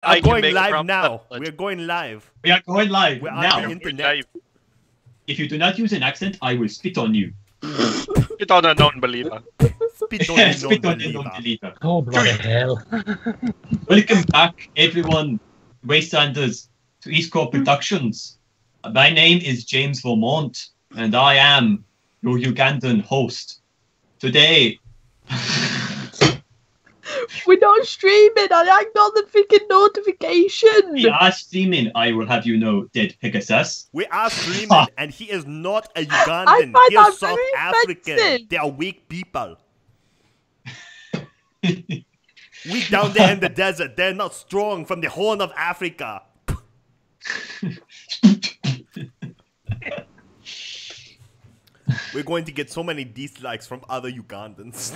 I'm going live now. We're going live. We are going live We're now. on the internet. If you do not use an accent, I will spit on you. Spit on a non-believer. Spit on a Spit on a non-believer. non-believer. Oh, bloody hell. Welcome back, everyone, Wastanders, to EAST Corp Productions. My name is James Vermont, and I am your Ugandan host. Today... We're not streaming. I got the freaking notification. We are streaming, I will have you know, dead Pegasus. We are streaming, and he is not a Ugandan. find He is that South very African. offensive. They are weak people. We down there in the desert, they're not strong from the Horn of Africa. We're going to get so many dislikes from other Ugandans.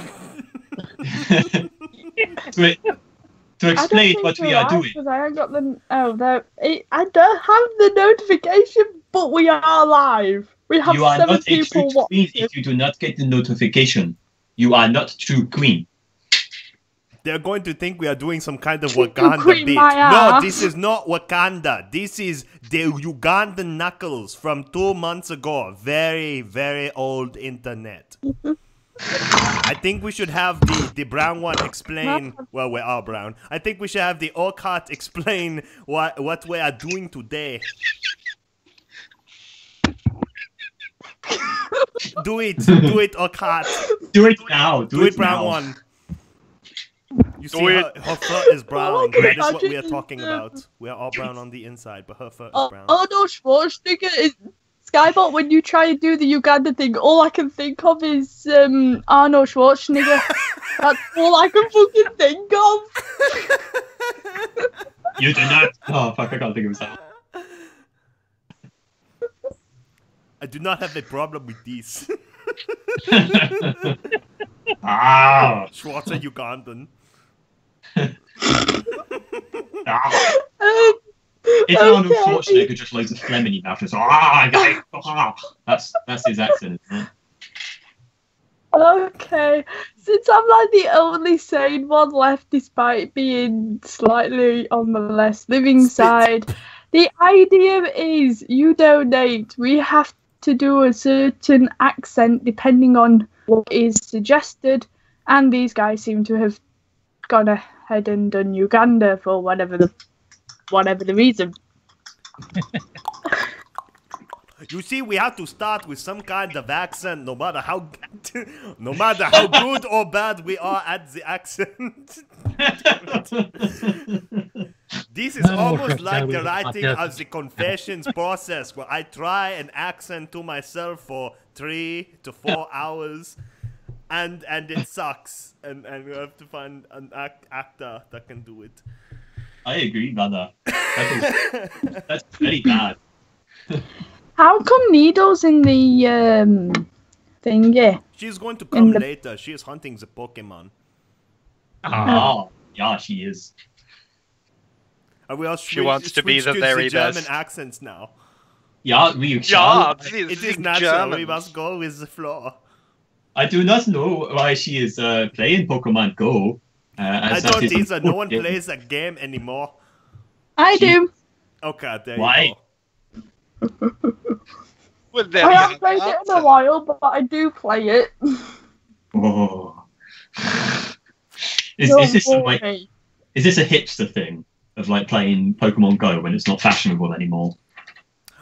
to explain what we are doing. I got the I don't have the notification, but we are live. We have You are 7 not a people true queen watching. if you do not get the notification. You are not true queen. They're going to think we are doing some kind of Queen Wakanda bit. my No, ass. this is not Wakanda. This is the Ugandan Knuckles from 2 months ago. Very, very old internet. I think we should have the brown one explain. Well, we are brown. I think we should have the Oakheart explain what we are doing today. Do it, Oakheart. Do it now. Do it, brown now. one. You see, her fur is brown. That is what we are talking about. We are all brown on the inside, but her fur is brown. Arnold Schwarzenegger is Skybot. When you try to do the Uganda thing, all I can think of is Arnold Schwarzenegger. That's all I can fucking think of. You do not. Oh fuck! I can't think of his name. I do not have a problem with this. Ah! Schwarzer Ugandan. Ah. It's Arnold Schwarzenegger just loads of phlegm in your mouth. Just that's his accent. Isn't it? Okay, since I'm like the only sane one left, despite being slightly on the less living side, the idea is you donate. We have to do a certain accent depending on what is suggested, and these guys seem to have gone ahead and done Uganda for whatever the reason. You see, we have to start with some kind of accent, no matter how good or bad we are at the accent. This is almost like the writing of the confessions process, where I try an accent to myself for 3 to 4 hours, and it sucks, and we have to find an actor that can do it. I agree, brother. That's very bad. How come Needle's in the thingy? She's going to come later. She is hunting the Pokemon. Ah, yeah, she is. And we all She wants to be the very German best. accents now. Yeah, we Yeah, It is natural. We must go with the flow. I do not know why she is playing Pokemon Go. I don't either. No one plays that game anymore. I do. Okay, there Why? you go. Well, there I you haven't played it in a while, but I do play it. Oh. Is Don't this like, worry. is this a hipster thing of like playing Pokemon Go when it's not fashionable anymore?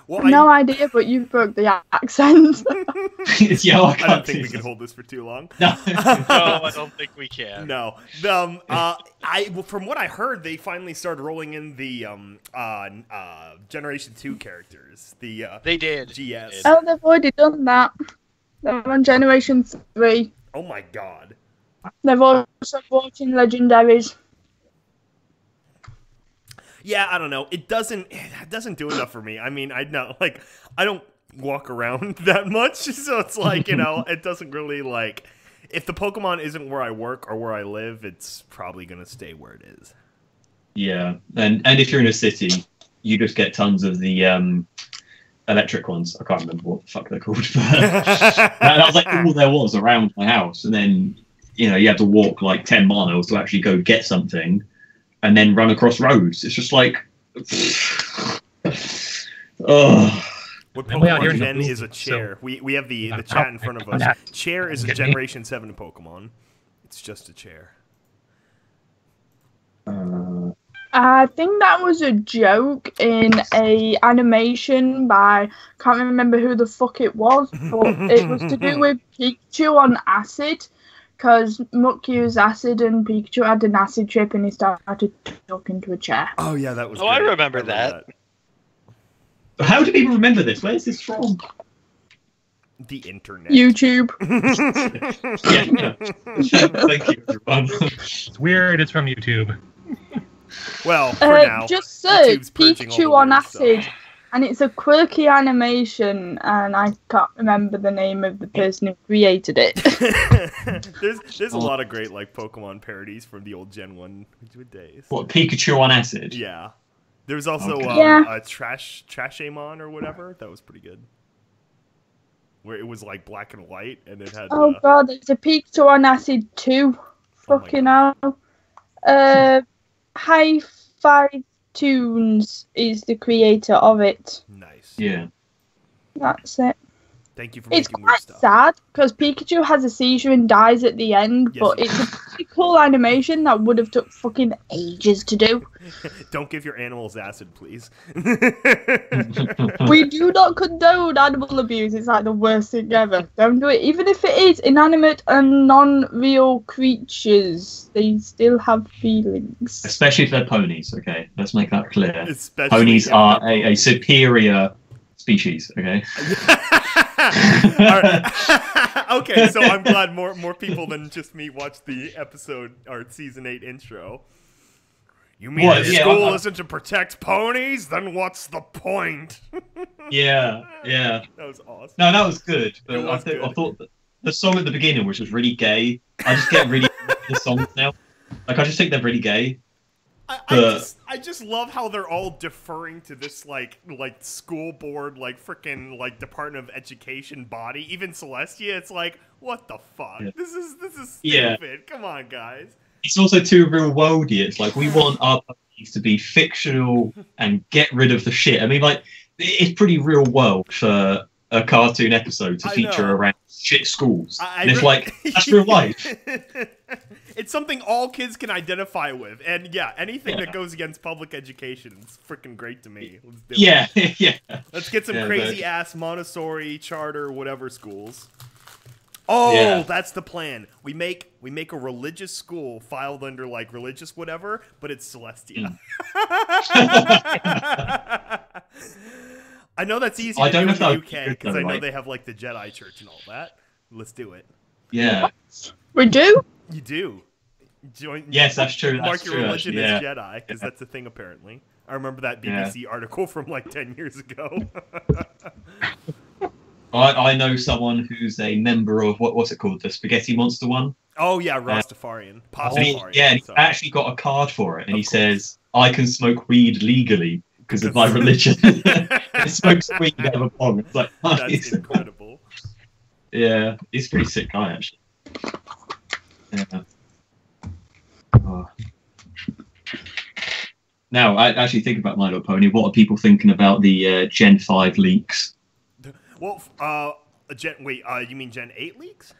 Well, No idea, but you broke the accent. Yeah, I I can't don't think do we can this. hold this for too long. No. No, I don't think we can. No. From what I heard, they finally started rolling in the Generation 2 characters. They did. GS. Oh, they've already done that. They're on Generation 3. Oh my god. They've also brought in Legendaries. Yeah, I don't know. It doesn't do enough for me. I mean, I know, like, I don't walk around that much, so it's like, you know, it doesn't really, like, if the Pokemon isn't where I work or where I live, it's probably gonna stay where it is. Yeah, and if you're in a city, you just get tons of the electric ones. I can't remember what the fuck they're called. But that was like all there was around my house, and then you know you had to walk like 10 miles to actually go get something. and then run across roads. It's just like, oh. What And we out here Pokemon in the Gen booth, is a chair. We have the I'm chat out. in front of I'm us. out. Chair is a Get me. Generation 7 Pokemon. It's just a chair. I think that was a joke in a animation by, can't remember who the fuck it was, but it was to do with Pikachu on acid, because Muck used acid and Pikachu had an acid trip and he started talking to a chair. Oh yeah, that was. Oh, I great. remember love that. How do people remember this? Where's this from? The internet. YouTube. Yeah. Thank you, everyone. It's weird. It's from YouTube. Well, for now, just search YouTube's purging all the Pikachu on weird stuff. acid, and it's a quirky animation, and I can't remember the name of the person who created it. there's a lot of great like Pokemon parodies from the old Gen 1 days. What, Pikachu on acid? Yeah. There was also Okay. Yeah. a Trashamon or whatever. That was pretty good. Where it was like black and white, and it had. Oh god, there's a Pikachu on acid too. Oh my Fucking hell. Hi-Fi Tunes is the creator of it. Nice. Yeah. That's it. Thank you for It's making weird quite stuff. sad because Pikachu has a seizure and dies at the end, Yes, but it it's a pretty cool animation that would have took fucking ages to do. Don't give your animals acid, please. We do not condone animal abuse. It's like the worst thing ever. Don't do it. Even if it is inanimate and non-real creatures, they still have feelings. Especially if they're ponies, okay? Let's make that clear. Especially Ponies if are they're a ponies. superior species, okay? Alright. Okay, so I'm glad more people than just me watched the episode or season 8 intro. You mean What? the Yeah, school I'm- isn't to protect ponies? Then what's the point? Yeah. That was awesome. No, that was good. But It was I good. thought that the song at the beginning, which was really gay, I just get really into the songs now. Like, I just think they're really gay. I just love how they're all deferring to this like school board freaking Department of Education body. Even Celestia, it's like, what the fuck? Yeah. This is stupid. Yeah. Come on, guys. It's also too real worldy. It's like, we want our ponies to be fictional and get rid of the shit. I mean, like, it's pretty real world for a cartoon episode to I feature know. around shit schools. I And it's re- like, that's real life. It's something all kids can identify with, and yeah, anything Yeah. that goes against public education is freaking great to me. Let's do Yeah, it. yeah. Let's get some Yeah, crazy ass Montessori, charter, whatever schools. Oh, Yeah. that's the plan. We make a religious school filed under religious whatever, but it's Celestia. I know that's easy I to don't do know in if that the would be UK good, because though, I know like- they have the Jedi Church and all that. Let's do it. Yeah. We do? You do. Join. Yes, that's true. That's Mark true, your religion actually, as Jedi, because that's a thing apparently. I remember that Yeah. BBC article from 10 years ago. I know someone who's a member of what's it called, the Spaghetti Monster one. Oh yeah, Rastafarian, And Pastafarian. he sorry. actually got a card for it, and Of he course. says, "I can smoke weed legally because of my religion." He smokes weed out of a bong. It's like, That's nice. incredible. Yeah, he's a pretty sick guy actually. Yeah. Oh. Now, I actually think about My Little Pony. What are people thinking about the Gen 5 leaks? Well, you mean Gen 8 leaks?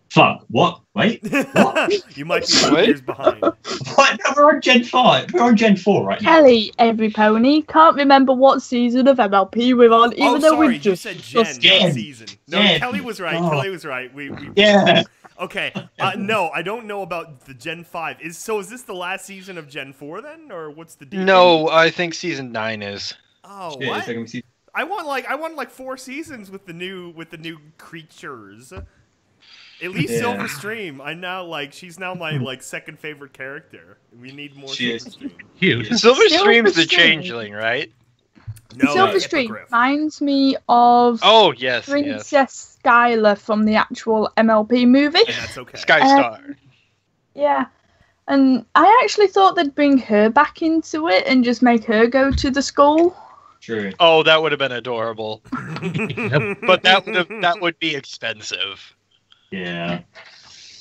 Fuck, what? Wait, what? You might be 2 Wait. years behind. What? No, we're on Gen 5. We're on Gen 4 right now. Kelly, every pony, can't remember what season of MLP we're on, even Oh, though sorry, we you just said Gen, not Gen. season. No, Gen. Kelly was right. Oh. Kelly was right. We Yeah. Okay. No, I don't know about the Gen 5. Is this the last season of Gen 4 then, or what's the deal? No, I think season 9 is. Oh, Yeah, what? it's like, let me see. I want 4 seasons with the new creatures. At least Yeah. Silverstream. I'm now she's now my second favorite character. We need more She is. Silverstream. Huge. Silverstream's the Silverstream. changeling, right? No, Silverstream Hippogriff. reminds me of Oh, yes, yes. Princess Skylar from the actual MLP movie. And that's okay. Skystar. Yeah. And I actually thought they'd bring her back into it and just make her go to the school. True. Oh, that would have been adorable. Yep. But that would be expensive. Yeah.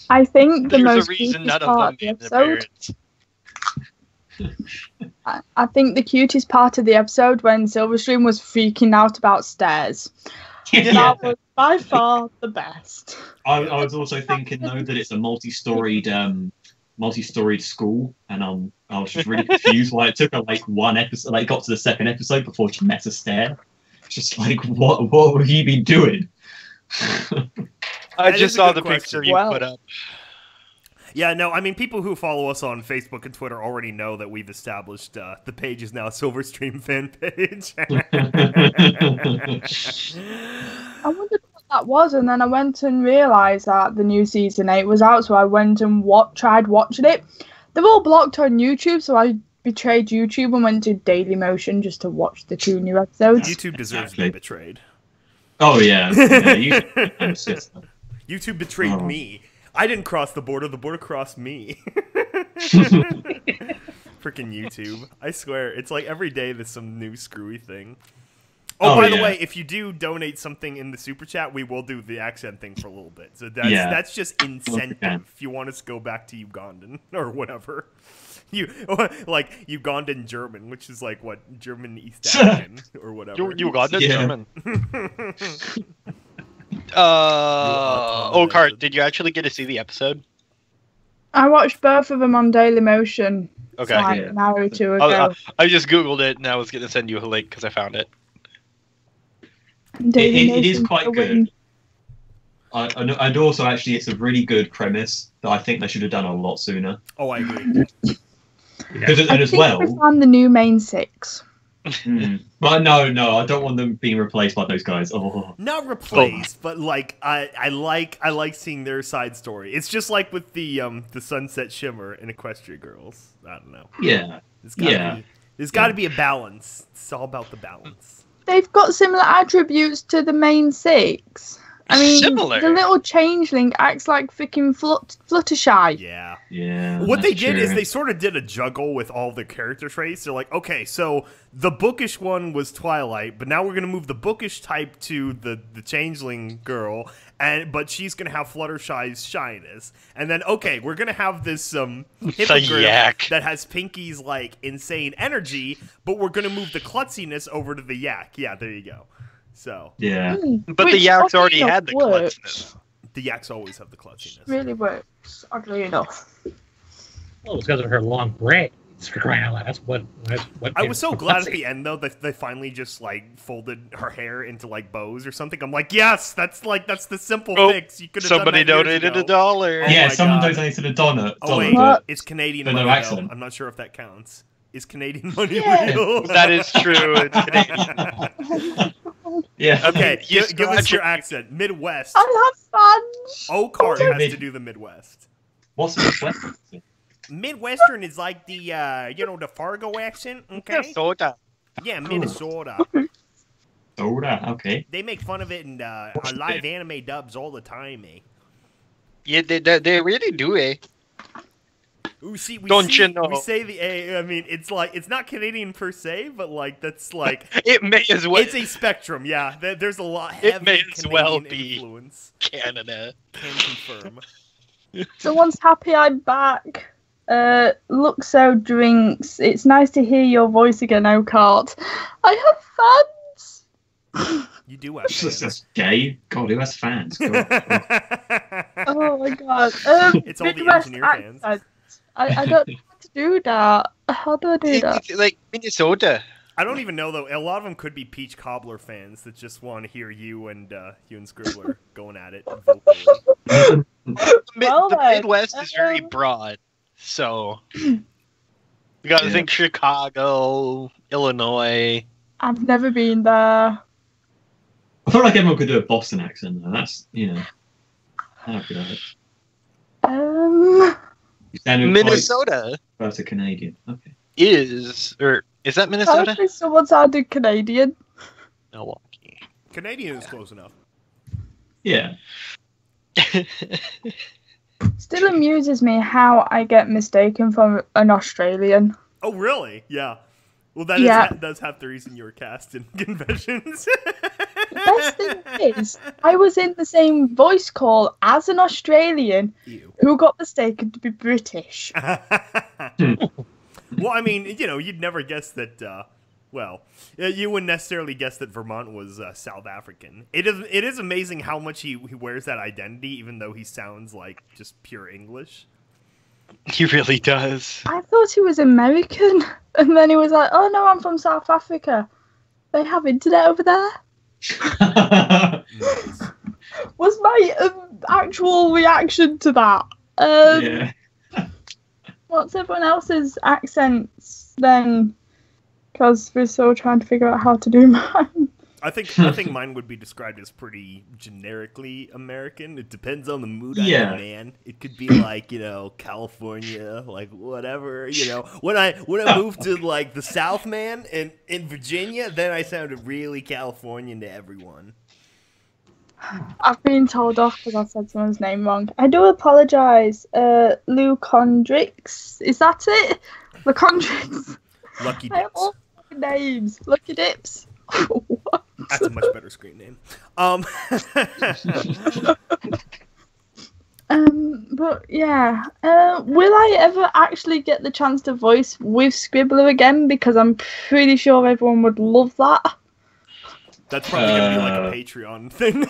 I think the There's most a reason creepiest none of part them of the made an episode. appearance. I think the cutest part of the episode when Silverstream was freaking out about stairs. That was by far the best. I was also thinking though that it's a multi-storied school, and I was just really confused why it took her like one episode, like got to the second episode before she met a stair. Just like what have you been doing? I That just is a saw good the picture question. you Well- put up. Yeah, no, I mean, people who follow us on Facebook and Twitter already know that we've established the page is now a Silverstream fan page. I wondered what that was, and then I went and realised that the new season 8 was out, so I went and tried watching it. They're all blocked on YouTube, so I betrayed YouTube and went to Dailymotion just to watch the 2 new episodes. YouTube deserves to be betrayed. Oh yeah. YouTube betrayed me. I didn't cross the border crossed me. Freaking YouTube. I swear, it's like every day there's some new screwy thing. Oh, by the way, if you do donate something in the super chat, we will do the accent thing for a little bit. So that's just incentive if you want us to go back to Ugandan or whatever. Like Ugandan German, which is like what, German East African or whatever. You got this, Yeah. German. Oakheart, did you actually get to see the episode? I watched both of them on Dailymotion Okay. like an hour or two ago. I just googled it and I was gonna send you a link because I found it. It is Dailymotion's quite the good. win. And also, actually, it's a really good premise that I think they should have done a lot sooner. Oh, I agree. Because and I as think well, we found the new main 6. But no, I don't want them being replaced by those guys. Oh, Not replaced, but like I like seeing their side story. It's just like with the Sunset Shimmer and Equestria Girls. I don't know. yeah. There's got to be a balance. It's all about the balance. They've got similar attributes to the main 6. I mean, Similar? the little changeling acts like freaking Fluttershy. Yeah. Yeah. What they that's did is true. they sort of did a juggle with all the character traits. They're like, okay, so the bookish one was Twilight, but now we're gonna move the bookish type to the changeling girl, but she's gonna have Fluttershy's shyness. And then okay, we're gonna have this hippogriff yak. that has Pinky's like insane energy, but we're gonna move the klutziness over to the yak. Yeah, there you go. So Yeah. But the Which Yaks already oddly had the enough works. klutzness. the yaks always have the klutziness. Really works, oddly enough. Well, it's because of her long braids. For crying out loud, that's what. I was so glad at the end though that they finally just like folded her hair into like bows or something. I'm like, yes, that's the simple Oh, fix. You could have done Somebody that years donated ago. $1. Oh Yeah, my someone God. donated a dollar. Oh wait, What? it's Canadian But no money though. accent. I'm not sure if that counts. Is Canadian money Yeah. real? That is true. It's Canadian. Yeah. Okay, You give us scratch your it. accent. Midwest. I love fun. Oakheart Okay. has to do the Midwest. What's the West? Midwestern is like the the Fargo accent. Okay. Minnesota. Yeah, Minnesota. Soda. Okay. They make fun of it in on live anime dubs all the time, eh? Yeah, they really do, eh? Ooh, see, Don't you know? We say the A. I mean, it's like it's not Canadian per se, but like that's like It may as well it's a spectrum. Yeah, there's a lot It heavy may as Canadian well be. influence. Canada. Can confirm. Someone's happy I'm back. Luxo drinks. It's nice to hear your voice again, Oakheart. I have fans. You do have fans. That's gay. God, who has fans? God. Oh my god. It's all the Midwest engineer fans. accent. I don't know how to do that. How do I do that? It's like Minnesota. I don't even know though. A lot of them could be Peach Cobbler fans that just want to hear you and Scribbler going at it vocally. Well The then, Midwest is very broad, so you got to Yeah. think Chicago, Illinois. I've never been there. I feel like everyone could do a Boston accent, though. That's, that'd be alright. You sounded Minnesota quite a Canadian. Okay. is that I Minnesota? think someone sounded Canadian. Milwaukee. Canadian is close enough. Yeah. Still amuses me how I get mistaken for an Australian. Oh, really? Yeah. Well, that Yeah. does have the reason you were cast in Conventions. The best thing is, I was in the same voice call as an Australian Ew. who got mistaken to be British. Well, I mean, you'd never guess that. Well, you wouldn't necessarily guess that Vermont was South African. It is amazing how much he wears that identity, even though he sounds like just pure English. He really does. I thought he was American, and then he was like, "Oh no, I'm from South Africa. They have internet over there." Nice. Was my actual reaction to that? Yeah. What's everyone else's accents then? Because we're still trying to figure out how to do mine. I think mine would be described as pretty generically American. It depends on the mood I'm in, man. It could be like, California, like whatever, When I moved to like the South, man, and in Virginia, then I sounded really Californian to everyone. I've been told off because I said someone's name wrong. I do apologise. Lucondrix. Is that it? Lucondrix. Lucky I have Dips. all names. Lucky Dips. What? That's a much better screen name. But yeah, will I ever actually get the chance to voice with Scribbler again? Because I'm pretty sure everyone would love that. That's probably going to be like a Patreon thing.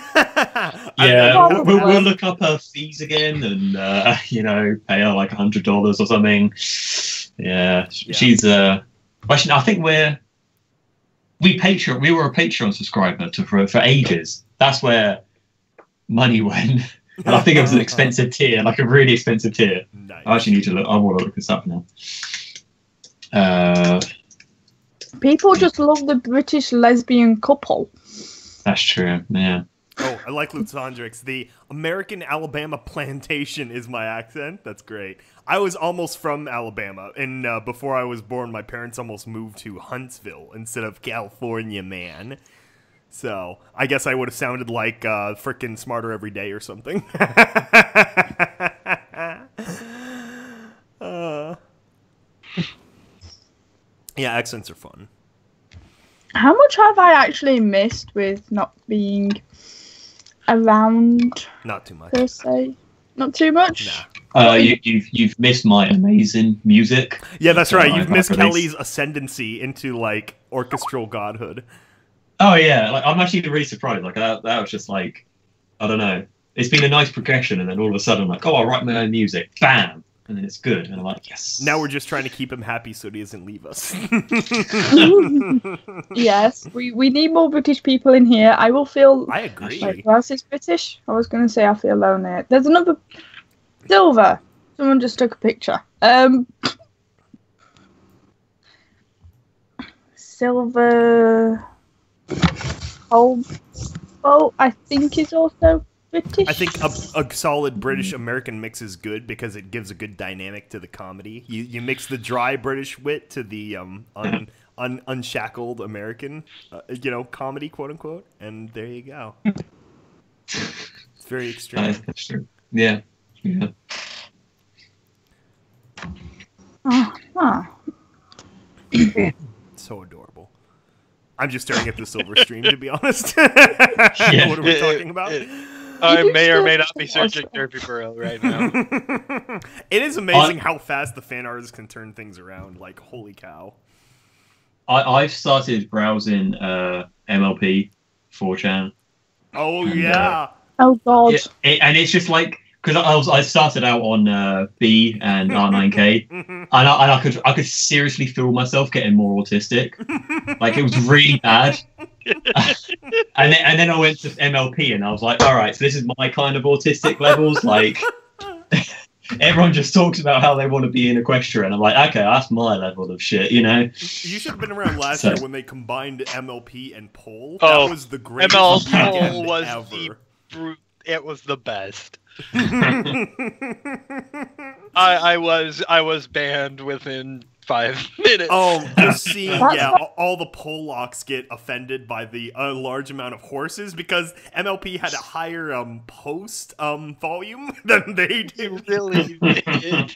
Yeah, we'll look up her fees again and, pay her like $100 or something. Yeah, she's, I think we were a Patreon subscriber for ages. That's where money went. And I think it was an expensive tier, like a really expensive tier. Nice. I actually need to look, I want to look this up now. People just love the British lesbian couple. That's true, yeah. Oh, I like Lutzandrix. The American Alabama plantation is my accent. That's great. I was almost from Alabama, and before I was born, my parents almost moved to Huntsville instead of California, man. So I guess I would have sounded like frickin' Smarter Every Day or something. Yeah, accents are fun. How much have I actually missed with not being around? Not too much. Per se, not too much. Nah. You've missed my amazing music. Yeah, that's right. You've missed released. Kelly's ascendancy into like orchestral godhood. Oh yeah, like I'm actually really surprised. Like that was just like, I don't know. It's been a nice progression, and then all of a sudden, like, oh, I'll write my own music, bam, and then it's good, and I'm like, yes. Now we're just trying to keep him happy so he doesn't leave us. Yes, we need more British people in here. I will feel. I agree. Wait, who else is British? I was going to say I feel lonely. There's another Silver. Someone just took a picture. Silver. Oh, I think is also British. I think a solid British-American mix is good because it gives a good dynamic to the comedy. You mix the dry British wit to the unshackled American, comedy, quote-unquote, and there you go. It's very extreme. That's true. Yeah. So adorable. I'm just staring at the silver stream, to be honest. What are we talking about? I may or may not be searching Derpy Burrow right now. It is amazing how fast the fan artists can turn things around. Like, holy cow. I've started browsing MLP 4chan. Oh, yeah. Oh, God. And it's just like, because I started out on B and R9K, and I could seriously feel myself getting more autistic. Like, it was really bad. and then I went to MLP, and I was like, all right, so this is my kind of autistic levels. Like, everyone just talks about how they want to be in Equestria, and I'm like, okay, that's my level of shit, You should have been around last year when they combined MLP and Pole. That was the greatest weekend ever. It was the best. I was banned within 5 minutes. Oh, just seeing, all the Polacks get offended by the large amount of horses because MLP had a higher post volume than they did. You really did.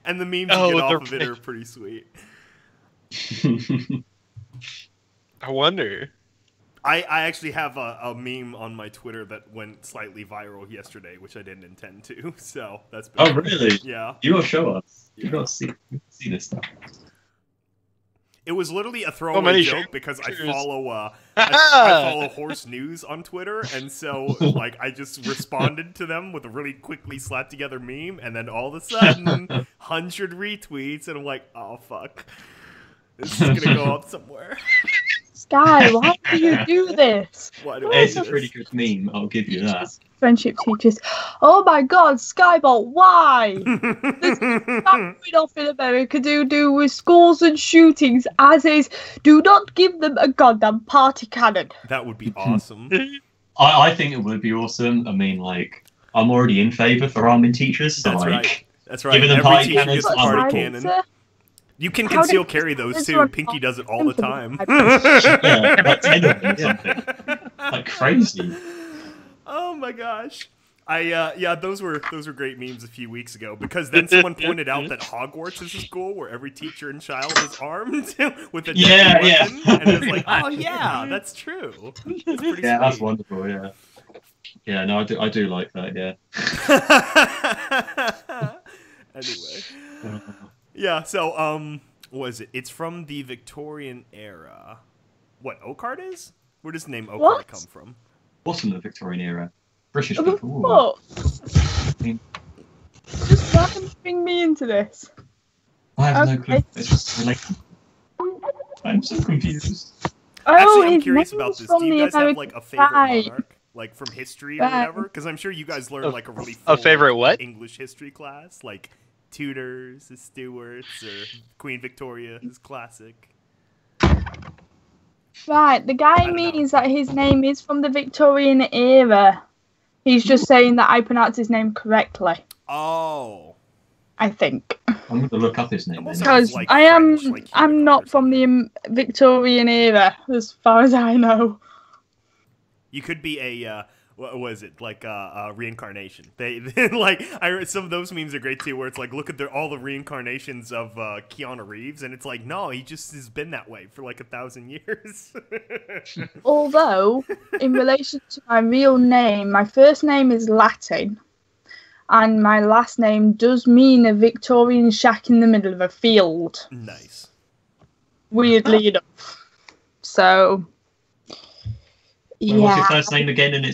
And the memes you get off of it are pretty sweet. I wonder. I actually have a meme on my Twitter that went slightly viral yesterday, which I didn't intend to. So that's been Oh, really? Yeah. You gotta show us. Yeah. You gotta see this stuff. It was literally a throwaway joke because I follow I follow horse news on Twitter, and so like I just responded to them with a really quickly slapped together meme, and then all of a sudden 100 retweets, and I'm like, oh fuck, this is gonna go up somewhere. Sky, why do you do this? Why do I It's do a this? pretty good meme, I'll give you that. Friendship teachers. Oh my god, Skybot, why? There's stuff going off in America to do with schools and shootings, as is, do not give them a goddamn party cannon. That would be awesome. I think it would be awesome. I mean, like, I'm already in favour for arming teachers, so That's like, right. That's right. giving them Every party teacher cannons, gets a I'm party cool. cannon. You can How conceal did- carry those this too. one- Pinky does it all the time. Yeah, like 10 of them or something. Like crazy. Oh my gosh. Yeah, those were great memes a few weeks ago, because then someone pointed out that Hogwarts is a school where every teacher and child is armed with a deadly weapon, and it's like, oh yeah, that's true. That's pretty Yeah, that's sweet. wonderful. Yeah. Yeah, no, I do like that. Yeah. Anyway, yeah. So, what is it? It's from the Victorian era. What Oakheart is? Where does the name Oakheart What? come from? What's from the Victorian era? British What the people. Ooh. fuck? Just fucking bring me into this. I have no Okay. clue. It's just related. I'm so confused. Oh, Actually, I'm his curious name's about this. from Do you the guys have like a favorite Right. monarch, like from history or Right. whatever? Because I'm sure you guys learned like a really A full, favorite what? English history class, like Tudors, the Stuarts, or Queen Victoria is classic. Right, the guy don't know. means that his name is from the Victorian era. He's just saying that I pronounced his name correctly, Oh, I think. I'm going to look up his name. Almost Then. sounds Because like I am French, like I'm Huguenot not or from the Victorian era, as far as I know. you could be a what was it, like reincarnation? They like some of those memes are great too, where it's like, look at all the reincarnations of Keanu Reeves, and it's like, no, he just has been that way for like 1,000 years. Although, in relation to my real name, my first name is Latin, and my last name does mean a Victorian shack in the middle of a field, Nice. weirdly enough. So, Well, what's your yeah. first name again and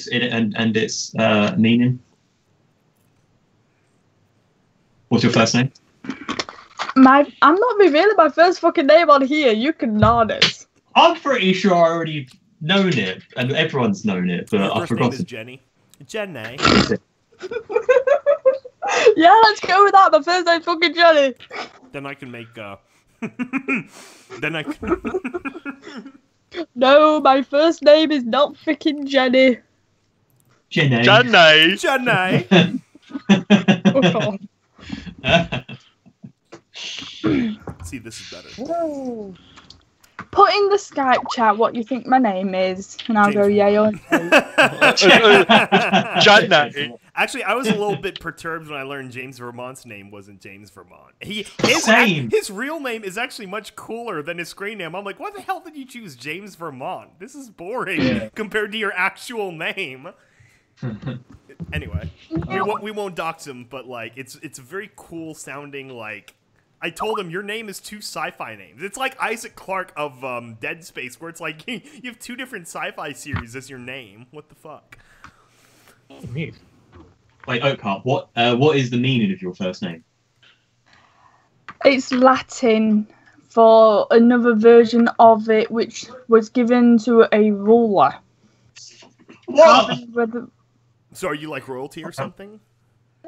its meaning? What's your first name? I'm not revealing my first fucking name on here. You can nod it. I'm pretty sure I already known it, and everyone's known it, but Your I first name forgot is to. Jenny. Jenny. Yeah, let's go with that. My first name's fucking Johnny. Then I can make. Then I can. No, my first name is not freaking Jenny. Jenny. Jenny. Jenny. See, this is better. Whoa. Put in the Skype chat what you think my name is, and I'll go James yay or nay. Jenny. Actually, I was a little bit perturbed when I learned James Vermont's name wasn't James Vermont. Same. His real name is actually much cooler than his screen name. I'm like, why the hell did you choose James Vermont? This is boring compared to your actual name. Anyway, we won't dox him, but like, it's a very cool sounding, like. I told him your name is 2 sci-fi names. It's like Isaac Clarke of Dead Space, where it's like you have 2 different sci-fi series as your name. What the fuck? Neat. Wait, Oakheart, what is the meaning of your first name? It's Latin for another version of it, which was given to a ruler. What? Whether... So are you like royalty or something?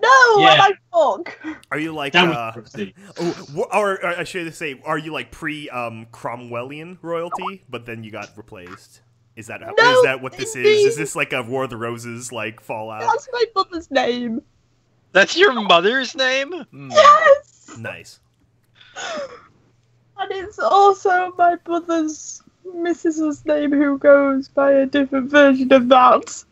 No, Yeah. am I fuck? Are you like That was royalty. or I should say, are you like pre Cromwellian royalty, but then you got replaced? Is that what this is? Is this like a War of the Roses like fallout? That's my mother's name. That's your mother's name? Yes! Nice. And it's also my brother's missus's name who goes by a different version of that.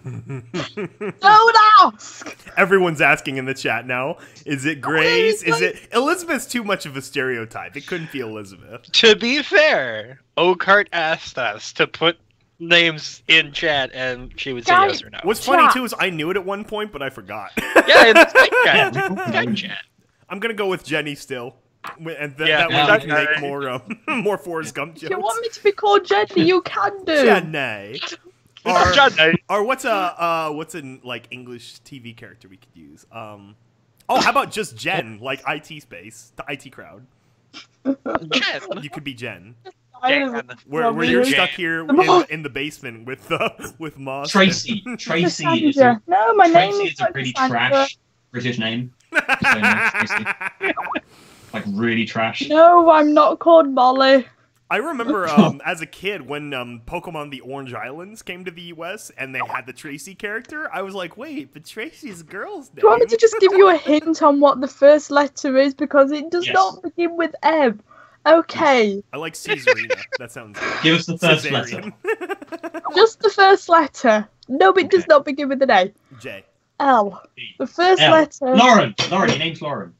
Don't ask! Everyone's asking in the chat now. Is it Grace? Is it Elizabeth's too much of a stereotype? It couldn't be Elizabeth. To be fair, Oakheart asked us to put names in chat, and she would say Guys, yes or no. What's funny too is I knew it at one point, but I forgot. Yeah, it's Skype chat. I'm gonna go with Jenny still, and Yeah, that way we yeah. can make more Forrest Gump If jokes. you want me to be called Jenny, you can do. Jenny. Jenny. Or what's a like English TV character we could use? Oh, how about just Jen, like IT Space, the IT crowd? Jen. You could be Jen. Jen. Where you're Obvious. stuck here in the basement with Moss. Tracy. Tracy is Cassandra. No, my name Tracy is is a not really Cassandra. trash British name. So, no, Tracy. Like really trash. No, I'm not called Molly. I remember as a kid when Pokemon The Orange Islands came to the US and they had the Tracy character, I was like, wait, but Tracy's a girl's name. Do you want me to just give you a hint on what the first letter is? Because it does Yes. not begin with M. Okay, I like Caesarina. That sounds good. Give us the first Caesarian. letter. just the first letter. No, it does Okay. not begin with an A. J. L. The first L. letter. Lauren. Your name's Lauren.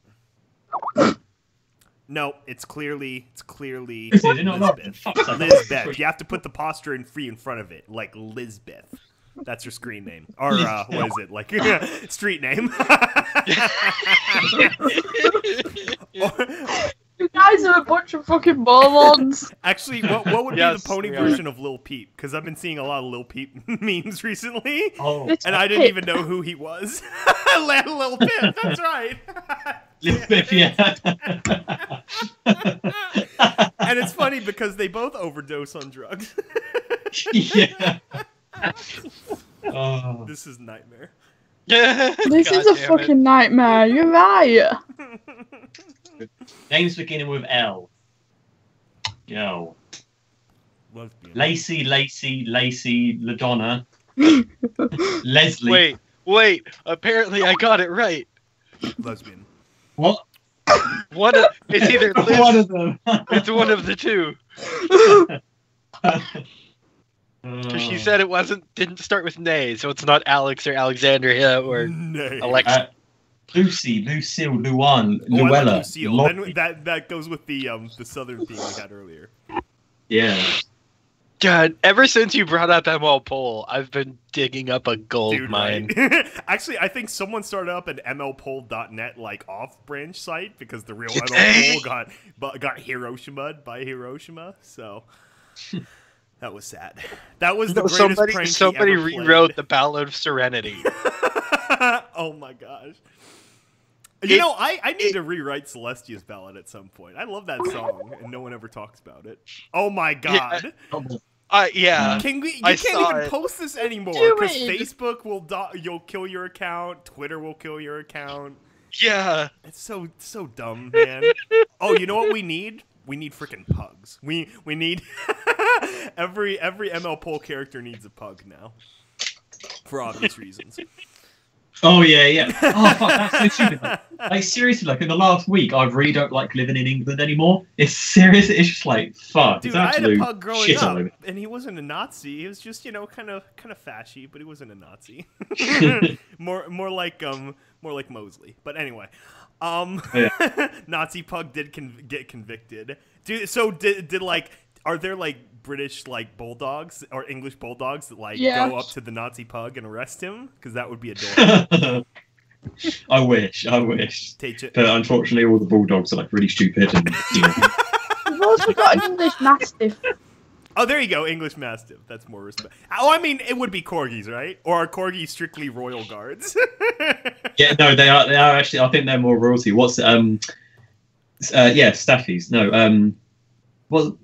No, it's clearly Is it not Lauren? Lisbeth. Fuck's sake. Lisbeth. You have to put the apostrophe in front of it, like Lisbeth. That's her screen name, or what is it, like street name? You guys are a bunch of fucking morons. Actually, what would Yes, be the pony we are. version of Lil Peep? Because I've been seeing a lot of Lil Peep memes recently, Oh, It's and I didn't Pip. even know who he was. Lil Peep, that's right. Little bit, yeah. And it's funny because they both overdose on drugs. Yeah. Oh. This is nightmare. This is a fucking nightmare. You're right. Names beginning with L. Yo. Lesbian. Lacey, LaDonna. Leslie. Wait. Apparently, I got it right. Lesbian. What? It's either Liz. One of them. It's one of the two. Because she said it didn't start with Nay, so it's not Alex or Alexandria or Nay. Alexa. Lucy, Lucille, Luan, Oh, I like Luella. Lucille. Lottie. Then that goes with the southern theme we had earlier. Yeah. God, ever since you brought up ML Poll, I've been digging up a gold Dude, mine. right? Actually, I think someone started up an MLPoll.net like off-branch site because the real Did they? ML Poll got Hiroshima'd by Hiroshima. So that was sad. That was the greatest prank he Somebody ever played. rewrote the Ballad of Serenity. Oh my gosh. You know, I need to rewrite Celestia's ballad at some point. I love that song, and no one ever talks about it. Oh my god. Yeah. You I can't saw even it. post this anymore Do because it. Facebook will you'll kill your account, Twitter will kill your account. Yeah. It's so dumb, man. Oh, you know what we need? We need freaking pugs. We need every ML Poll character needs a pug now, for obvious reasons. Oh yeah. Oh fuck, that's so stupid. Like seriously, like in the last week, I really don't like living in England anymore. It's serious. It's just like fuck. Dude, it's I had a absolute pug growing shit all up, over. and he wasn't a Nazi. He was just kind of fashy, but he wasn't a Nazi. more like Mosley. But anyway, Nazi pug did get convicted. Dude, so did like, are there like British like bulldogs or English bulldogs that like Yeah. go up to the Nazi pug and arrest him? Because that would be adorable. I wish. Take it. But unfortunately, all the bulldogs are like really stupid and you know. We've also got an English Mastiff. Oh, there you go, English Mastiff. That's more respect. Oh, I mean, it would be corgis, right? Or are corgis strictly royal guards? Yeah, no, they are actually. I think they're more royalty. What's staffies? No, well,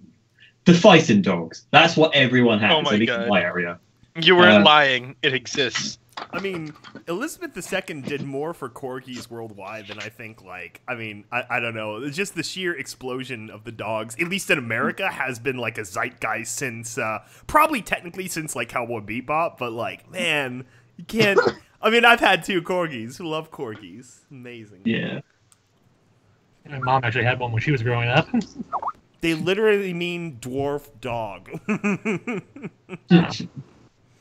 the fighting dogs. That's what everyone has. Oh my at least God. in my area. You weren't lying. It exists. I mean, Elizabeth II did more for corgis worldwide than I think, like, I mean, I don't know. It's just the sheer explosion of the dogs, at least in America, has been, like, a zeitgeist since, probably technically since, like, Cowboy Bebop, but, like, man, you can't, I mean, I've had 2 corgis who love corgis. Amazing. Yeah. My mom actually had one when she was growing up. They literally mean dwarf dog.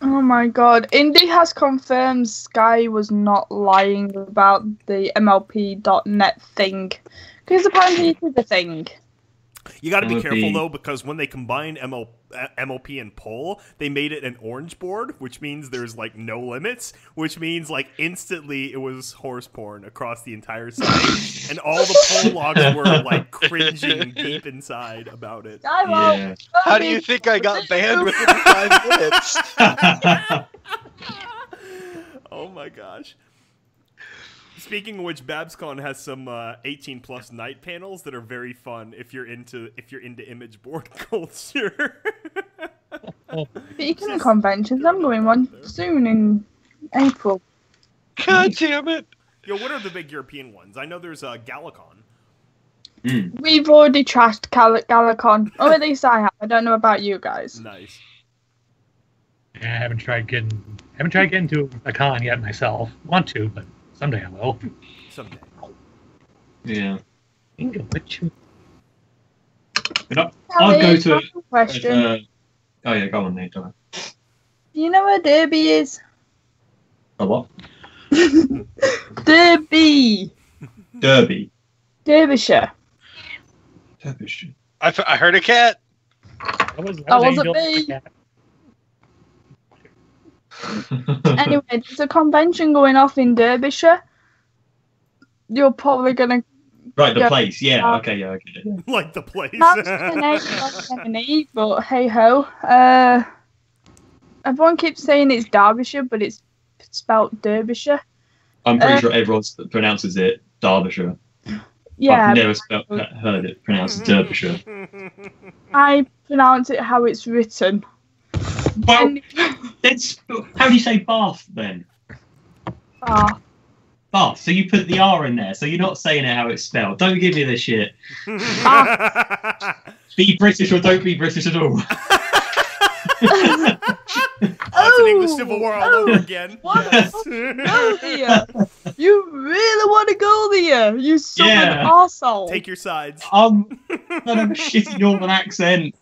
Oh my god. Indy has confirmed Sky was not lying about the MLP.net thing. Because apparently it is a thing. You got to be MLP. careful though, because when they combined MLP and Poll, they made it an orange board, which means there's like no limits, which means like instantly it was horse porn across the entire site, and all the Poll logs were like cringing deep inside about it. Yeah. How do you think I got banned within 5 minutes? Oh my gosh. Speaking of which, BabsCon has some 18+ night panels that are very fun if you're into image board culture. Speaking of conventions, I'm going one soon in April. God damn it! Yo, what are the big European ones? I know there's Galacon. We've already trashed Galacon. Or at least I have. I don't know about you guys. Nice. Yeah, I haven't tried getting to a con yet myself. Want to, but someday I will. Someday. Yeah. Bingo, what you- I'll go to a question. oh yeah, go on, Nate. Go on. Do you know where Derby is? A what? Derby. Derby. Derbyshire. Derbyshire. I heard a cat. That wasn't Angel. me. Anyway, there's a convention going off in Derbyshire. You're probably gonna. Right, the Yeah. place. Yeah. Okay. Yeah. Okay. Like the place. Not M&E, but hey ho. Everyone keeps saying it's Derbyshire, but it's spelt Derbyshire. I'm pretty sure everyone pronounces it Derbyshire. Yeah, I've never heard it pronounced Derbyshire. I pronounce it how it's written. Well, how do you say Bath then? Ah, Bath. So you put the R in there. So you're not saying it how it's spelled. Don't give me this shit. Be British or don't be British at all. It's an English Civil War all over again. What Yes. go there? You really want to go there? You southern Yeah. arsehole. Take your sides. I have a shitty northern accent.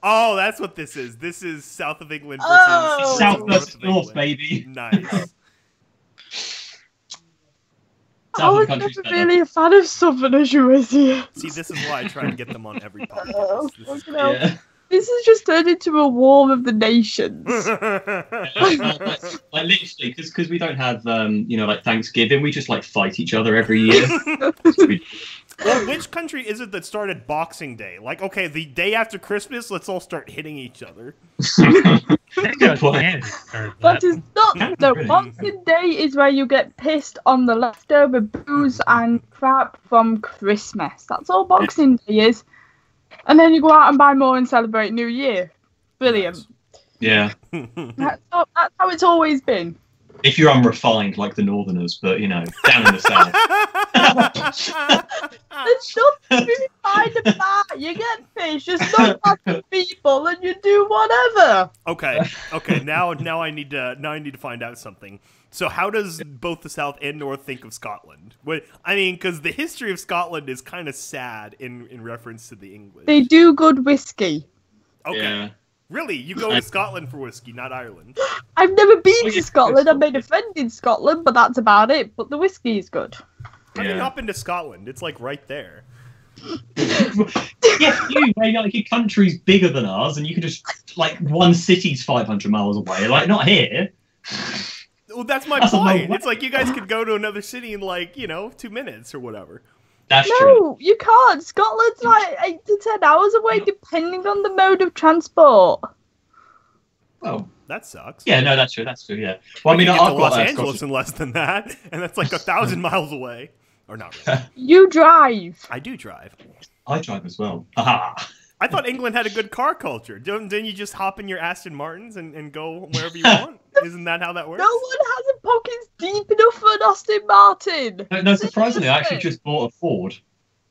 Oh, that's what this is. This is south of England versus Oh. South north versus of north, England. baby. Nice. I South of was the country's never better. really a fan of Southerners, you idiot. See, this is why I try to get them on every Oh, podcast. This is fucking hell. Yeah. This has just turned into a war of the nations. Like literally, because we don't have like Thanksgiving, we just like fight each other every year. Well, which country is it that started Boxing Day? Like, okay, the day after Christmas, let's all start hitting each other. Good point. That is not. Yeah, No, really. Boxing Day is where you get pissed on the leftover booze and crap from Christmas. That's all Boxing Day is. And then you go out and buy more and celebrate New Year. Brilliant. Yeah. That's how it's always been. If you're unrefined like the Northerners, but down in the south. There's nothing to be fine about. You get pissed, you're not fucking people, and you do whatever. Okay. Now I need to find out something. So, how does both the South and North think of Scotland? Because the history of Scotland is kind of sad in reference to the English. They do good whiskey. Okay. Yeah. Really, you go to Scotland for whiskey, not Ireland. I've never been Oh, to yeah, Scotland. I've that's made a friend in Scotland, but that's about it. But the whiskey is good. Have you Yeah. not been to Scotland? It's like right there. Yes, your country's bigger than ours, and you can just one city's 500 miles away. Like not here. Well, that's my That's a long point. way. It's like you guys could go to another city in 2 minutes or whatever. That's true. No, you can't. Scotland's like 8 to 10 hours away, depending on the mode of transport. Oh, That sucks. yeah, no, that's true. That's true. Yeah. Well, I mean, You I've get to got Los a Angeles Scottish. in less than that, and that's like 1,000 miles away. Or not really. You drive. I do drive. I drive as well. Aha. I thought England had a good car culture. Didn't you just hop in your Aston Martins and go wherever you want? Isn't that how that works? No one has a pockets deep enough for an Aston Martin. No, surprisingly, I actually just bought a Ford.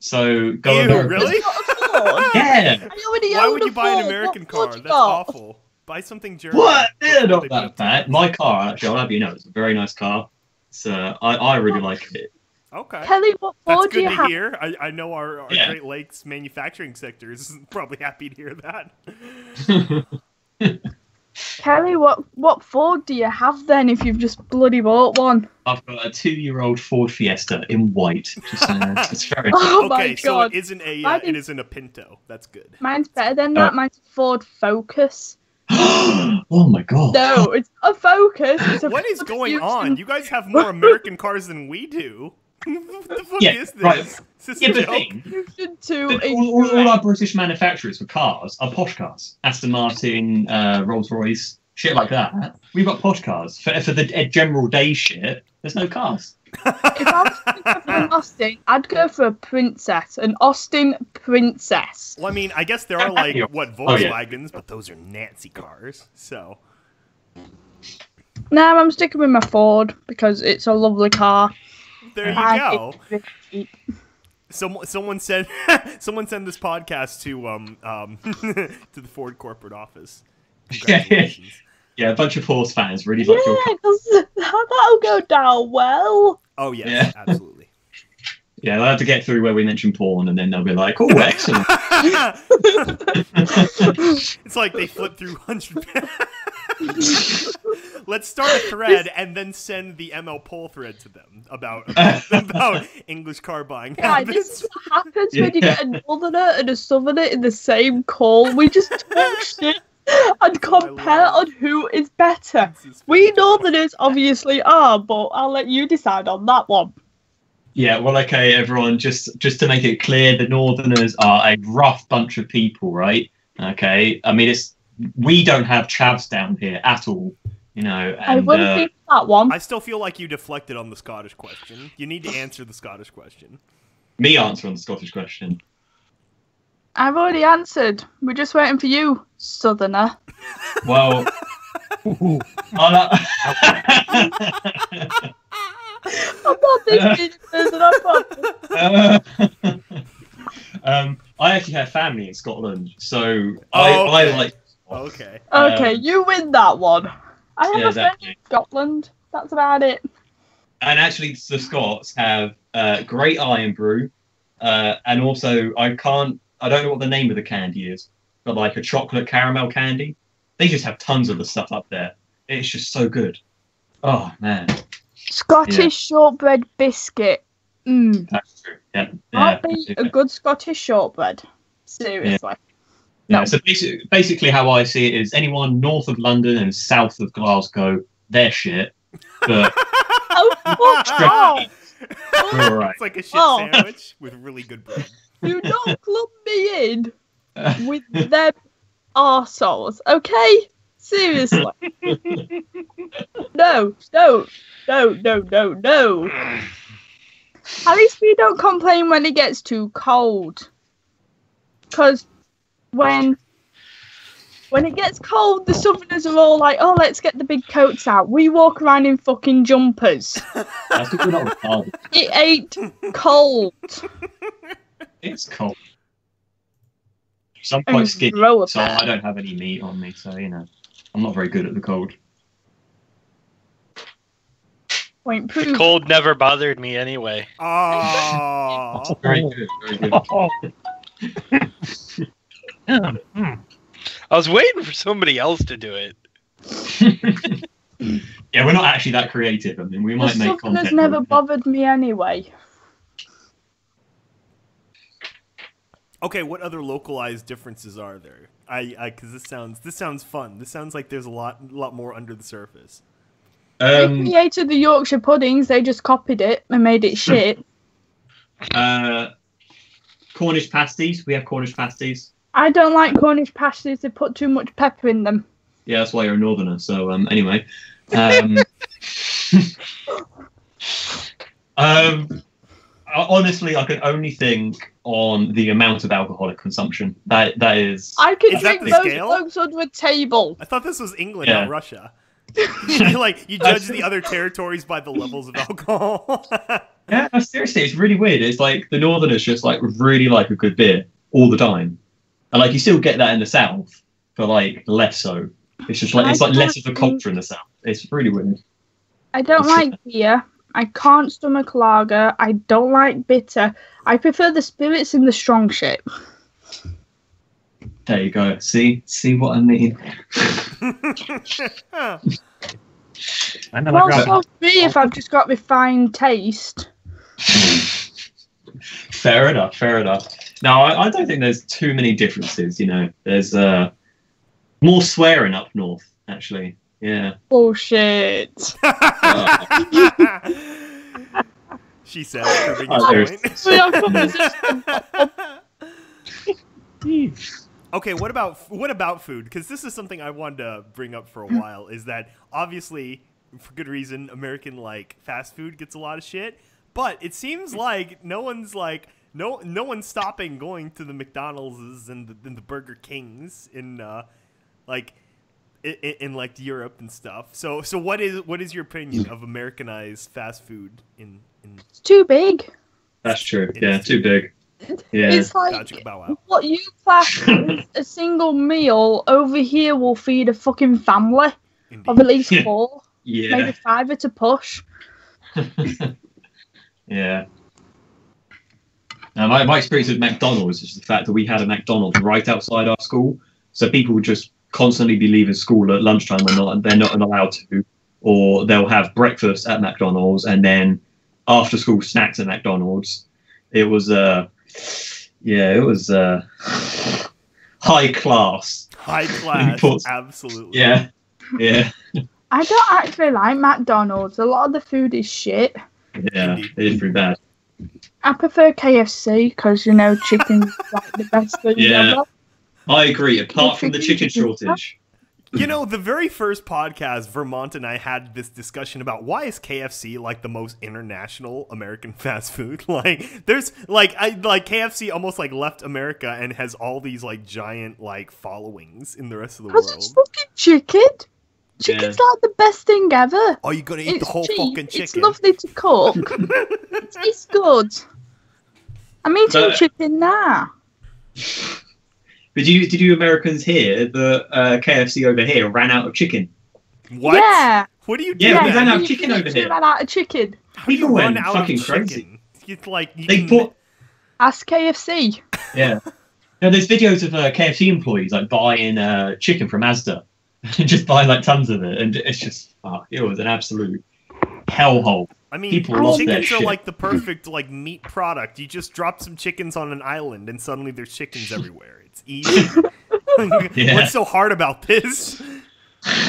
So go Ew, American. really? Not a Ford. Yeah. I already Why own would a you buy an Ford. American What car? Ford you That's got? awful. Buy something German. What? Yeah, Before not they that put bad. My car, actually, I'll have you know, it's a very nice car. It's I really like it. Okay. Kelly, what That's Ford do good you to have? hear. I know our Yeah. Great Lakes manufacturing sector is probably happy to hear that. Kelly, what Ford do you have then if you've just bloody bought one? I've got a 2-year-old Ford Fiesta in white. It's very Oh my Okay, so god. it isn't a Mine it is- isn't a Pinto. That's good. Mine's better than that. Mine's a Ford Focus. Oh my god. No, it's a Focus. It's a What is Ford going Fusion. on? You guys have more American cars than we do. What the fuck Yeah, is this? right. Is this Yeah, a but joke? thing, Fusion 2 but is all our British manufacturers for cars are posh cars. Aston Martin, Rolls-Royce, shit like that. We've got posh cars. For the general day shit, there's no cars. If I was to go for an Austin, I'd go for a Princess, an Austin Princess. Well, I mean, I guess there are like what Oh, yeah. Volkswagens, but those are Nancy cars. So No, I'm sticking with my Ford because it's a lovely car. there you I go. think it's really cheap. Someone said someone sent this podcast to to the Ford corporate office. Congratulations. Yeah, a bunch of horse fans really like your Yeah, car. because that'll go down well. Oh yes, Yeah. absolutely. Yeah, they'll have to get through where we mention porn, and then they'll be like, "Oh, excellent." It's like they flip through 100. Let's start a thread and then send the ML poll thread to them about English car buying Yeah, habits. this is what happens when you get a northerner and a southerner in the same call. We just talk shit and compare on who is better. This is We fantastic. northerners obviously are, but I'll let you decide on that one. Yeah, well, okay, everyone. Just to make it clear, the Northerners are a rough bunch of people, right? Okay, I mean, we don't have chavs down here at all, you know. I And wouldn't think that one. I still feel like you deflected on the Scottish question. You need to answer the Scottish question. me answering the Scottish question. I've already answered. We're just waiting for you, southerner. Well, Ooh. I'm not this mean person, I promise. I actually have family in Scotland, so Oh, I okay. like. Okay. Okay, you win that one. I have Yeah, a friend in exactly. Scotland. That's about it. And actually, the Scots have great iron brew, and also I don't know what the name of the candy is, but like a chocolate caramel candy. They just have tons of the stuff up there. It's just so good. Oh man, Scottish shortbread biscuit. that's true. Yeah, Might be a good Scottish shortbread. Seriously. Yeah, No. so basically how I see it is anyone north of London and south of Glasgow, they're shit. But Oh, fuck off. we're all right. It's like a shit Oh. sandwich with really good bread. Do not club me in with them arseholes, okay? Seriously. No. At least we don't complain when it gets too cold. Because when it gets cold, the southerners are all like, oh, let's get the big coats out. We walk around in fucking jumpers. That's because we're not retarded. It ain't cold. It's cold. So I'm And quite skinny, grow a so pair. I don't have any meat on me, so you know, I'm not very good at the cold. Point The proof. cold never bothered me anyway. Oh. Very good, very good. Oh. Mm. I was waiting for somebody else to do it. Yeah, we're not actually that creative. I mean, we The might make southerners content. never bothered me anyway. Okay, what other localized differences are there? Because this sounds fun. This sounds like there's a lot more under the surface. They created the Yorkshire puddings, they just copied it and made it shit. Cornish pasties. We have Cornish pasties. I don't like Cornish pasties, they put too much pepper in them. Yeah, that's why you're a northerner. So anyway, honestly, I can only think on the amount of alcoholic consumption. That is. I could Is that drink the those scale? blokes under a table. I thought this was England, Yeah. not Russia. you judge the other territories by the levels of alcohol. Yeah, no, seriously, it's really weird. It's like the Northerners just like really like a good beer all the time, and like you still get that in the South, but like less so. It's just like it's like less of a culture in the South. It's really weird. I don't like beer. I can't stomach lager. I don't like bitter. I prefer the spirits and the strong shit. There you go. See what I mean? Well, so be if I've just got refined taste. Fair enough. No, I don't think there's too many differences. You know, there's more swearing up north, actually. Yeah. Bullshit. She said, proving his point. Okay, what about food? Because this is something I wanted to bring up for a while. Is that obviously, for good reason, American fast food gets a lot of shit, but it seems like no one's stopping going to the McDonald's and the Burger Kings in Europe and stuff. So what is your opinion of Americanized fast food in? It's too big. That's true. Yeah, too big. Yeah. It's like what you class as a single meal over here will feed a fucking family of at least 4, maybe 5 at a push. Yeah. Now, my experience with McDonald's is the fact that we had a McDonald's right outside our school, so people would just constantly be leaving school at lunchtime when they're not allowed to, or they'll have breakfast at McDonald's and then after school snacks at McDonald's. It was high class. High class, absolutely. Yeah. I don't actually like McDonald's. A lot of the food is shit. Yeah, it is pretty bad. I prefer KFC because, chicken's like the best thing ever. I agree, apart from the chicken shortage. The very first podcast, Vermont and I had this discussion about why is KFC the most international American fast food? There's KFC almost left America and has all these giant followings in the rest of the world. It's fucking chicken. Chicken's the best thing ever. Oh, you're gonna eat the whole fucking chicken? It's lovely to cook. It tastes good. I'm eating chicken now. But did you Americans hear that KFC over here ran out of chicken? What? Yeah. What do you do? Yeah, we ran out of chicken over here. Ran out of chicken. People went fucking crazy. It's Ask KFC. Yeah. No, there's videos of KFC employees buying chicken from Asda, just buying tons of it, and it's just it was an absolute hellhole. I mean, people lost their chickens are shit. the perfect meat product. You just drop some chickens on an island, and suddenly there's chickens everywhere. It's easy. What's so hard about this?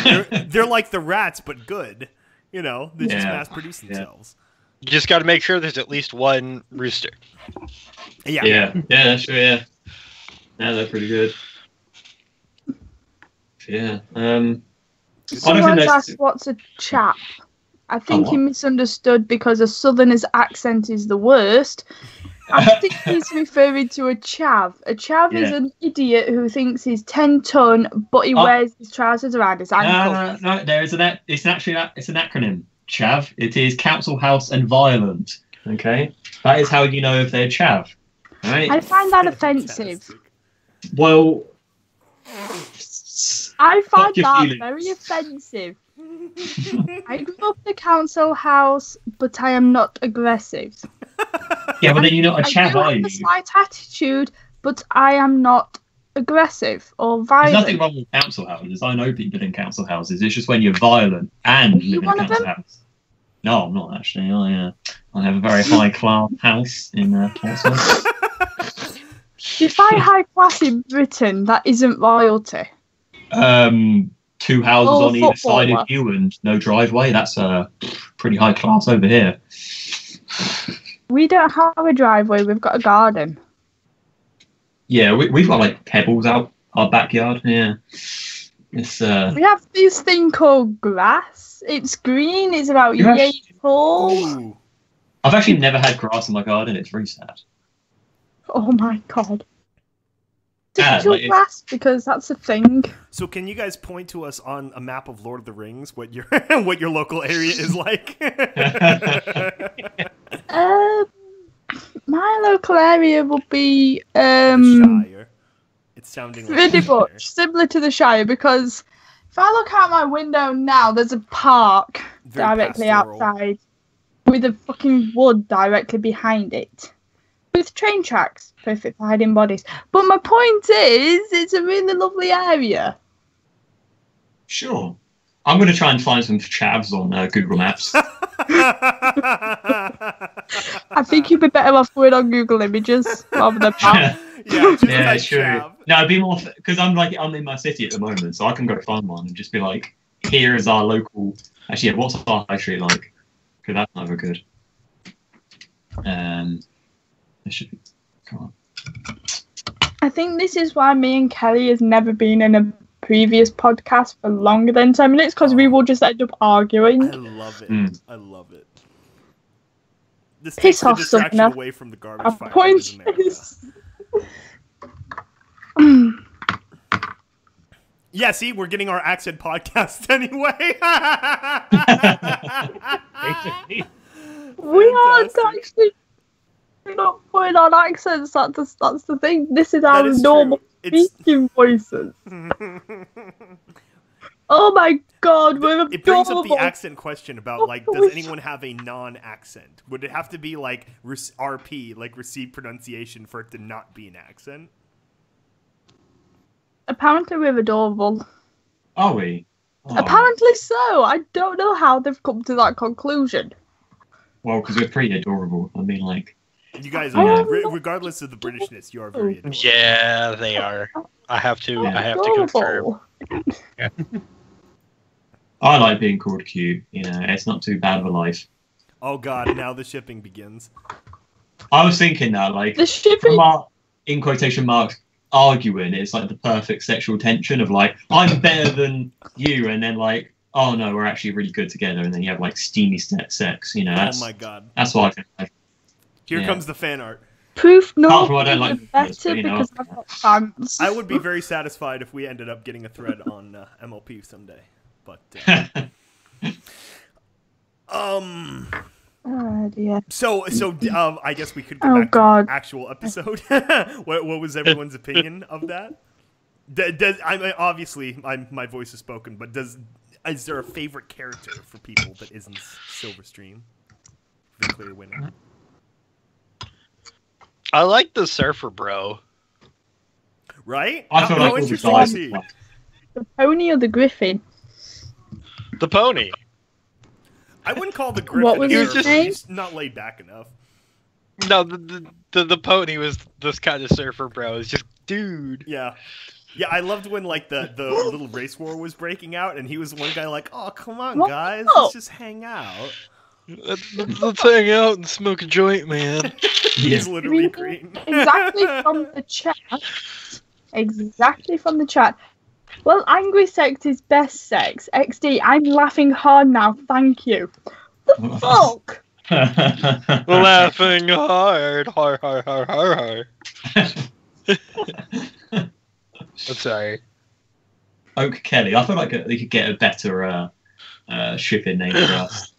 They're like the rats, but good. They just mass produce themselves. You just got to make sure there's at least one rooster. Yeah, that's true. Yeah, they're pretty good. Yeah. Someone asked what's a chap. I think he misunderstood because a southerner's accent is the worst. I think he's referring to a chav. A chav is an idiot who thinks he's 10 ton, but he wears his trousers around his ankle. No. It's an acronym. Chav. It is Council House and Violent. Okay, that is how you know if they're chav. Right? I find that offensive. Well, I find that very offensive. I grew up in the council house, but I am not aggressive. Yeah, but then you're not a chav, are you? I have a slight attitude, but I am not aggressive or violent. There's nothing wrong with council houses. I know people in council houses. It's just when you're violent and live in a council house. No, I'm not actually. I have a very high class house in Portsmouth. Define high class in Britain. That isn't royalty. 2 houses on either side of you and no driveway. That's pretty high class over here. We don't have a driveway. We've got a garden. Yeah, we've got pebbles out our backyard. Yeah, it's. We have this thing called grass. It's green. It's about yay tall. I've actually never had grass in my garden. It's very sad. Oh my god. Digital grass, because that's a thing. So can you guys point to us on a map of Lord of the Rings what your local area is like? My local area will be Shire. It's sounding like pretty much similar to the Shire, because if I look out my window now, there's a park directly outside with a fucking wood directly behind it. with train tracks, perfect for hiding bodies. But my point is, it's a really lovely area. Sure. I'm going to try and find some chavs on Google Maps. I think you'd be better off going on Google Images rather than maps. Yeah, sure. No, it'd be more because I'm in my city at the moment, so I can go find one and just be like, here is our local. Actually, yeah, what's our high street like? Because that's never good. There should be. Come on. I think this is why me and Kelly has never been in a previous podcast for longer than 10 minutes, because we will just end up arguing. I love it. I love it. This Piss takes the off, distraction Sumner. away from the garbage Our fire. point is... Yeah, see, we're getting our accent podcast anyway. Basically. We aren't Fantastic. actually not putting on accents. That's the thing. This is That our is normal true. It's- speaking voices. Oh my god, we're It brings up the adorable. accent question about, like, does anyone have a non-accent? Would it have to be, like, RP, like received pronunciation, for it to not be an accent? Apparently we're adorable. Are we? Oh. Apparently so. I don't know how they've come to that conclusion. Well, because we're pretty adorable. I mean, like. You guys I are, am not- regardless of the Britishness, you are very adorable. Yeah, they are. I have to Adorable. confirm. I like being called cute. You know, it's not too bad of a life. Oh god, now the shipping begins. I was thinking that, like, The shipping. from our, in quotation marks, arguing, it's like the perfect sexual tension of, like, I'm better than you, and then, like, oh no, we're actually really good together, and then you have, like, steamy sex, you know, that's, Oh my god. that's what I think. Like, Here Yeah. comes the fan art. Proof no Apart from I don't like better this, but, you know. because I've got fans. I would be very satisfied if we ended up getting a thread on MLP someday. But, Oh dear. so I guess we could go Oh back god. to the actual episode. what was everyone's opinion of that? I mean, obviously, my voice is spoken, but is there a favorite character for people that isn't Silverstream? The clear winner. I like the surfer bro. Right? I feel How like all the interesting guys. is he? The pony or the griffin? The pony. I wouldn't call the Griffin What was a his surfer. name? He's not laid back enough. No, the pony was this kind of surfer bro. It's just dude. Yeah. Yeah, I loved when, like, the little race war was breaking out, and he was one guy like, oh, come on, What? guys, Oh. let's just hang out. Let's hang out and smoke a joint, man. He's literally green. Exactly from the chat. Exactly from the chat. Well, angry sex is best sex. XD, I'm laughing hard now, thank you. The fuck? Laughing hard, hard, hard, hard, hard, hard. I'm sorry. Oak Kelly. I feel like they could get a better shipping name for us.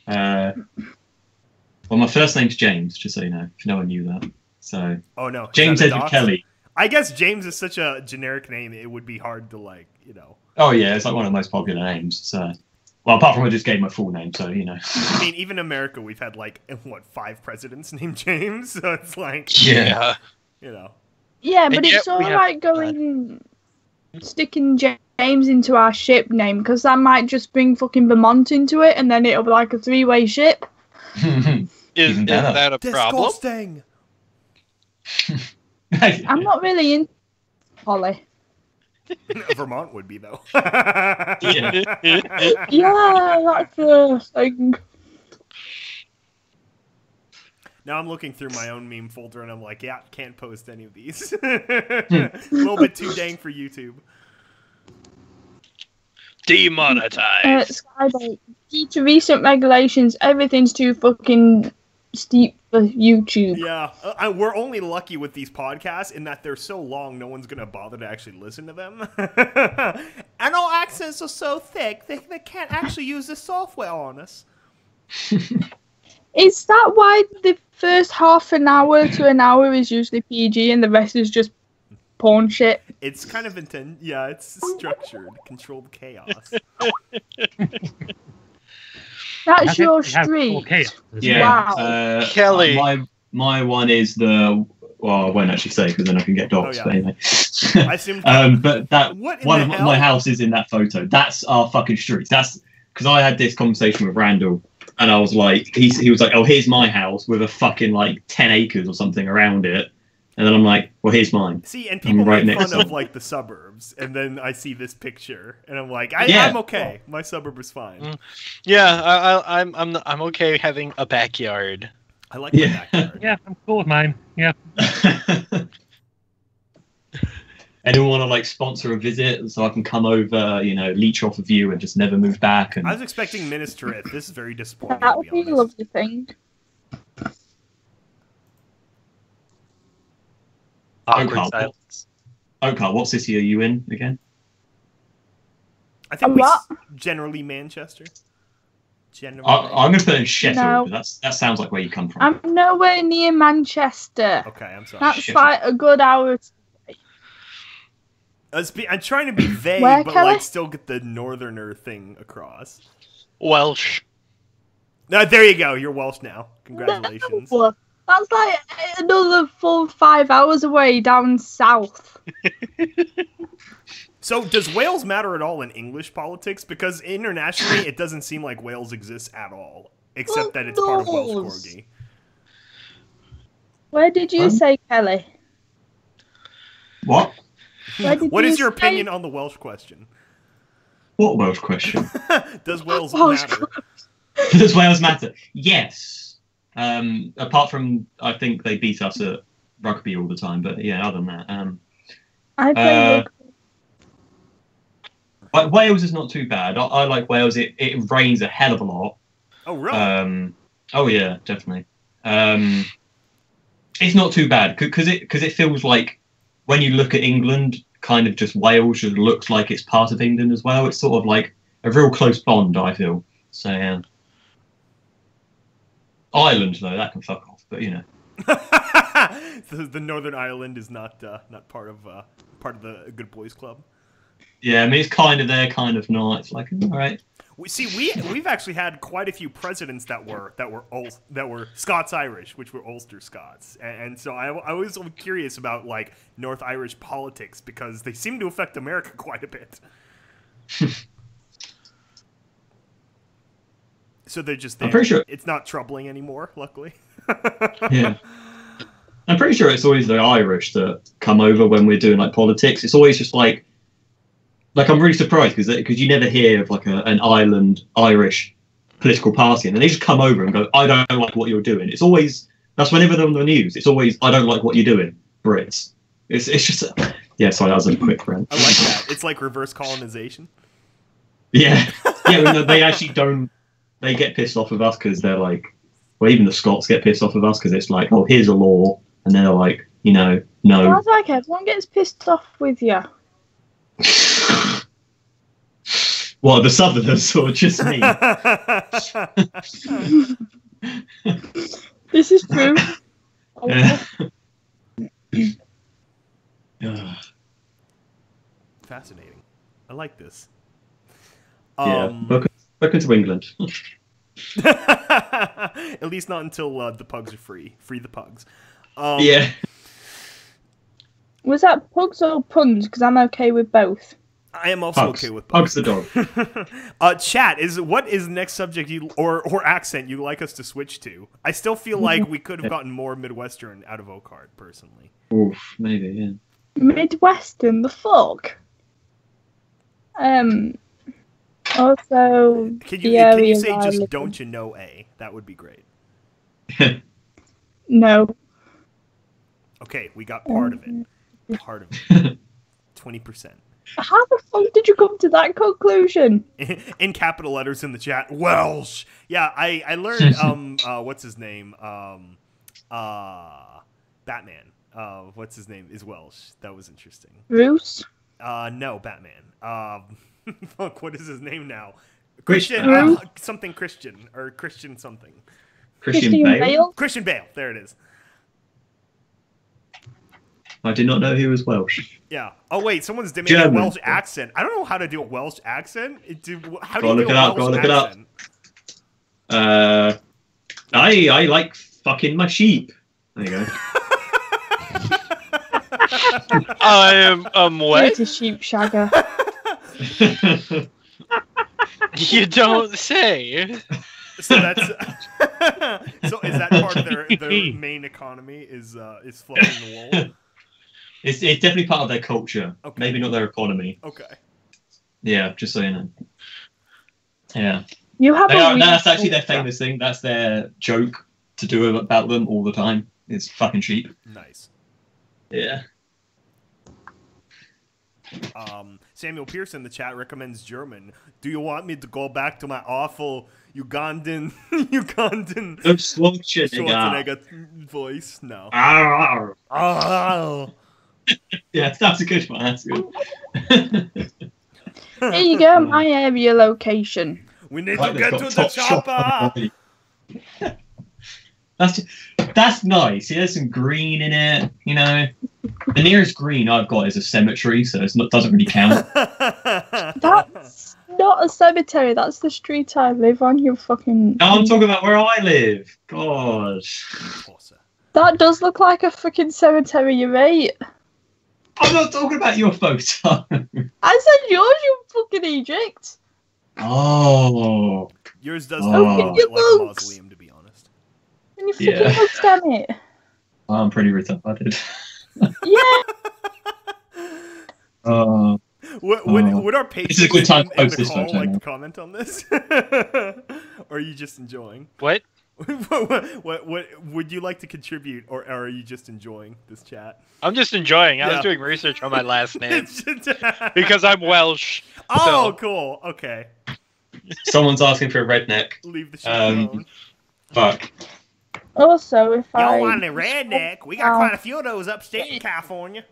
Well, my first name's James, just so you know, if no one knew that. So Oh, no. James Is that a Edward dox? Kelly. I guess James is such a generic name, it would be hard to, like, you know. Oh yeah, it's like one of the most popular names. So, well, apart from I just gave my full name, so you know. I mean, even in America, we've had, like, what, 5 presidents named James? So it's like, Yeah. you know. Yeah, but And it's yet we have- alright sticking James into our ship name, because that might just bring fucking Vermont into it, and then it'll be like a 3-way ship. Is Even better. that a problem? Disgusting. I'm not really into Holly. Vermont would be, though. Yeah. Yeah, that's the thing. Now I'm looking through my own meme folder, and I'm like, yeah, can't post any of these. A little bit too dang for YouTube. Demonetized. Skybait. Due to recent regulations, everything's too fucking steep for YouTube. Yeah, we're only lucky with these podcasts in that they're so long, no one's gonna bother to actually listen to them. And our accents are so thick, they can't actually use the software on us. Is that why the first half an hour to an hour is usually PG and the rest is just porn shit? It's kind of yeah, it's structured, controlled chaos. That's your You have full street. chaos. Yeah. Wow. Kelly. my one is the. Well, I won't actually say because then I can get dogs. Oh, yeah. But anyway. I assumed. But that What in one the of hell? my house is in that photo. That's our fucking streets. That's because I had this conversation with Randall, and I was like, he was like, oh, here's my house with a fucking like 10 acres or something around it, and then I'm like, well, here's mine. See, and people right make next fun to of like the suburbs, and then I see this picture, and I'm like, Yeah. I'm okay. My suburb is fine. Yeah, I'm okay having a backyard. I like my Yeah. backyard. Yeah, I'm cool with mine. Yeah. Anyone want to like sponsor a visit so I can come over, you know, leech off of you and just never move back? And I was expecting Minas Tirith. This is very disappointing. That To would be be a honest. lovely thing. Awkward Oakheart. silence. Oakheart, what city are you in again? I think A what? generally Manchester. Generally. I'm going to put in Sheffield. No. But that sounds like where you come from. I'm nowhere near Manchester. Okay, I'm sorry. That's Sheffield. like a good hour. I'm trying to be vague, Where, but Kelly? like still get the northerner thing across. Welsh. No, there you go. You're Welsh now. Congratulations. No, that's like another full 5 hours away down south. So, does Wales matter at all in English politics? Because internationally, it doesn't seem like Wales exists at all, except that it's part of Welsh Wales. Corgi. Where did you say, Kelly? What? Where did What you is your say? opinion on the Welsh question? What Welsh question? Does Wales Welsh matter? Does Wales matter? Yes. Apart from, I think they beat us at rugby all the time, but yeah, other than that, I play like Wales is not too bad. I like Wales. It rains a hell of a lot. Oh, really? Oh yeah, definitely. It's not too bad because it feels like when you look at England, kind of just Wales just looks like it's part of England as well. It's sort of like a real close bond, I feel. So yeah. Ireland though, that can fuck off, but you know. the Northern Ireland is not part of the Good Boys Club. Yeah, I mean it's kind of there, kind of not. It's like all right. We've actually had quite a few presidents that were Scots Irish, which were Ulster Scots, and so I was curious about like North Irish politics because they seem to affect America quite a bit. So they're just there. I'm pretty sure it's not troubling anymore, luckily. Yeah. I'm pretty sure it's always the Irish that come over when we're doing like politics. It's always just like I'm really surprised because you never hear of like an Ireland Irish political party, and then they just come over and go, "I don't like what you're doing." It's always that's whenever they're on the news. It's always, "I don't like what you're doing, Brits." It's just yeah. Sorry, that was a quick rant. I like that. It's like reverse colonization. Yeah, yeah. They actually don't. They get pissed off with us because they're like, well, even the Scots get pissed off with us because it's like, oh, here's a law, and they're like, you know, no. Sounds like everyone gets pissed off with you. What, the Southerners or just me? This is true. Fascinating. I like this. Yeah, welcome to England. At least not until the pugs are free. Free the pugs. Yeah. Was that pugs or puns? Because I'm okay with both. I am also Pugs. okay with Pugs pugs. the dog. Chat, what is the next subject or accent you'd like us to switch to? I still feel like we could have gotten more Midwestern out of Oakheart, personally. Oof, maybe, yeah. Midwestern, the fuck? Also, Can the you areas say I just live in. don't you know a? That would be great. No. Okay, we got part of it. Part of it. 20%. How the fuck did you come to that conclusion? In capital letters in the chat, Welsh. Yeah, I learned what's his name? Batman. What's his name is Welsh. That was interesting. Bruce? No, Batman. Fuck, what is his name now? Christian. Christian something Christian or Christian something. Christian Bale? Christian Bale. There it is. I did not know he was Welsh. Yeah. Oh wait, someone's demanding a German. Welsh accent. I don't know how to do a Welsh accent. How do Go you look do it a up, Welsh go look it up. accent? I like fucking my sheep. There you go. What? It's a sheep shagger. You don't say. So that's so is that part of their main economy is fluffing the wool? It's definitely part of their culture. Okay. Maybe not their economy. Okay. Yeah, just so you know. Yeah. You have That's actually their famous thing. That's their joke to do about them all the time. It's fucking sheep. Nice. Yeah. Samuel Pierce in the chat recommends German. Do you want me to go back to my awful Ugandan Schwarzenegger voice? No. Oh. Yeah, that's a good one. That's good. Here you go, my area location. We need to get to the chopper. That's nice. Yeah, there's some green in it. You know, the nearest green I've got is a cemetery, so it doesn't really count. That's not a cemetery. That's the street I live on. You fucking. No, I'm talking about where I live. God. That does look like a fucking cemetery, you mate. I'm not talking about your photo. I said yours, you fucking Egypt. Oh. Yours does Oh. look a bit like a mausoleum, to be honest. And you fucking looks, damn it. I'm pretty retarded. Yeah. Would our patrons This is a good time in to post the this call photo like now. to comment on this? Or are you just enjoying? What? What would you like to contribute, or are you just enjoying this chat? I'm just enjoying. I Yeah. was doing research on my last name because I'm Welsh. Oh, so. cool. Okay. Someone's asking for a redneck. Leave the shit alone. Fuck. Also, if I. You want a redneck? We got quite a few of those upstate in California.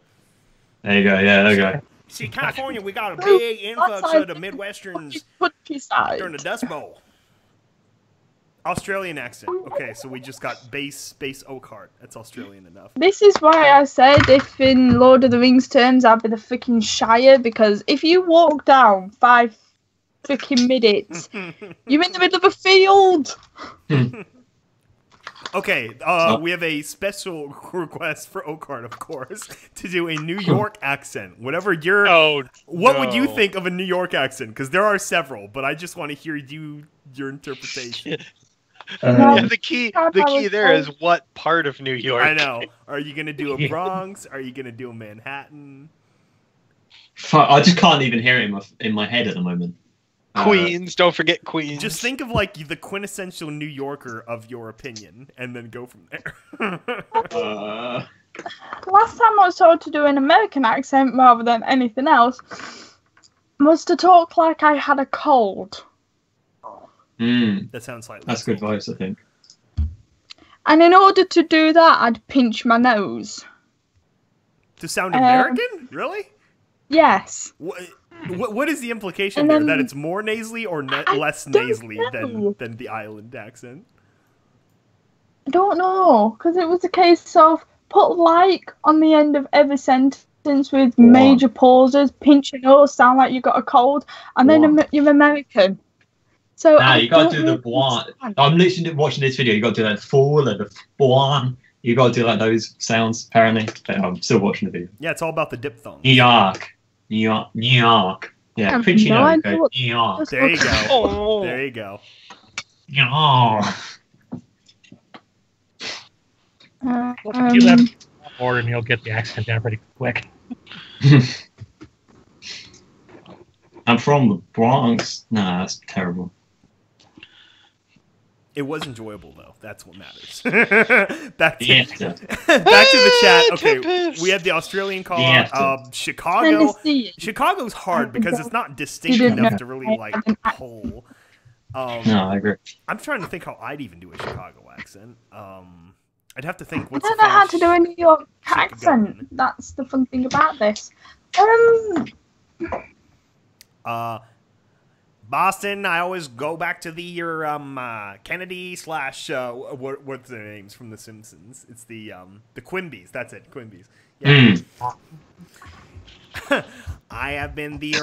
There you go. Yeah, there you go. See, California, we got a big influx of the Midwesterns Countryside. during the Dust Bowl. Australian accent. Okay, so we just got base Oakheart. That's Australian enough. This is why I said if in Lord of the Rings terms I'd be the freaking Shire, because if you walk down 5 freaking minutes, you're in the middle of a field. Okay, we have a special request for Oakheart, of course, to do a New York accent. Whatever your... What would you think of a New York accent? Because there are several, but I just want to hear your interpretation. Yeah, the key there is what part of New York. I know. Are you going to do a Bronx? Are you going to do a Manhattan? Fuck, I just can't even hear it in my head at the moment. Queens, don't forget Queens. Just think of like the quintessential New Yorker of your opinion, and then go from there. Last time I was told to do an American accent rather than anything else was to talk like I had a cold. That sounds like that's good advice, I think. And in order to do that, I'd pinch my nose. To sound American? Really? Yes. What is the implication there? That it's more nasally or less nasally than the island accent? I don't know, because it was a case of put like on the end of every sentence with major pauses, pinch your nose, sound like you got a cold, and then you're American. So nah, you gotta do the bwan. I'm literally watching this video. You gotta do that full and the bwan. You gotta do like those sounds. Apparently, but I'm still watching the video. Yeah, it's all about the diphthong. New York. Yeah, pinch your nose. New York. There you go. There you go. You have more, and you'll get the accent down pretty quick. I'm from the Bronx. Nah, that's terrible. It was enjoyable though. That's what matters. back to the chat. Okay, we had the Australian call. Chicago. Chicago's hard because it's not distinct enough to really like pull. No, I agree. I'm trying to think how I'd even do a Chicago accent. I'd have to think. I don't know how to do a New York accent. That's the fun thing about this. Boston, I always go back to your Kennedy / what's their names from The Simpsons? It's the Quimbies. That's it, Quimbies. Yeah. I have been the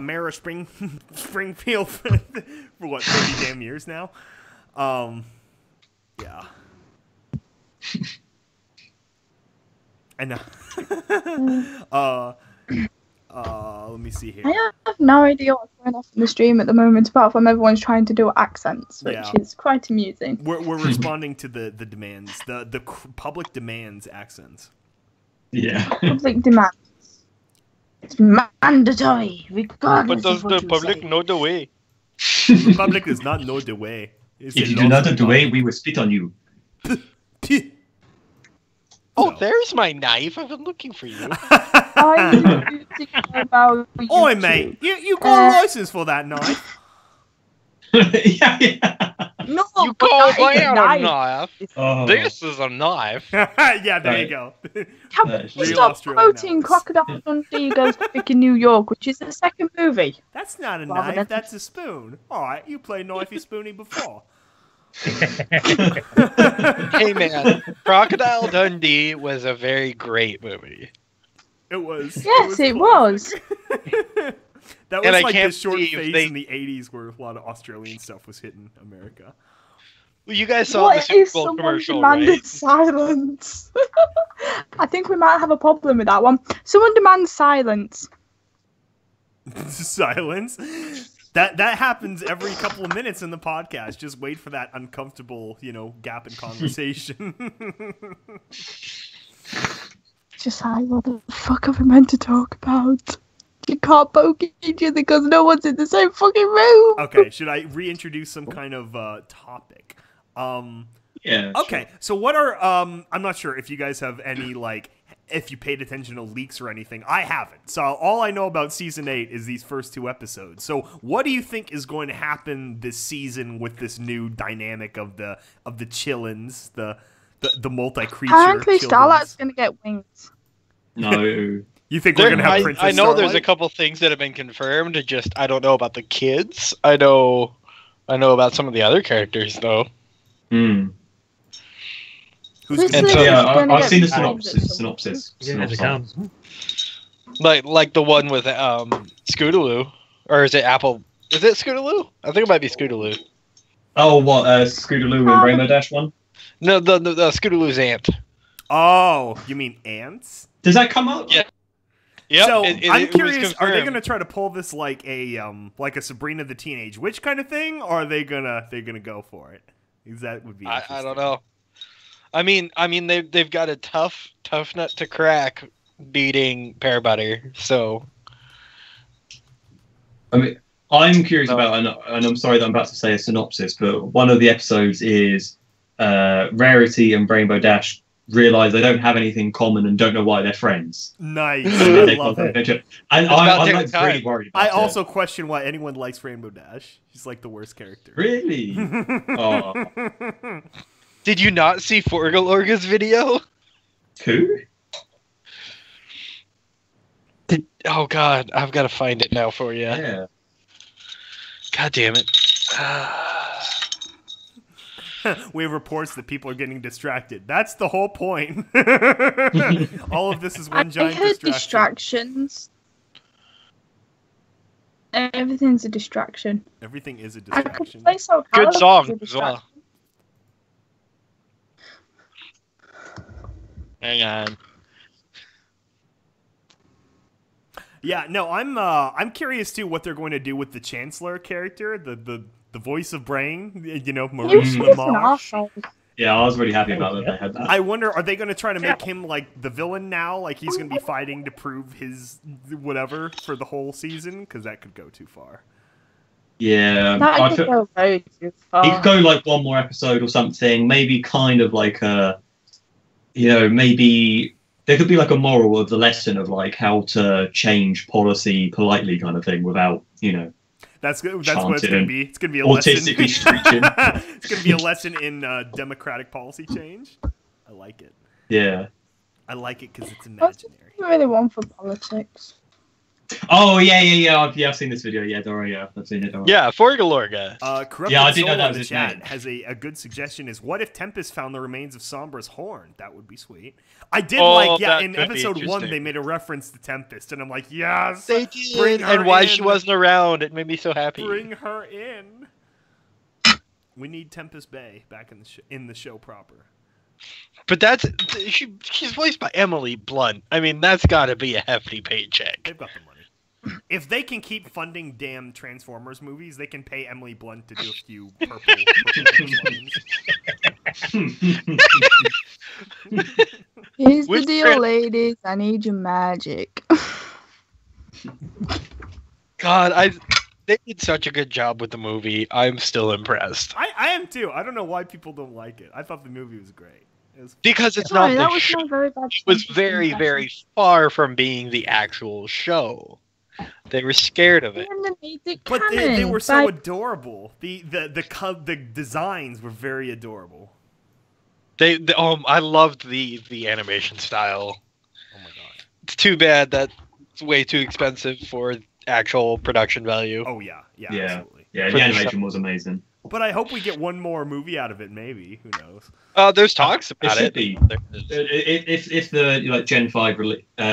mayor of Springfield for what 30 damn years now. Yeah. And let me see here. I have no idea what's going on in the stream at the moment, apart from everyone's trying to do accents, which is quite amusing. We're responding to the demands, the public demands accents. Yeah. Public demands. It's mandatory, regardless. But does of what the public you say. know the way? The public does not know the way. It's If a you do lost not know the way, cause. we will spit on you. Oh, So. there's my knife. I've been looking for you. I'm thinking about Oi, YouTube. mate, you got a license for that knife? yeah. No, You but call that is me a a knife. knife. Oh. This is a knife. Yeah, there you Right. go. Can That's we real stop Australian quoting knives. Crocodile Dundee Goes to Freaking New York, which is the second movie? That's not a Rather knife, than- that's a spoon. Alright, you played Knifey Spoony before. Hey man, Crocodile Dundee was a very great movie. It was. Yes, it was. That And was I like the can't short believe phase they- in the 80s where a lot of Australian stuff was hitting America. Well, you guys saw the What Super if Bowl someone commercial, demanded right? silence? I think we might have a problem with that one. Someone demands silence. Silence. That happens every couple of minutes in the podcast. Just wait for that uncomfortable, gap in conversation. Just like, what the fuck are we meant to talk about? You can't poke each other because no one's in the same fucking room. Okay, should I reintroduce some kind of topic? Yeah. Okay, so what are I'm not sure if you guys have any if you paid attention to leaks or anything. I haven't. So all I know about season 8 is these first 2 episodes. So what do you think is going to happen this season with this new dynamic of the chillins, the multi-creature Apparently, chillins? Starlight's gonna get wings. No. You think we're gonna have Princess I know there's a Starlight? couple things that have been confirmed. Just I don't know about the kids. I know about some of the other characters though. Hmm. Who's This gonna is be- Yeah, gonna I've get seen the wings at synopsis. some As it comes. Like the one with Scootaloo, or is it Apple? Is it Scootaloo? I think it might be Scootaloo. Oh, what? Scootaloo and Rainbow Dash one? No, the Scootaloo's aunt. Oh, you mean ants? Does that come up? Yeah. Yep, So it I'm was curious: are they confirmed. gonna try to pull this like a Sabrina the Teenage Witch kind of thing, or are they gonna go for it? Because that would be. I interesting. don't know. I mean they've got a tough nut to crack beating Pear Butter. So I mean, I'm curious No. about, and I'm sorry that I'm about to say a synopsis, but one of the episodes is Rarity and Rainbow Dash realize they don't have anything in common and don't know why they're friends. Nice. And I they love go on it. adventure. And It's about I'm taking like time. really worried about I it. also question why anyone likes Rainbow Dash. She's like the worst character. Really? Oh. did you not see Forgalorga's video? Who? Oh God, I've got to find it now for you. Yeah. God damn it. We have reports that people are getting distracted. That's the whole point. All of this is one I giant heard distraction. distractions. Everything's a distraction. Everything is a I could distraction. play so Good hard song as a as well. distraction. Hang on. Yeah, no, I'm curious too what they're going to do with the Chancellor character, the voice of Brain, Maurice He was an LaMarche. arsehole. Yeah, I was really happy about that they had that. I wonder, are they going to try to make him like the villain now? Like he's going to be fighting to prove his whatever for the whole season? Because that could go too far. Yeah. That I could feel, go very too he far. could go like one more episode or something, maybe kind of like a, maybe there could be like a moral of the lesson of like how to change policy politely kind of thing without, That's good. That's what it's Chanted going to and be. It's going to be a lesson. autistically screeching. It's going to be a lesson in democratic policy change. I like it. Yeah. I like it because it's What's imaginary. really one for politics? Oh, yeah. I've seen this video. Yeah, Dora, yeah. I've seen it. Dora. Yeah, Forgalorga. Corrupted Yeah, I did know Soul that in was the his chat name. has a good suggestion is what if Tempest found the remains of Sombra's horn? That would be sweet. I did Oh, in that could be episode 1 interesting. they made a reference to Tempest and I'm like, yes, They bring did, her and why in. she wasn't around, it made me so happy. Bring her in. We need Tempest Bay back in the show proper. But she's voiced by Emily Blunt. I mean, that's got to be a hefty paycheck. They've got the money. If they can keep funding damn Transformers movies, they can pay Emily Blunt to do a few purple Here's the Which deal, ladies. I need your magic. God, they did such a good job with the movie. I'm still impressed. I am too. I don't know why people don't like it. I thought the movie was great. Because it's Sorry, not that the was show. not very bad. It was very, very far from being the actual show. They were scared of it. But they were so adorable. The designs were very adorable. I loved the animation style. Oh my god. It's too bad that it's way too expensive for actual production value. Oh yeah, absolutely. Yeah, the animation was amazing. But I hope we get one more movie out of it. Maybe, who knows? There's talks about it. Should be. If the Gen 5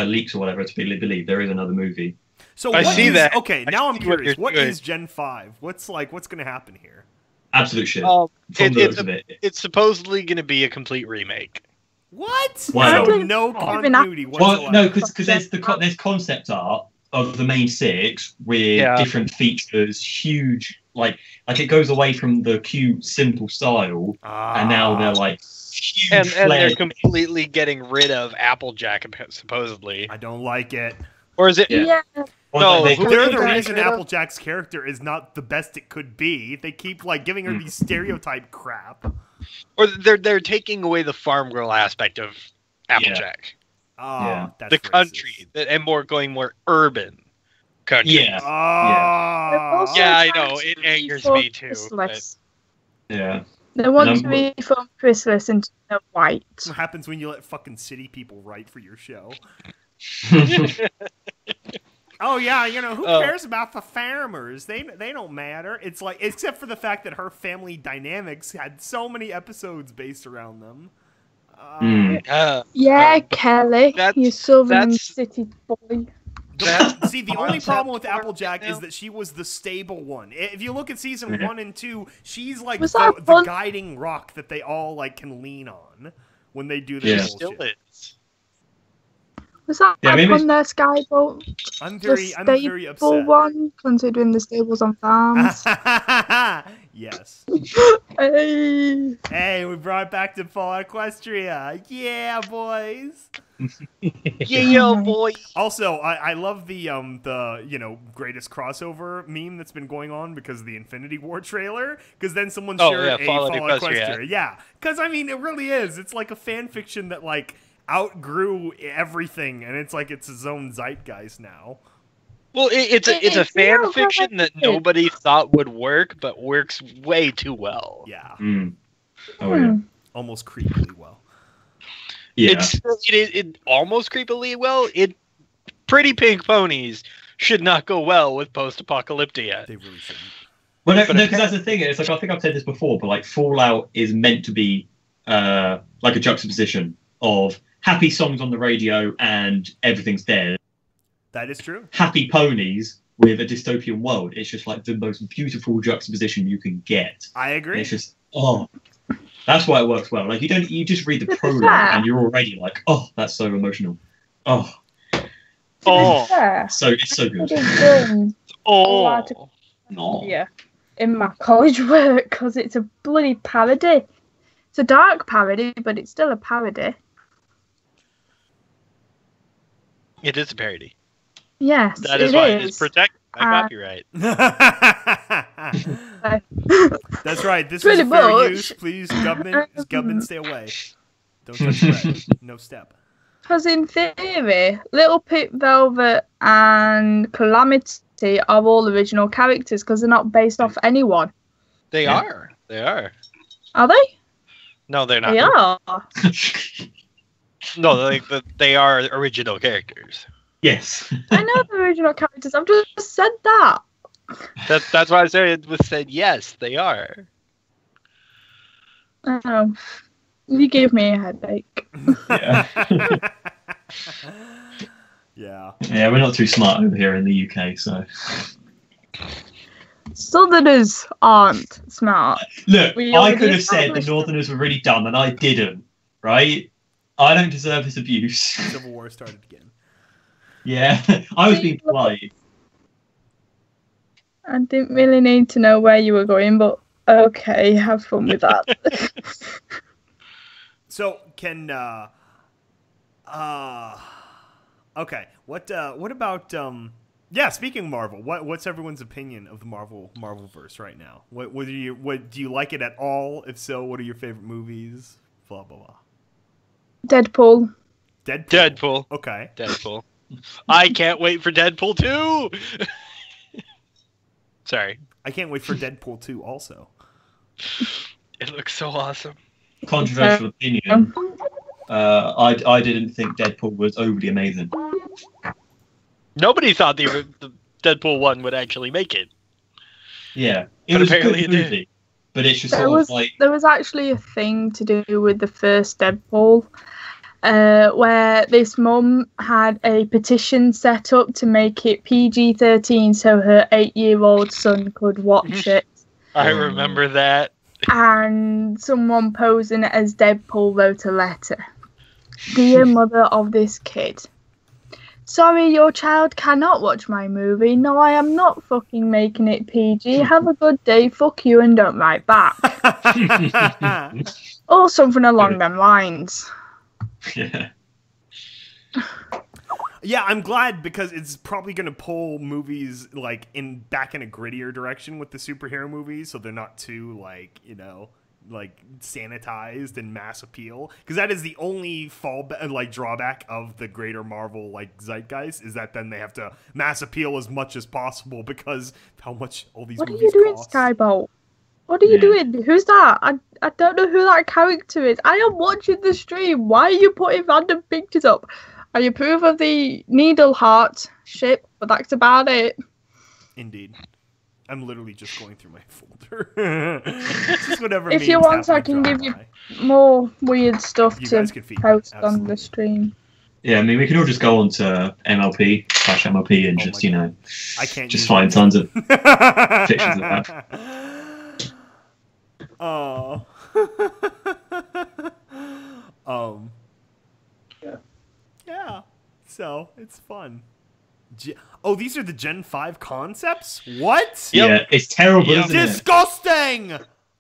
leaks or whatever to be believed, there is another movie. So I see that. Okay, now I'm curious. What doing. is Gen 5? What's going to happen here? Absolute shit. From the looks of it. It's supposedly going to be a complete remake. What? Wow. So no continuity whatsoever. Well, no, because there's concept art of the main 6 with different features, huge, like it goes away from the cute, simple style, and now they're like huge and they're completely getting rid of Applejack, supposedly. I don't like it. Or is it? Yeah. No, they're the reason Applejack's character is not the best it could be. They keep giving her these stereotype crap. Or they're taking away the farm girl aspect of Applejack. Yeah. That's the racist. Country and going more urban country. Yeah. Yeah, I know. It angers me too. Yeah. They want to be from Chrysalis into white. What happens when you let fucking city people write for your show? Oh yeah, who cares about the farmers? They don't matter. It's except for the fact that her family dynamics had so many episodes based around them. Kelly, you southern city boy. See, the only problem with Applejack is that she was the stable one. If you look at season 1 and 2, she's the guiding rock that they all can lean on when they do this bullshit. Still is. Was that on their skyboat? I'm very upset. One, considering the stables on farms. Yes. Hey, we brought it back to fall Equestria. Yeah, boys. Yeah, boy. Also, I love the greatest crossover meme that's been going on because of the Infinity War trailer. Because then someone shared Fall Equestria. Yeah, because it really is. It's like a fan fiction that outgrew everything, and it's its own zeitgeist now. Well, it's a fan fiction that nobody thought would work, but works way too well. Yeah. Oh yeah. Almost creepily well. Yeah. It almost creepily well. Pretty Pink Ponies should not go well with post-apocalyptia. They really shouldn't. Well, no, because that's the thing. It's I think I've said this before, but Fallout is meant to be a juxtaposition of happy songs on the radio and everything's dead. That is true. Happy ponies with a dystopian world. It's just the most beautiful juxtaposition you can get. I agree. And it's just that's why it works well. You just read the prologue and you're already that's so emotional. So it's so good. Yeah, in my college work because it's a bloody parody. It's a dark parody, but it's still a parody. It is a parody. Yes, that is why it is protected by copyright. That's right. This is fair use. Please, government, stay away. Don't touch red. No step. Because in theory, Little Pink Velvet and Calamity are all original characters because they're not based off anyone. They are. They are. Are they? No, they're not. They are. No, they are original characters. Yes. I know the original characters. I've just said that. That's why I said yes, they are. Oh, you gave me a headache. Yeah. Yeah. Yeah, we're not too smart over here in the UK, so. Southerners aren't smart. Look, I could have said the Northerners were really dumb, and I didn't. right? I don't deserve this abuse. Civil War started again. Yeah, I was being polite. I didn't really need to know where you were going, but okay, have fun with that. So can okay, what about yeah, speaking of Marvel, what's everyone's opinion of the Marvelverse right now? What do you like it at all? If so, what are your favorite movies? Blah blah blah. Deadpool. Deadpool. Okay. Deadpool. I can't wait for Deadpool 2. Sorry. I can't wait for Deadpool 2 also. It looks so awesome. Controversial opinion. I didn't think Deadpool was overly amazing. Nobody thought the Deadpool 1 would actually make it. Yeah, But was a apparently good it did. movie, but it's just There sort was of like there was actually a thing to do with the first Deadpool, where this mum had a petition set up to make it PG-13 so her 8-year-old son could watch it. I remember that. And someone posing as Deadpool wrote a letter. Dear mother of this kid, sorry your child cannot watch my movie. No, I am not fucking making it PG. Have a good day. Fuck you and don't write back. Or something along them lines. yeah. Yeah, I'm glad because it's probably going to pull movies like back in a grittier direction with the superhero movies, so they're not too like sanitized and mass appeal. Because that is the only drawback of the greater Marvel zeitgeist is that then they have to mass appeal as much as possible because of how much all these What are movies you doing, cost. Skybolt? What are you doing? Who's that? I don't know who that character is. I am watching the stream. Why are you putting random pictures up? I approve of the Needle Heart ship, but that's about it. Indeed. I'm literally just going through my folder. Just whatever If you memes want, I happen can to give drop you by. more weird stuff You to guys can feed me, post on absolutely. the stream. Yeah, I mean, we can all just go on to MLP/MLP and Oh just, my God. I can't just use find it. tons of pictures of that. Oh. Yeah. So it's fun. These are the Gen 5 concepts? What? Yep. Yeah, it's terrible, Yep. isn't it? Disgusting!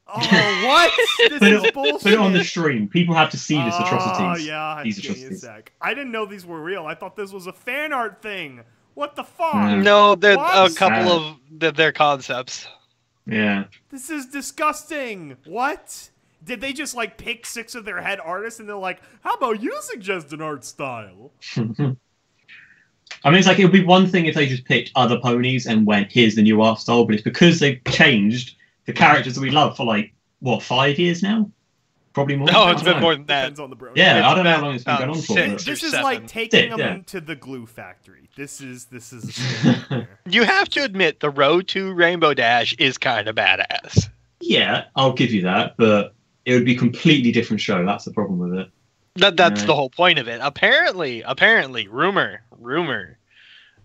Oh, what? This is bullshit. Put it on the stream. People have to see this atrocities. Oh, yeah. These Give me a atrocities. sec. I didn't know these were real. I thought this was a fan art thing. What the fuck? No, they're What? a couple of their concepts. Yeah. This is disgusting. What? Did they just pick 6 of their head artists and they're like, how about you suggest an art style? I mean, it's it would be one thing if they just picked other ponies and went, here's the new art style, but it's because they've changed the characters that we love for 5 years now? Probably more. No, it's I don't been know. more than that. Depends on the bro. Yeah, It's I don't know how been long it's been going on for. about but- 6 This or is 7. like taking Yeah. them to the glue factory. This is a statement here. You have to admit the Road to Rainbow Dash is kind of badass. Yeah, I'll give you that, but it would be a completely different show. That's the problem with it. That's Yeah. the whole point of it. Apparently, rumor,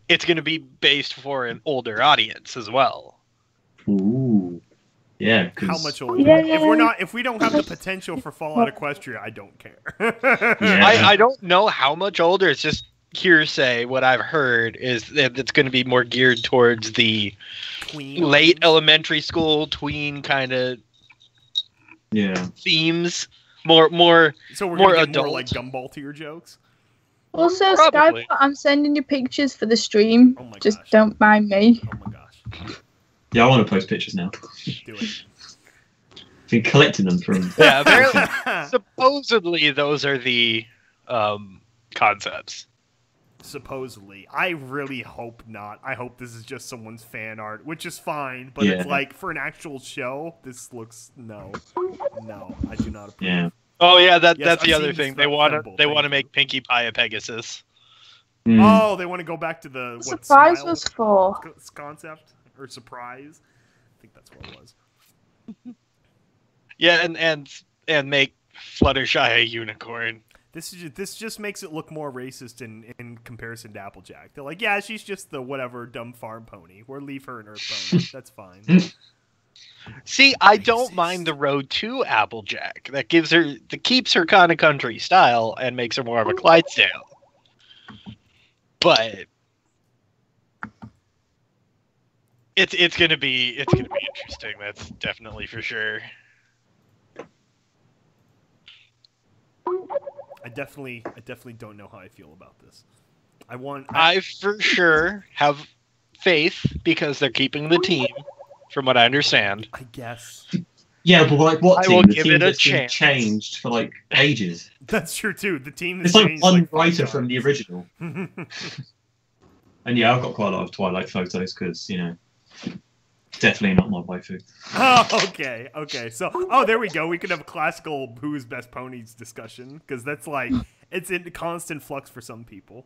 it's going to be based for an older audience as well. Ooh. Yeah. 'cause- How much older? Yeah. If we don't have the potential for Fallout Equestria, I don't care. Yeah. I don't know how much older. It's just hearsay. What I've heard is that it's going to be more geared towards the Tween. late elementary school tween kind of Yeah. themes. More So we're more gonna get more adult. like Gumball tier jokes. Also, Probably. Skybolt, I'm sending you pictures for the stream. Oh my Just gosh. don't mind me. Oh my gosh. Yeah, I want to post pictures now. Do it. Been collecting them from. Yeah, apparently, supposedly those are the concepts. Supposedly. I really hope not. I hope this is just someone's fan art, which is fine, but Yeah. it's for an actual show, this looks no. No, I do not approve. Yeah. Oh yeah, Yes, that's the I've other seen thing. this They want symbol, to thank you. make Pinkie Pie a Pegasus. Mm. Oh, they want to go back to the What what surprise smile was for? concept or surprise. I think that's what it was. Yeah, and make Fluttershy a unicorn. This just makes it look more racist in comparison to Applejack. They're like, yeah, she's just the whatever dumb farm pony. Or leave her an earth pony. That's fine. See, I don't mind the road to Applejack. That keeps her kind of country style and makes her more of a Clydesdale. But it's gonna be interesting. That's definitely for sure. I definitely don't know how I feel about this. I for sure have faith because they're keeping the team, from what I understand. I guess. Yeah, but like what I team? will The give team it a that's been chance. changed for like ages. That's true too. The team It's has like changed, one like, 5 writer from the times. original. And yeah, I've got quite a lot of Twilight photos because, you know, definitely not my waifu. Oh, okay. So, there we go. We could have a classical Who's Best Ponies discussion, because that's like, it's in constant flux for some people.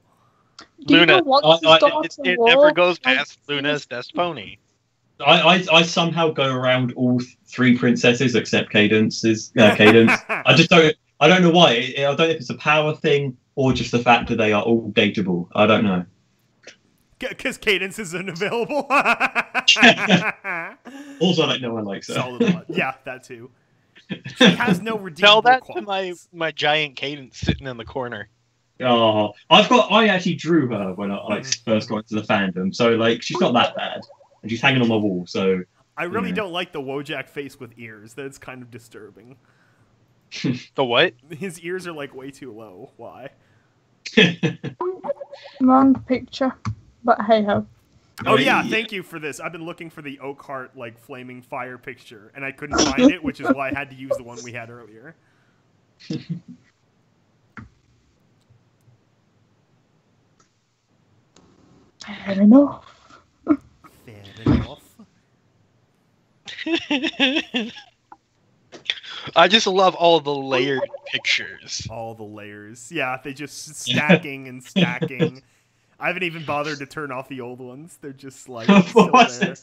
Luna, it it never goes past Luna's best pony. I somehow go around all 3 princesses except Cadence. I don't know why. I don't know if it's a power thing or just the fact that they are all dateable. I don't know. Because Cadence isn't available. Also, like, no one likes her. Solid one. Yeah, that too. She has no redeemable Tell that qualities. to my giant Cadence sitting in the corner. Oh, I actually drew her when I first got into the fandom, so like she's not that bad, and she's hanging on my wall. So I really don't like the Wojak face with ears. That's kind of disturbing. The what? His ears are like way too low. Why? Wrong picture. But hey ho. Oh yeah, thank you for this. I've been looking for the Oakheart like flaming fire picture, and I couldn't find it, which is why I had to use the one we had earlier. Fair enough. Fair enough. I just love all the layered pictures. All the layers. Yeah, they just stacking and stacking. I haven't even bothered to turn off the old ones. They're just like still there.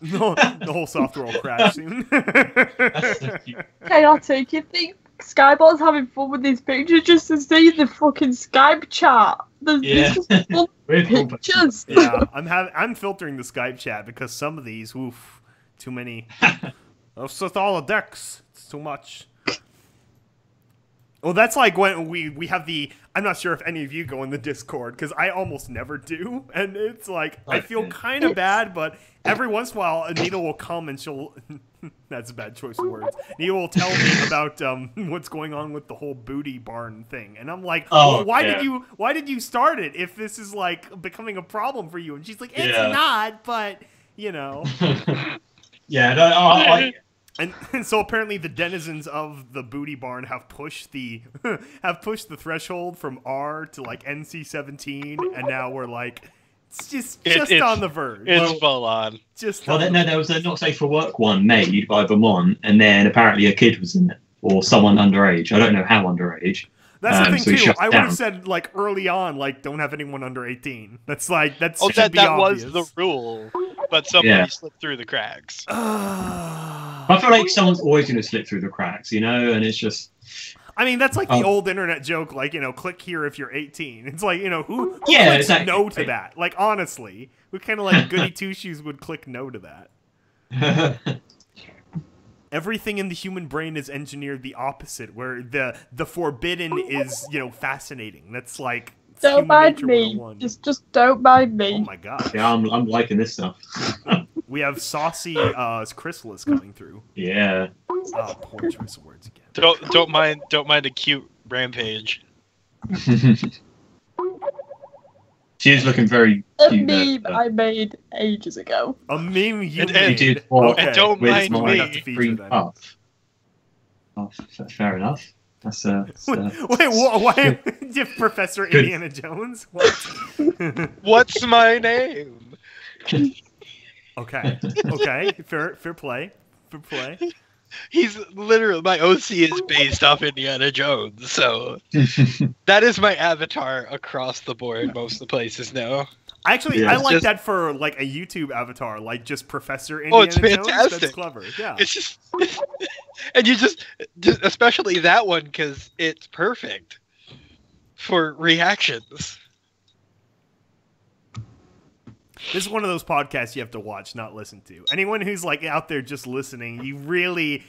The whole software will crash soon. Chaotic. You think Skybot's having fun with these pictures just to see the fucking Skype chat? There's just full pictures. Yeah, I'm filtering the Skype chat because some of these, oof, too many. It's just all the decks. It's too much. Well, that's like when we have the... I'm not sure if any of you go in the Discord, because I almost never do. And it's like, I feel kind of bad, but every once in a while, Anita will come and she'll... That's a bad choice of words. Anita will tell me about what's going on with the whole booty barn thing. And I'm like, well, why did you start it if this is like becoming a problem for you? And she's like, it's not, but, you know. And so apparently the denizens of the booty barn have pushed the threshold from R to like NC-17, and now we're like it's just on the verge. It's full on. There was a not safe for work one made by Vermont, and then apparently a kid was in it or someone underage. I don't know how underage. That's the thing too. I would have said like early on, like don't have anyone under 18. That's like that was the rule, but somebody slipped through the cracks. I feel like someone's always going to slip through the cracks, you know, and it's just. I mean, that's like the old internet joke, like, you know, click here if you're 18. It's like, you know, who clicks no to that? Like, honestly, we kind of like goody two-shoes would click no to that. Everything in the human brain is engineered the opposite, where the forbidden is, you know, fascinating. That's like don't mind me. Just don't mind me. Oh my god. Yeah, I'm liking this stuff. We have saucy chrysalis coming through. Yeah. Oh, poor choice of words again. Don't mind a cute rampage. She is looking very cute. A meme I made ages ago. A meme you made? Okay. Don't mind me. Green puff. Oh, fair enough. That's Wait, why Professor Indiana Jones? What? What's my name? Okay. Fair play. He's literally, my OC is based off Indiana Jones, so that is my avatar across the board most of the places now. Actually, I like that for like a YouTube avatar, like just Professor Indiana it's fantastic. Jones. That's clever. Yeah. It's just and you just especially that one because it's perfect for reactions. This is one of those podcasts you have to watch, not listen to. Anyone who's like out there just listening, you really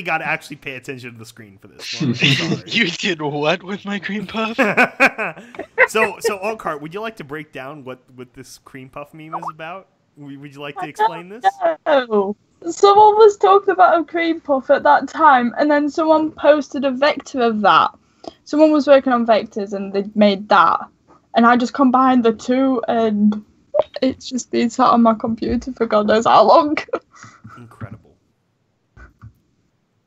got to actually pay attention to the screen for this one. Sorry. You did what with my cream puff? So Oakheart, would you like to break down what this cream puff meme is about? Would you like to explain this? No. Someone was talking about a cream puff at that time, and then someone posted a vector of that. Someone was working on vectors, and they made that. And I just combined the two, and it's just been sat on my computer for God knows how long. Incredible.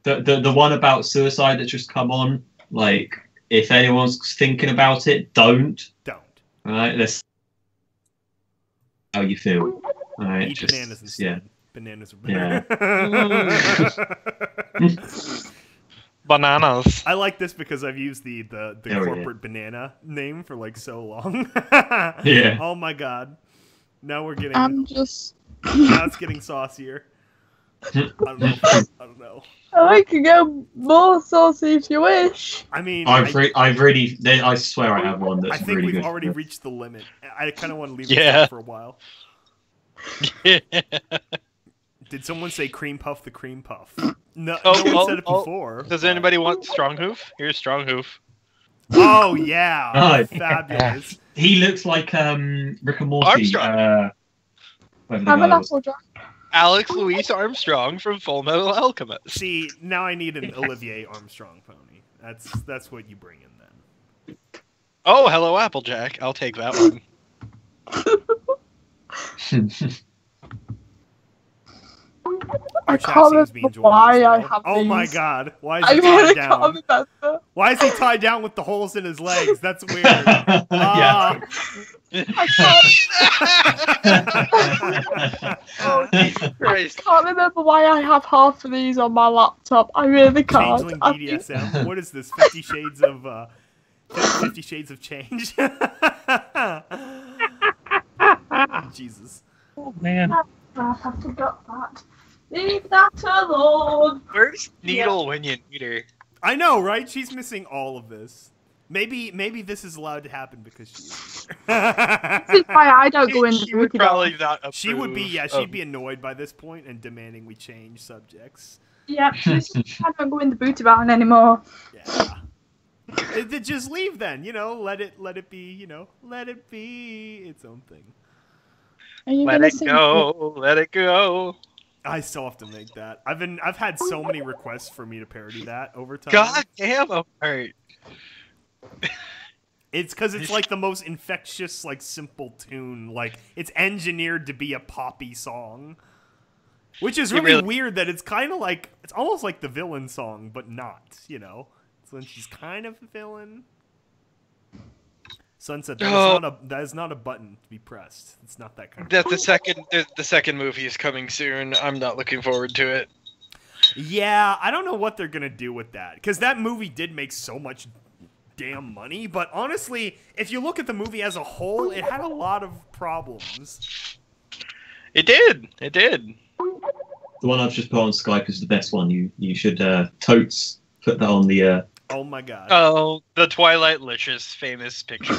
The one about suicide that's just come on, like, if anyone's thinking about it, don't. Alright, let's how you feel. Alright, Eat just bananas instead. yeah. Bananas are better. Bananas. I like this because I've used the yeah. corporate banana name for like so long. Yeah. Oh my god. Now we're getting I'm just. now it's getting saucier. I don't know. I can go more saucy if you wish. I mean, I swear I have one that's I think really we've good. already reached the limit. I kind of want to leave Yeah. this for a while. Did someone say cream puff the cream puff? No, no one said it before. Does anybody want strong hoof? Here's strong hoof. Oh yeah, Oh, fabulous. He looks like Rick and Morty. Armstrong. Whatever the Have guy an was. Applejack. Alex Louise Armstrong from Full Metal Alchemist. See, now I need an Olivier Armstrong pony. That's what you bring in then. Oh, hello Applejack. I'll take that one. Our I chat can't seems to be remember enjoying why this, I though. have Oh my these. god, why is I he really tied can't down? remember. Why is he tied down with the holes in his legs? That's weird. Yeah. I can't, Oh, Jesus Christ. can't remember why I have half of these on my laptop. I really can't. Changeling I think- BDSM. What is this? 50 Shades of 50 Shades of Change. Jesus. Oh man. I forgot that. Leave that alone. Where's Needle when you need her? I know, right? She's missing all of this. Maybe this is allowed to happen because she's here. This is why I don't go in She would the probably not approve. She would be, yeah, of- she'd be annoyed by this point and demanding we change subjects. Yeah, this is why I don't go in the booty barn anymore. Yeah. Just leave then, you know, let it be, let it be its own thing. Are you Let gonna it sing go. Let it go. I still have to make that. I've had so many requests for me to parody that over time. God damn, Oakheart. It's because it's like the most infectious, like simple tune. Like it's engineered to be a poppy song, which is really weird. That it's kind of like it's almost like the villain song, but not. So then she's kind of a villain. Sunset. That is not a button to be pressed. It's not that kind of. That the second movie is coming soon. I'm not looking forward to it. Yeah, I don't know what they're gonna do with that because that movie did make so much damn money. But honestly, if you look at the movie as a whole, it had a lot of problems. It did. It did. The one I've just put on Skype is the best one. You should totes put that on the. Oh my god. Oh, the Twilight Licious famous picture.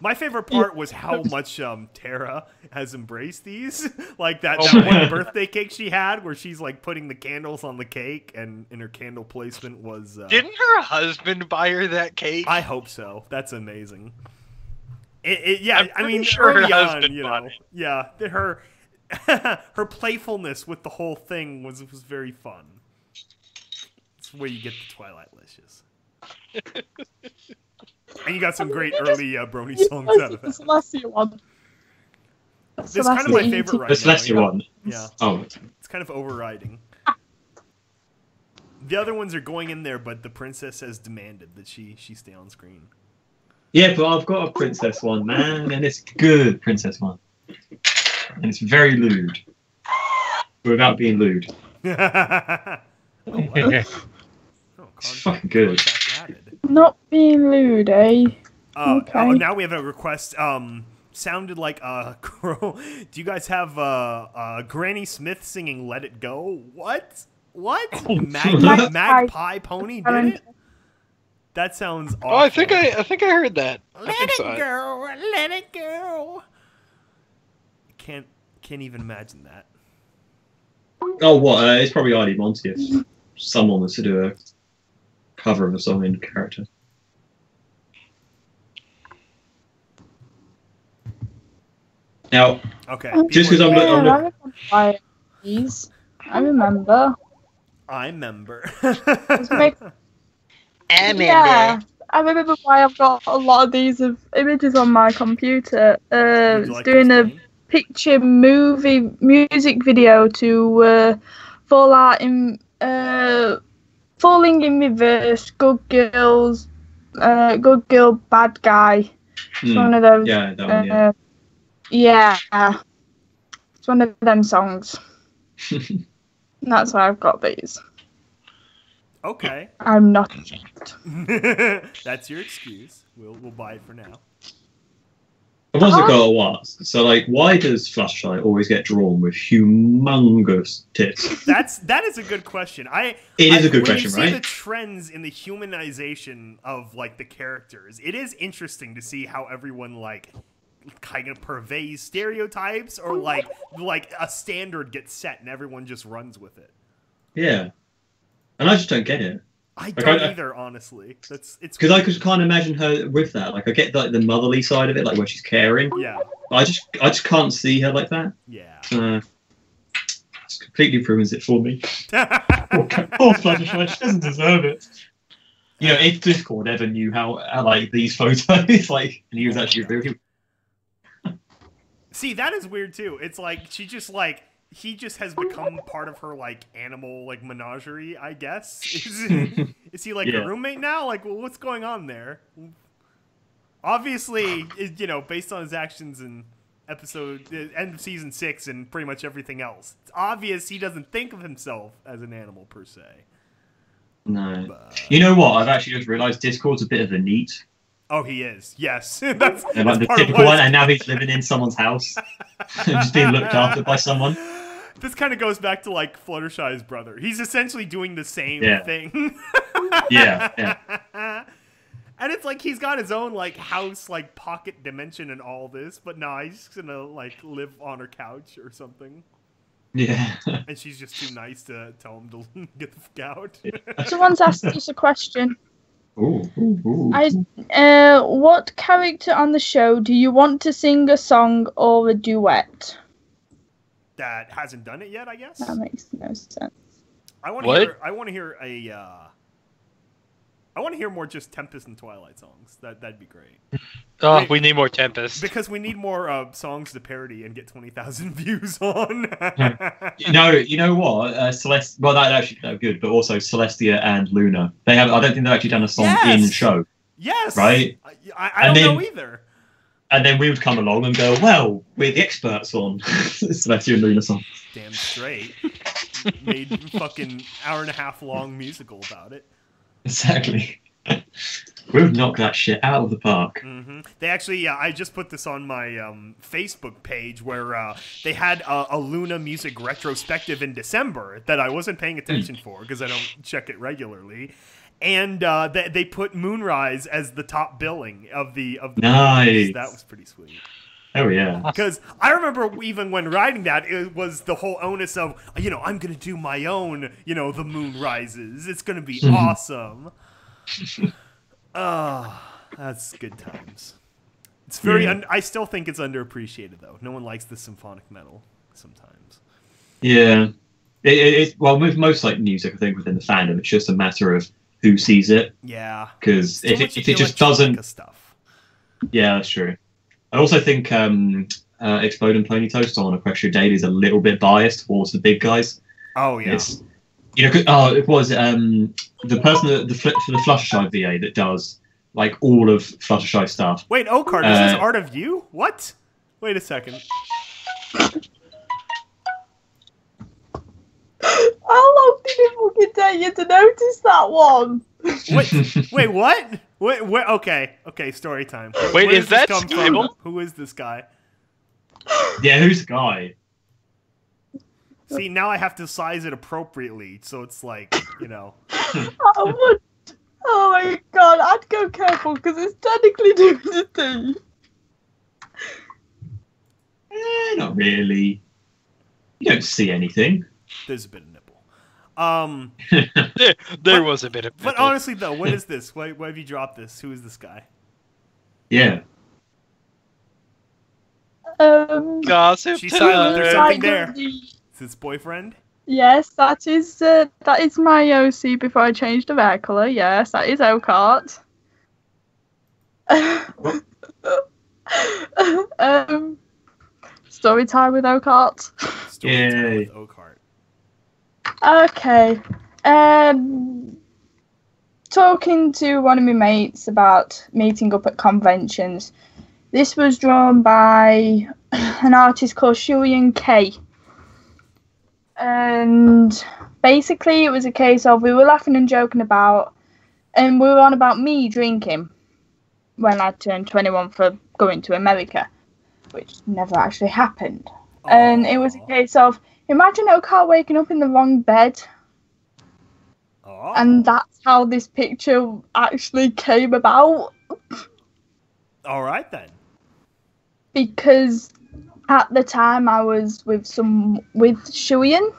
My favorite part was how much Tara has embraced these. Like that one birthday cake she had where she's like putting the candles on the cake and her candle placement was... Didn't her husband buy her that cake? I hope so. That's amazing. Yeah, I'm I mean, sure her early husband on, bought it. yeah, her playfulness with the whole thing was very fun. It's where you get the Twilight Licious. And you got some great early Brony songs out of The that. Celestia one. This is kind of my favorite right The now. Celestia one. Yeah, Oh, it's kind of overriding. The other ones are going in there, but the princess has demanded that she stay on screen. yeah, but I've got a princess one, man, and it's a good princess one, and it's very lewd, without being lewd. Oh, wow. It's fucking good. Not being lewd, eh? Okay. Okay. Now we have a request. Sounded like a girl. Do you guys have Granny Smith singing "Let It Go"? What? Magpie Pony did it? That sounds awful. Oh, I think I heard that. Let it go, let it go. can't even imagine that. Oh, what? It's probably ID Monty if someone was to do a cover of a song in character. Now, Okay. just because I'm I remember. I remember. Yeah, I remember why I've got a lot of these images on my computer. Would you It's like to doing a explain? picture movie music video to Fallout in Falling in Reverse, Good Girls, Good Girl, Bad Guy. It's one of those. Yeah, that one, yeah. Yeah, it's one of them songs. That's why I've got these. Okay. I'm not checked. That's your excuse. We'll buy it for now. I've also got a what. So, like, why does Fluttershy always get drawn with humongous tits? That is a good question. It is a good question, when you see right? the trends in the humanization of like the characters, it is interesting to see how everyone like kind of purveys stereotypes, or like a standard gets set and everyone just runs with it. Yeah, and I just don't get it. I don't either, honestly. It's because I just can't imagine her with that. Like, I get like the motherly side of it, like where she's caring. Yeah. I just can't see her like that. Yeah. It completely ruins it for me. Poor Fluttershy, she doesn't deserve it. You know, if Discord ever knew how like these photos, like, and he was actually really. See, that is weird too. It's like he just has become part of her like animal like menagerie, I guess. Is he like a roommate now? Like, well, what's going on there? Obviously, you know, based on his actions in end of season 6 and pretty much everything else, it's obvious he doesn't think of himself as an animal per se. No. But... You know what? I've actually just realised Discord's a bit of a neat. Oh, he is. Yes, that's like the typical one, and now he's living in someone's house, just being looked after by someone. This kind of goes back to like Fluttershy's brother. He's essentially doing the same thing. Yeah. And it's like he's got his own like house, like pocket dimension and all this, but nah, he's just gonna like live on her couch or something. Yeah. And she's just too nice to tell him to get the fuck out. Someone's asked us a question. Ooh. What character on the show do you want to sing a song or a duet? That hasn't done it yet, I guess. That makes no sense. I want to hear more just Tempest and Twilight songs. That'd be great. Oh, we need more Tempest. Because we need more songs to parody and get 20,000 views on. You know what? Celeste. Well, that actually good, but also Celestia and Luna. They have. I don't think they've actually done a song in the show. Yes. Right. I don't know either. And then we would come along and go, well, we're the experts on Celestia and Luna songs. Damn straight. Made fucking hour-and-a-half long musical about it. Exactly. We would knock that shit out of the park. Mm-hmm. They actually, I just put this on my Facebook page where they had a Luna music retrospective in December that I wasn't paying attention for because I don't check it regularly. And they put Moonrise as the top billing of the nice. Movies. That was pretty sweet. Oh yeah. Because I remember even when writing that, it was the whole onus of, you know, I'm gonna do my own, you know, the Moonrises. It's gonna be awesome. That's good times. It's very. I still think it's underappreciated though. No one likes the symphonic metal sometimes. Yeah. Well, with most like music, I think within the fandom, it's just a matter of who sees it. Yeah. Because if it just doesn't. Stuff. Yeah, that's true. I also think Exploding Pony Toast on Equestria Daily is a little bit biased towards the big guys. Oh yeah. It was the person for the Fluttershy VA that does like all of Fluttershy stuff. Wait, Oakheart, is this art of you? What? Wait a second. How long did it fucking take you to notice that one? Wait, what? Wait, okay, story time. Wait, Where is does this that come from? Scribble? Who is this guy? Yeah, who's the guy? See, now I have to size it appropriately, so it's like, you know. Oh my god, I'd go careful because it's technically doing the thing. Not really. You don't see anything. There's a bit of nipple. There was a bit of. But honestly, though, what is this? Why have you dropped this? Who is this guy? Yeah. Gossip. She's silent. There's something Like, there. Is this boyfriend? Yes, that is my OC before I changed the hair colour. Yes, that is Oakheart. Story time with Oakheart. Story time with Oakheart. Okay. Talking to one of my mates about meeting up at conventions. This was drawn by an artist called Shulian K. And basically it was a case of we were laughing and joking about, and we were on about me drinking when I turned 21 for going to America, which never actually happened. Aww. And it was a case of, imagine Oakheart waking up in the wrong bed. Aww. And that's how this picture actually came about. All right, then. Because at the time I was with Shuian,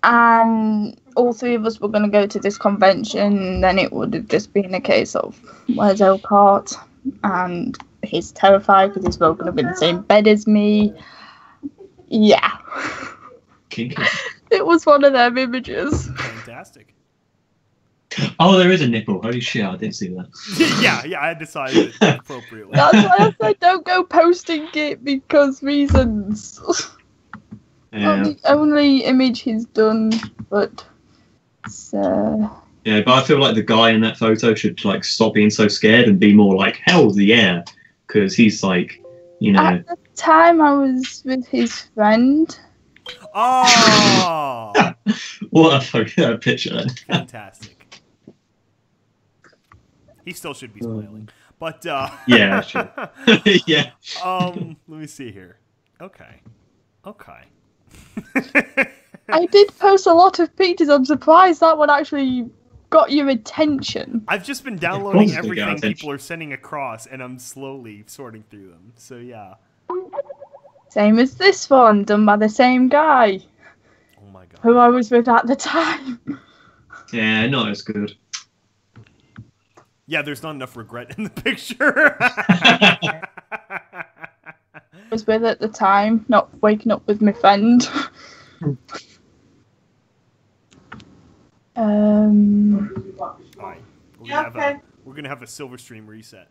and all three of us were going to go to this convention, and then it would have just been a case of, where's Oakheart? And he's terrified because he's woken up in the same bed as me. Yeah. Kinky. It was one of them images. Fantastic. Oh, there is a nipple. Holy shit, I didn't see that. yeah, I decided it appropriately. That's why I said don't go posting it, because reasons. Yeah. The only image he's done, but it's, Yeah, but I feel like the guy in that photo should like stop being so scared and be more like, hell yeah, because he's like, you know. At the time I was with his friend. Oh, What a fucking picture then. fantastic. He still should be smiling, but Yeah, sure. Yeah. Let me see here. Okay. I did post a lot of pictures. I'm surprised that one actually got your attention. I've just been downloading Of course we got everything attention. people are sending across, and I'm slowly sorting through them. So yeah. Same as this one, done by the same guy Oh my god. who I was with at the time. Yeah, not as good. Yeah, there's not enough regret in the picture. I was with at the time, not waking up with my friend. Alright. We're gonna have a silver stream reset.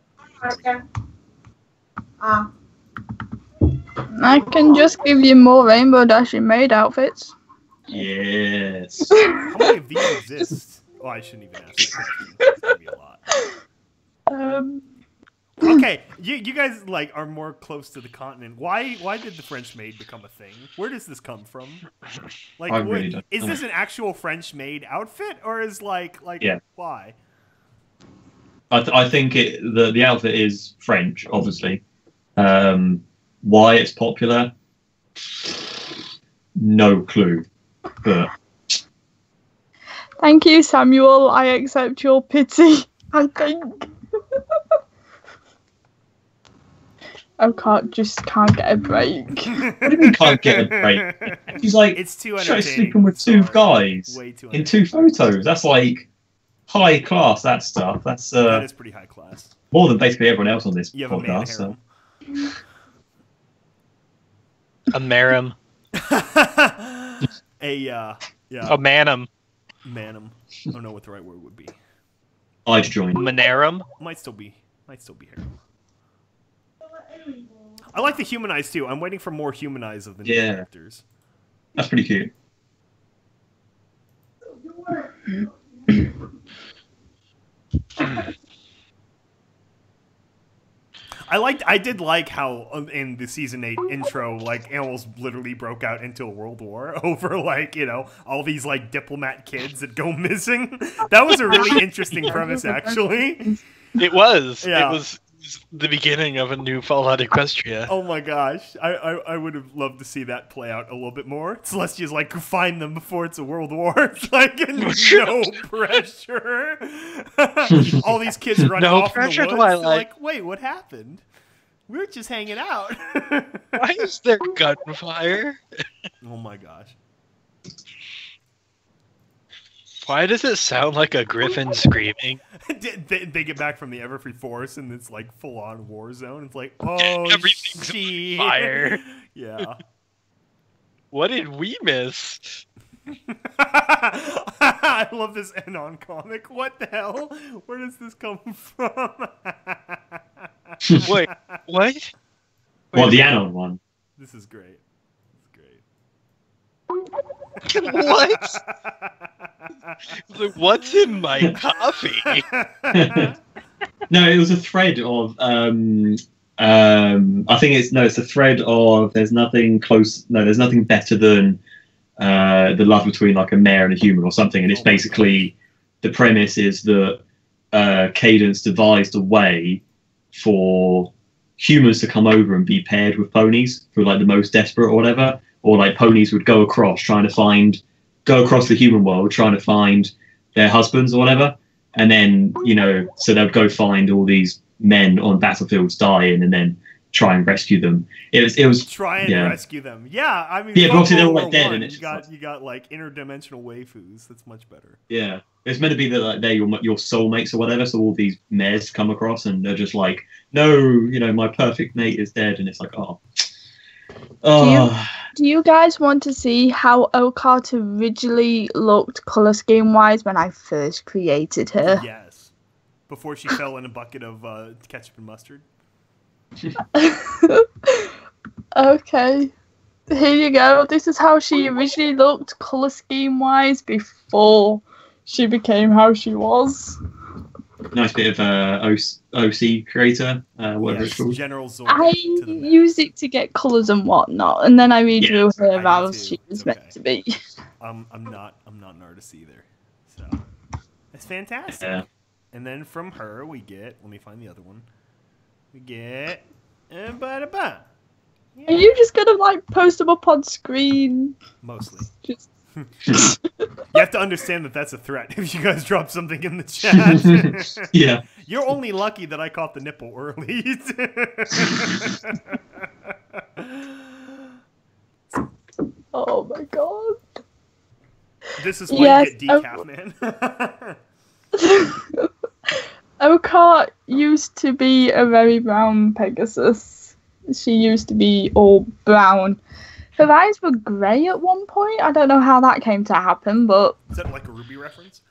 I can just give you more Rainbow Dashing Maid outfits. Yes. How many of these exist? Oh, I shouldn't even ask that question. It's gonna be a lot. Okay, you guys like are more close to the continent. Why did the French maid become a thing? Where does this come from? Like, I really don't is know. this an actual French maid outfit, or is like Yeah. why? I think the outfit is French, obviously. Why it's popular, no clue. But Thank you, Samuel. I accept your pity, I think. Oakheart just can't get a break. what do you mean can't get a break? He's like, It's too she's entertaining. sleeping with two Sorry. guys Way too in two photos. That's like high class. That stuff. That's That is pretty high class. more than basically everyone else on this You have a man podcast. So. harem. A Marum. Yeah, A Manum. manum. I don't know what the right word would be. I'd join. Manarum. Might still be harem. I like the humanize too. I'm waiting for more humanize of the new Yeah. characters. That's pretty cute. I did like how in the season 8 intro, like animals literally broke out into a world war over like, you know, all these like diplomat kids that go missing. That was a really interesting premise, actually. It was. Yeah. It was the beginning of a new Fallout Equestria. Oh my gosh, I would have loved to see that play out a little bit more. Celestia's like, find them before it's a world war. It's like no pressure. All these kids running No off pressure, in the woods. Twilight. They're like, wait, what happened? We're just hanging out. Why is there gunfire? Oh my gosh. Why does it sound like a griffin screaming? They get back from the Everfree Forest and it's like full-on war zone. It's like, oh, Everything's shit. fire. Yeah. What did we miss? I love this Anon comic. What the hell? Where does this come from? Wait, what? Well, the Anon one. This is great. What? Like, what's in my coffee? No, it was a thread of I think it's a thread of there's nothing better than the love between like a mare and a human or something, and it's basically the premise is that Cadence devised a way for humans to come over and be paired with ponies for like the most desperate or whatever, or like ponies would go across the human world trying to find their husbands or whatever, and then so they'd go find all these men on battlefields dying and then try and rescue them. It was try and rescue them. Yeah, I mean, but obviously they're all like dead, and you got like interdimensional waifus. That's much better. Yeah, it's meant to be that like they're your soulmates or whatever. So all these mares come across and they're just like, no, my perfect mate is dead, and it's like, oh. Do you guys want to see how Oakheart originally looked colour scheme wise when I first created her? Yes. Before she fell in a bucket of ketchup and mustard. Okay. Here you go. This is how she originally looked colour scheme wise before she became how she was. Nice bit of OC creator, whatever it's called. General Zord. I used it to get colours and whatnot, and then I redrew her as she was meant to be. I'm not an artist either, so it's fantastic. Yeah. And then from her we get, let me find the other one. We get, ba-da-ba. Are you just gonna like post them up on screen? Mostly. Just... You have to understand that that's a threat if you guys drop something in the chat. Yeah. You're only lucky that I caught the nipple early. Oh my god. This is why you get decaf, man. Oakheart used to be a very brown Pegasus. She used to be all brown. Her eyes were grey at one point. I don't know how that came to happen, but... Is that like a Ruby reference?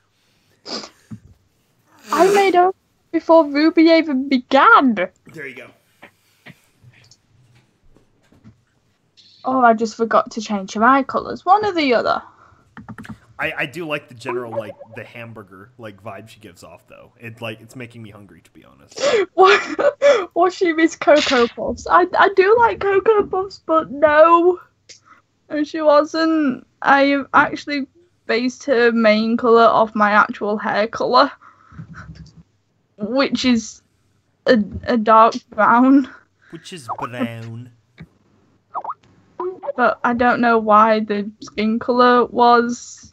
I made her before Ruby even began. There you go. Oh, I just forgot to change her eye colours. One or the other. I do like the general, like, the hamburger, like, vibe she gives off, though. It's making me hungry, to be honest. What she miss Cocoa Puffs? I do like Cocoa Puffs, but no. She wasn't. I actually based her main colour off my actual hair colour, which is a dark brown. Which is brown. But I don't know why the skin colour was...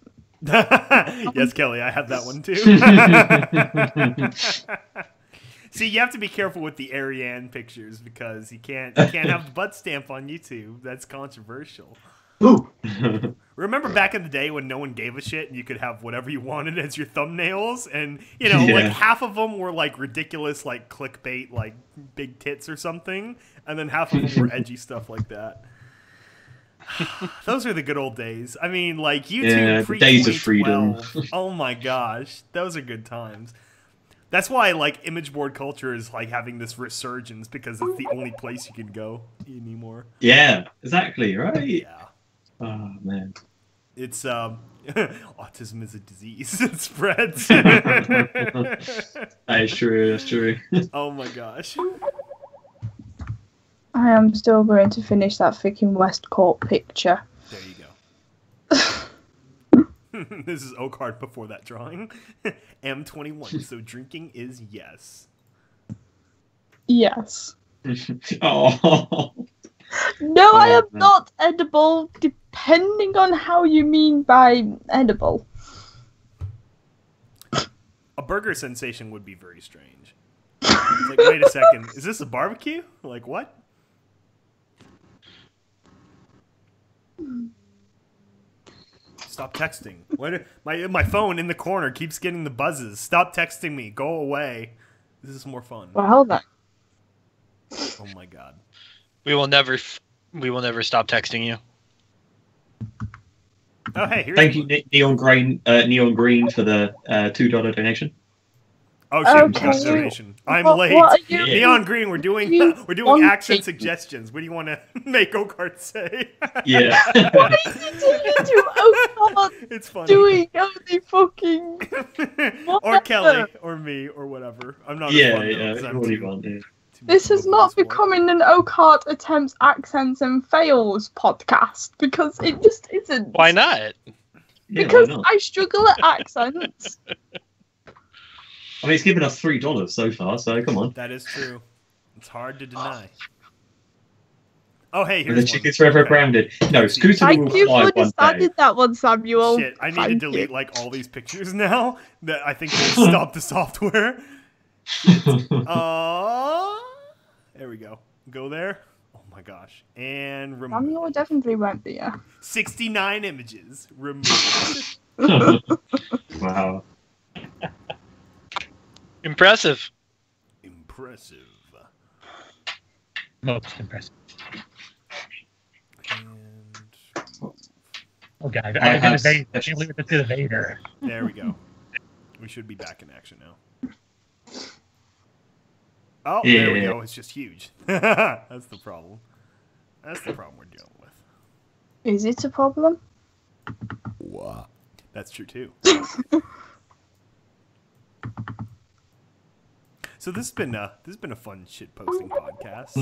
Yes, Kelly, I have that one too. See, you have to be careful with the Ariane pictures because you can't have the butt stamp on YouTube. That's controversial. Ooh. Remember back in the day when no one gave a shit and you could have whatever you wanted as your thumbnails, and like half of them were like ridiculous, like clickbait, like big tits or something, and then half of them were edgy stuff like that. Those are the good old days. I mean, like YouTube pre days of freedom. Oh my gosh, those are good times. That's why like image board culture is like having this resurgence because it's the only place you can go anymore. Yeah, exactly, right? Yeah. Oh man. It's autism is a disease. It spreads. That is true, that's true. Oh my gosh. I am still going to finish that freaking West Corp picture. There you go. This is Oakheart before that drawing. M21, so drinking is yes. Yes. Oh. No, I am not edible, depending on how you mean by edible. A burger sensation would be very strange. It's like, wait a second, is this a barbecue? Like, what? Stop texting. What? My phone in the corner keeps getting the buzzes. Stop texting me. Go away. This is more fun. Well then. Oh my god. We will never stop texting you. Oh hey, here's Thank you, Neon Green, for the $2 donation. Oh shit, we Okay. got a donation. I'm What- late. what are you- Neon Green, we're doing you accent wanting? suggestions. What do you want to make Oakheart say? Yeah. What are you doing? Oh, It's funny. doing only fucking. Or Whatever. Kelly, or me, or whatever. I'm not. Yeah, as fun, though, yeah. 'cause I'm What do you too- want? Yeah. too This much is of a not voice boy. becoming an Oakheart attempts accents and fails podcast because it just isn't. Why not? Yeah, Because why not? I struggle at accents. I mean, it's given us $3 so far, so come on. That is true. It's hard to deny. Oh hey, And the here's one. chicken's forever Okay. grounded. No, Scooter will Thank you fly for one day. deciding that one, Samuel. Shit, I need to Thank delete you. like all these pictures now. That I think will stop the software. There we go. Go there. Oh my gosh. And remove. Samuel definitely won't be here. 69 images removed. Wow. Impressive. Impressive. Most impressive. And Oh god, I I have can't believe this is a Vader. there we go. We should be back in action now. Oh, there we Yeah. go. It's just huge. That's the problem. That's the problem we're dealing with. Is it a problem? Wow. That's true too. So this has been a fun shit posting podcast.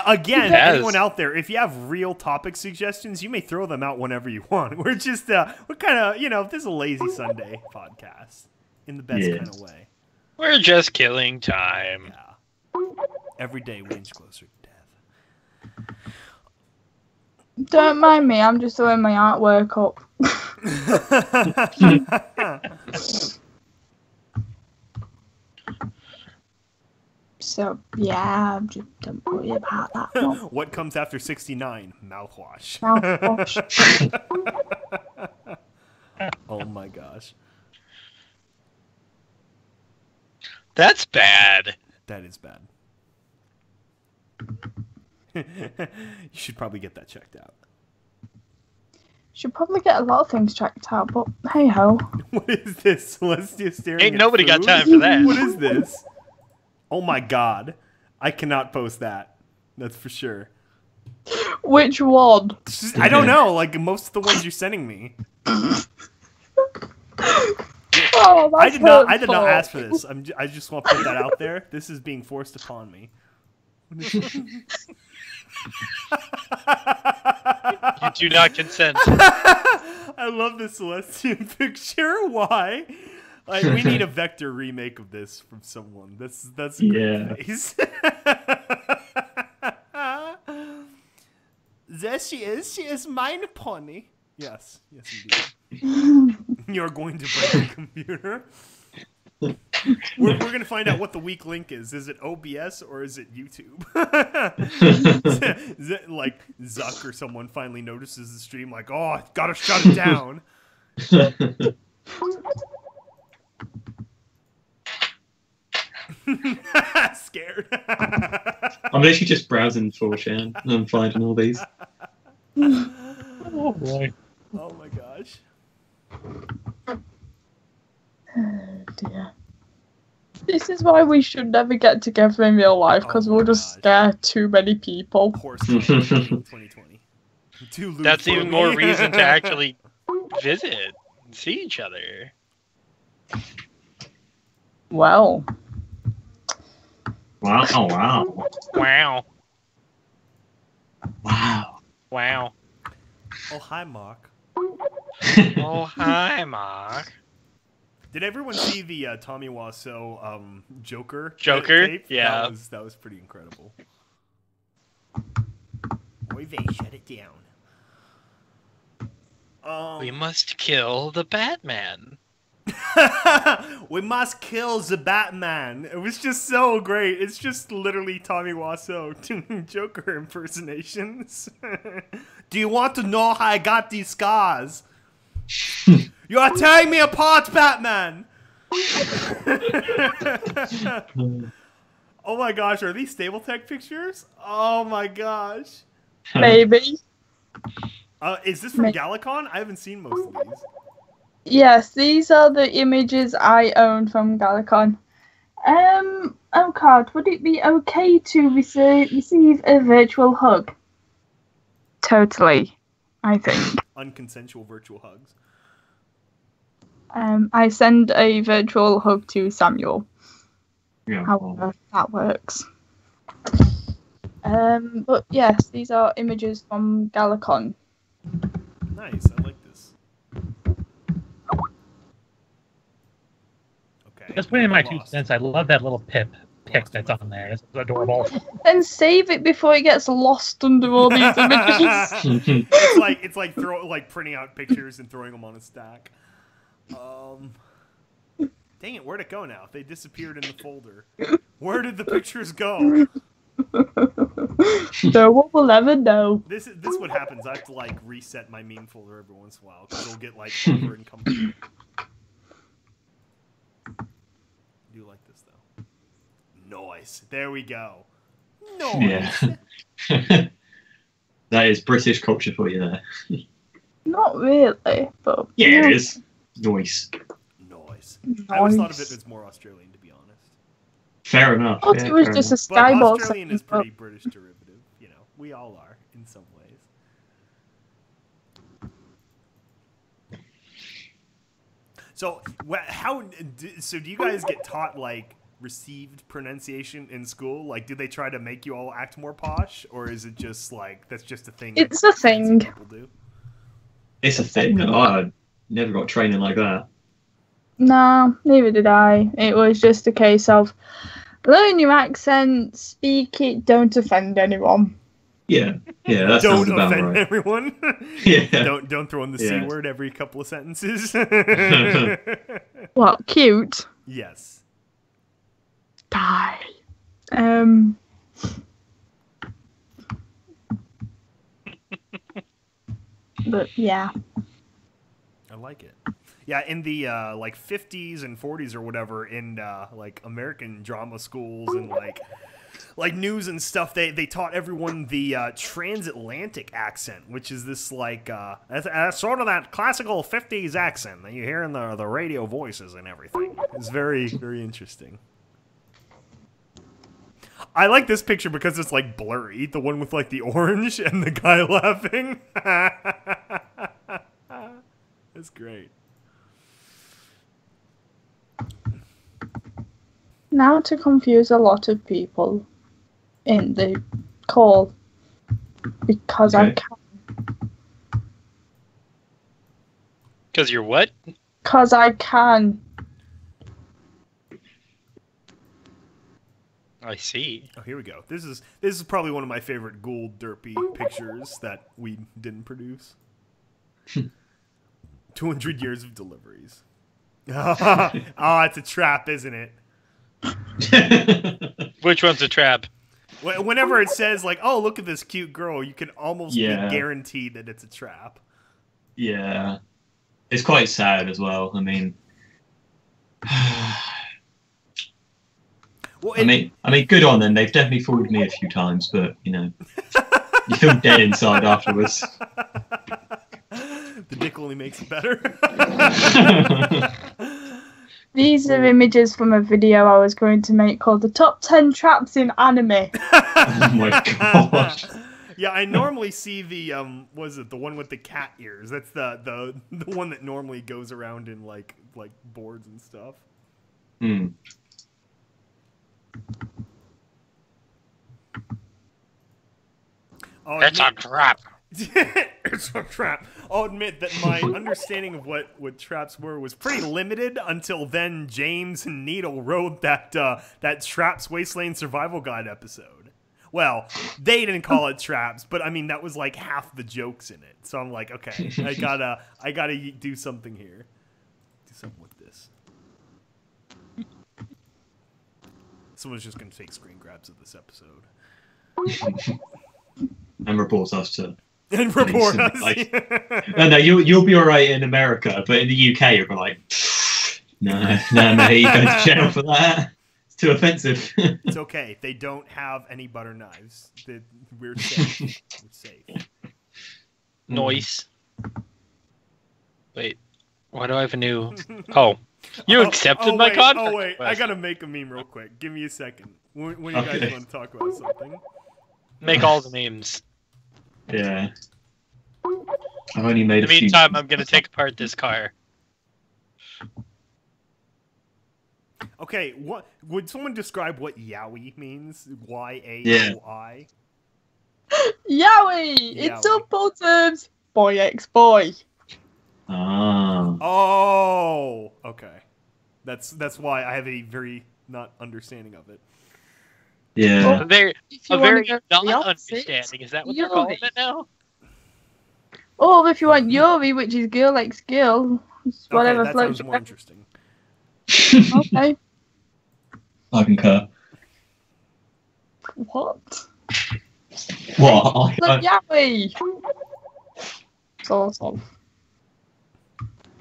Again, Yes. anyone out there, if you have real topic suggestions, you may throw them out whenever you want. We're just we're kind of this is a lazy Sunday podcast in the best Yeah. kind of way. We're just killing time. Yeah. Every day we inch closer to death. Don't mind me, I'm just throwing my artwork up. So, yeah, just don't worry about that one. What comes after 69? Mouthwash. Mouthwash. Oh my gosh. That's bad. That is bad. You should probably get that checked out. Should probably get a lot of things checked out, but hey ho. What is this? Celestia staring Ain't at nobody got food? time for that. What is this? Oh my god. I cannot post that. That's for sure. Which one? It's just- I don't know. Like, most of the ones you're sending me. Oh, I that's did not hurtful. ask for this. I just want to put that out there. This is being forced upon me. You do not consent. I love the Celestian picture. Why? Like, we need a vector remake of this from someone. That's a great Yeah. face. There she is. She is mine pony. Yes, indeed. You're going to break the computer. We're going to find out what the weak link is. Is it OBS or is it YouTube? Is it like Zuck or someone finally notices the stream like, oh, I gotta shut it down. Scared. I'm literally just browsing 4chan and I'm finding all these. Oh boy. Oh my gosh. Oh dear. This is why we should never get together in real life, because Oh my we'll just gosh. scare too many people. Horse 2020. Too lewd That's for even me. more reason to actually visit and see each other. Well, Wow, oh wow. Wow. Wow. Wow. Oh, hi, Mark. Oh, hi, Mark. Did everyone see the Tommy Wiseau Joker? Joker? tape? Yeah. That was pretty incredible. Oy vey, shut it down. We must kill the Batman. We must kill the Batman. It was just so great. It's just literally Tommy Wiseau doing Joker impersonations. Do you want to know how I got these scars? You are tearing me apart, Batman! Oh my gosh, are these Stable Tech pictures? Oh my gosh. Maybe. Is this from Galacon? I haven't seen most of these. Yes, these are the images I own from Galacon. Oakheart, would it be okay to receive a virtual hug? Totally, I think. Unconsensual virtual hugs. I send a virtual hug to Samuel. Yeah. However, that works. But yes, these are images from Galacon. Nice, I like this. Okay. Just putting in my 2 cents. I love that little pic that's on there. It's adorable. Then save it before it gets lost under all these images. it's like printing out pictures and throwing them on a stack. Dang it, where'd it go now? They disappeared in the folder. Where did the pictures go? No one will ever know. This what happens. I have to like reset my meme folder every once in a while because it'll get like over encumbered. I do like this though. Noise. There we go. Noise. Yeah. That is British culture for you there. Not really, but Yeah, it is. Noise. Noise. I always thought of it as more Australian, to be honest. Fair enough. I thought yeah, it was fair just enough. a But skybox. Australian is pretty British derivative. You know, we all are in some ways. So, do you guys get taught like received pronunciation in school? Like, do they try to make you all act more posh, or is it just like that's just a thing? It's a thing. People do? It's a thing. Oh, I never got training like that. No, neither did I. It was just a case of learn your accent, speak it, don't offend anyone. Yeah, that sounds Don't about offend right. everyone. Yeah. Don't throw in the C word every couple of sentences. What, cute? Yes. Die. But yeah. I like it. Yeah, in the like 50s and 40s or whatever, in like American drama schools and like news and stuff, they taught everyone the transatlantic accent, which is this like sort of that classical 50s accent that you hear in the radio voices and everything. It's very, very interesting. I like this picture because it's like blurry, the one with like the orange and the guy laughing. That's great. Now to confuse a lot of people in the call because I can. Because you're what? Because I can. I see. Oh, here we go. This is probably one of my favorite Gould Derpy pictures that we didn't produce. 200 years of deliveries. Oh, it's a trap, isn't it? Which one's a trap? Whenever it says like, "Oh, look at this cute girl," you can almost be Yeah. guaranteed that it's a trap. Yeah. It's quite sad as well. I mean, Well, I mean, good on them. They've definitely fooled me a few times, but you know, you feel dead inside afterwards. The dick only makes it better. These are images from a video I was going to make called The Top 10 Traps in Anime. Oh my god. Yeah, I normally see the the one with the cat ears. That's the one that normally goes around in like boards and stuff. Hmm. It's a trap. It's a trap. I'll admit that my understanding of what traps were was pretty limited until then James and Needle wrote that Traps Wasteland Survival Guide episode. Well, they didn't call it traps, but I mean that was like half the jokes in it. So I'm like, okay, I gotta do something here. Do something with this. Someone's just gonna take screen grabs of this episode And report us to. and report us. No, you'll be all right in America, but in the UK, you're like, no, mate, you go to jail for that. It's too offensive. It's okay. They don't have any butter knives. We're safe. We're safe. Noise. Wait, why do I have a new? Oh, you accepted my contract. Oh wait, I gotta make a meme real quick. Give me a second. When you guys want to talk about something, Make all the memes. Yeah. I've only made In the meantime, I'm gonna take apart this car. okay. What would someone describe what yaoi means? Y-A-O-I. Yowie! In simple terms, boy x boy. Ah. Oh, okay. That's why I have a very not understanding of it. Yeah. A very If you wanna go not the opposite, understanding. Is that what they're calling it now? Or if you want Yuri, which is girl x girl, it's whatever Okay, that floats sounds your more boat. interesting. Okay. I concur. What? What? Look, Yowie! Sort of.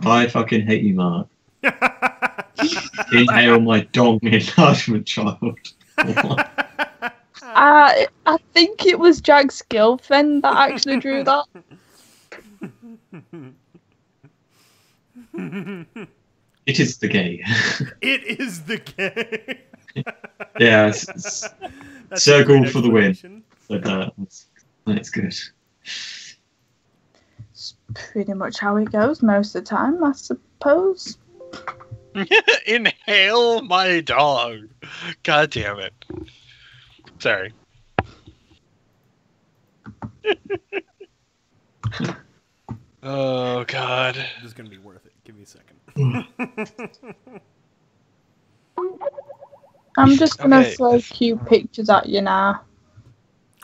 I fucking hate you, Mark. Inhale my dong enlargement child. I think it was Jack's girlfriend that actually drew that. It is the gay. It is the gay. Yeah, That's circle a great for the win. explanation. But that's good. It's pretty much how it goes most of the time, I suppose. Inhale my dog. God damn it. Sorry. Oh God. This is gonna be worth it. Give me a second. I'm just gonna Okay. throw cute pictures at you now.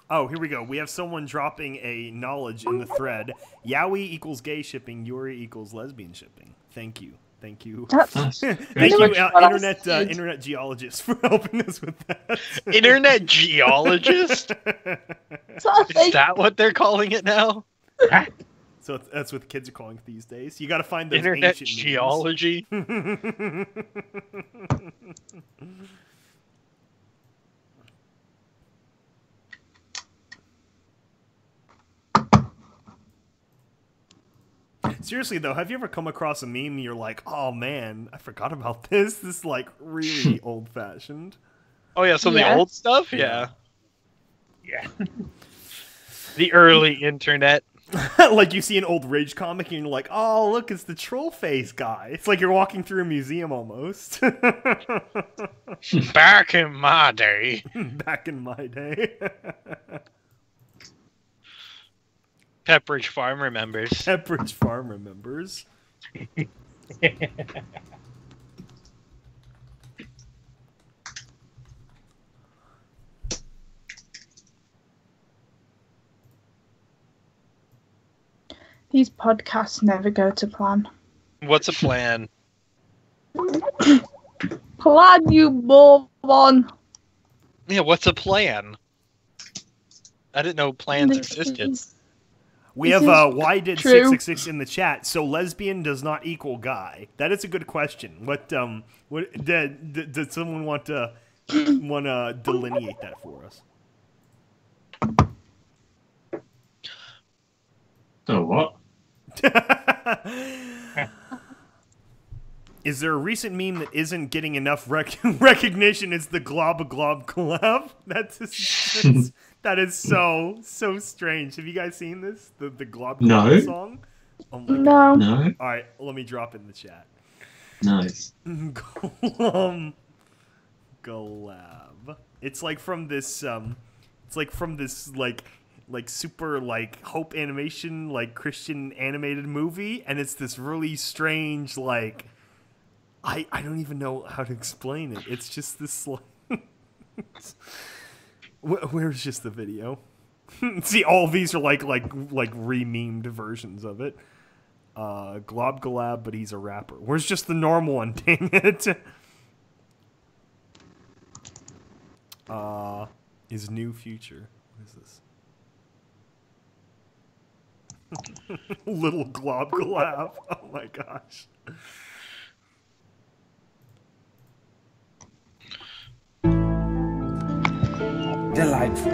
Oh, here we go. We have someone dropping a knowledge in the thread. Yaoi equals gay shipping. Yuri equals lesbian shipping. Thank you. Thank you. That's Nice. Thank pretty you, much what I internet said. internet geologist, for helping us with that. Internet geologist? So I Is think that what they're calling it now? So that's what kids are calling it these days. You got to find those Internet ancient geology? memes. Seriously though, have you ever come across a meme and you're like, oh man, I forgot about this? This is like really old fashioned. Oh yeah, some of Yeah. the old stuff? Yeah. Yeah. The early internet. Like you see an old Rage comic and you're like, oh look, it's the troll face guy. It's like you're walking through a museum almost. Back in my day. Back in my day. Pepperidge Farm remembers. Pepperidge Farm remembers. these podcasts never go to plan. What's a plan? Plan, you moron! Yeah, what's a plan? I didn't know plans existed. We This have is why did true. 666 in the chat. So lesbian does not equal guy. That is a good question. What did someone want to delineate that for us? So what? Is there a recent meme that isn't getting enough recognition? It's the Glob Glob collab. That is so strange. Have you guys seen this? The Glob Glob No. song? Oh my god. No. No? All right, let me drop it in the chat. Nice. Glab. It's like from this like super like hope animation like Christian animated movie, and it's this really strange like I don't even know how to explain it. It's just this like where's just the video? See, all of these are like re-memed versions of it. Glob Galab, but he's a rapper. Where's just the normal one? Dang it! His new future. What is this? Little glob glab. Oh my gosh. Delightful.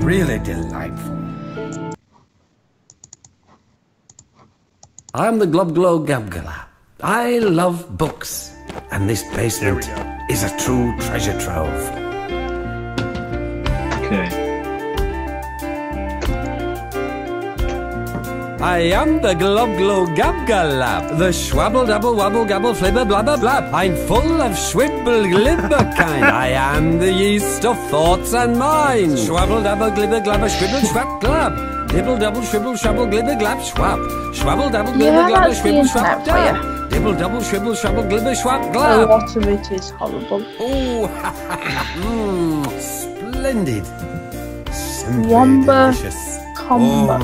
Really delightful. I'm the Glob Glow Gabgala. I love books, and this basement is a true treasure trove. Okay. I am the Glob Glow Gabgalab, the Schwabble Double Wobble Gabble Flibber Blabber Blab. I'm full of Schwibble Glibber kind. I am the yeast of thoughts and minds. Schwabble Double Glibber Glabber Schwibble Schwab Glab. Dibble Double Schwibble Schwabble Glibber Glab Schwab. Schwabble Double Glibber Glabber Schwibble Schwab Dab. Dibble Double Schwibble Schwabble Glibber Schwab A Glab. lot of it is horrible. Oh, splendid. Simply Wombo delicious. combo.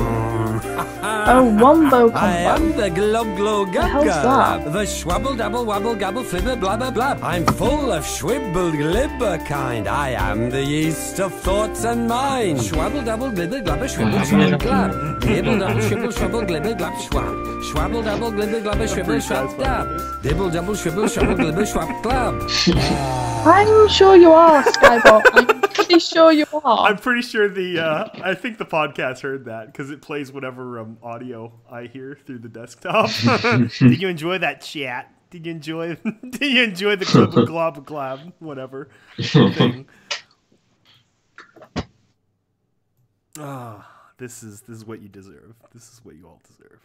Oh, wombo combo. I am the Glob Glow The hell's Gabgalab, that? the Schwabble Double Wobble Gabble Flibber Blabber Blab. I'm full of Schwibble Glibber kind. I am the yeast of thoughts and minds. Schwabble Double Glibber Glabber Schwibble Schwab Glab. Dibble Double Schwibble Schwabble Glibber Glab Schwab. Schwabble Double Glibber Glabber Schwibble Schwab Dab. Dibble Double Schwibble Schwabble Glibber Schwab Glab. I'm sure you are, Skybot. I'm pretty sure you are. I'm pretty sure I think the podcast heard that because it plays whatever audio I hear through the desktop. Did you enjoy that chat? Did you enjoy the glob glob glab whatever thing? This is what you deserve. This is what you all deserve.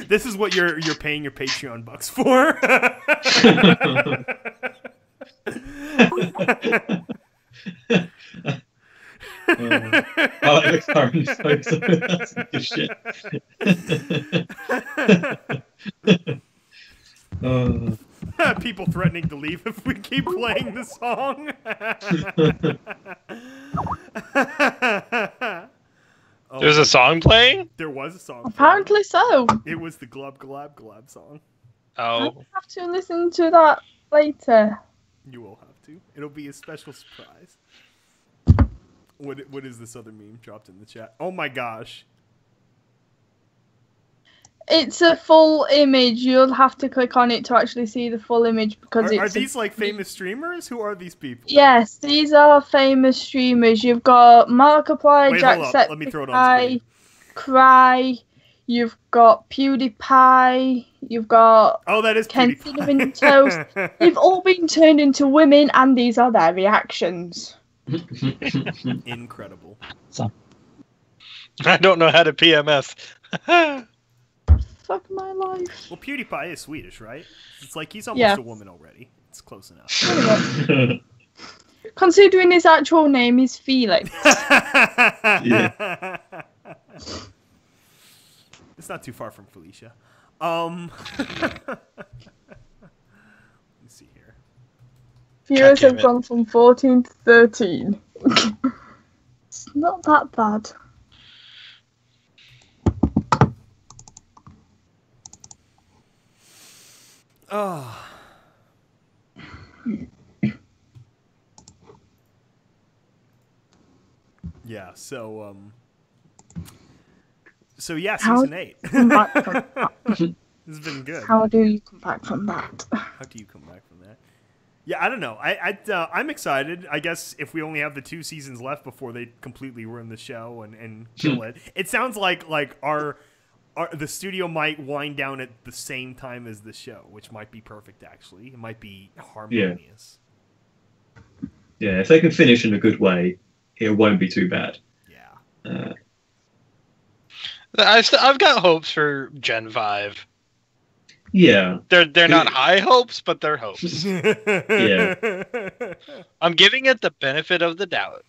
This is what you're paying your Patreon bucks for. Alex Harmon's so that's some good shit. People threatening to leave if we keep playing the song. There's a song playing? There was a song. Apparently so. It was the Glub Glab Glab song. I'll Oh. have to listen to that later. You will have to. It'll be a special surprise. What is this other meme dropped in the chat? Oh my gosh. It's a full image. You'll have to click on it to actually see the full image because Are it's. these like famous streamers? Who are these people? Yes, these are famous streamers. You've got Markiplier, Wait, hold up. Jacksepticeye, Let me throw it on screen. Cry. You've got PewDiePie. You've got Oh, that is Ken PewDiePie. Cinnamon Toast. They've all been turned into women, and these are their reactions. Incredible. I don't know how to PMS. Fuck my life. Well, PewDiePie is Swedish, right? It's like he's almost Yeah. a woman already. It's close enough. Considering his actual name is Felix. Yeah. It's not too far from Felicia. Let's see here. Viewers damn have it. gone from 14 to 13. It's not that bad. Oh. Yeah, so yeah, How- season 8. Come back from that. This has been good. How do you come back from that? How do you come back from that? Yeah, I don't know. I'm excited. I guess if we only have the 2 seasons left before they completely ruin the show and kill it. It sounds like the studio might wind down at the same time as the show, which might be perfect actually. It might be harmonious. Yeah, if they can finish in a good way, it won't be too bad. Yeah. I've got hopes for Gen 5. Yeah. They're not high hopes, but they're hopes. Yeah. I'm giving it the benefit of the doubt.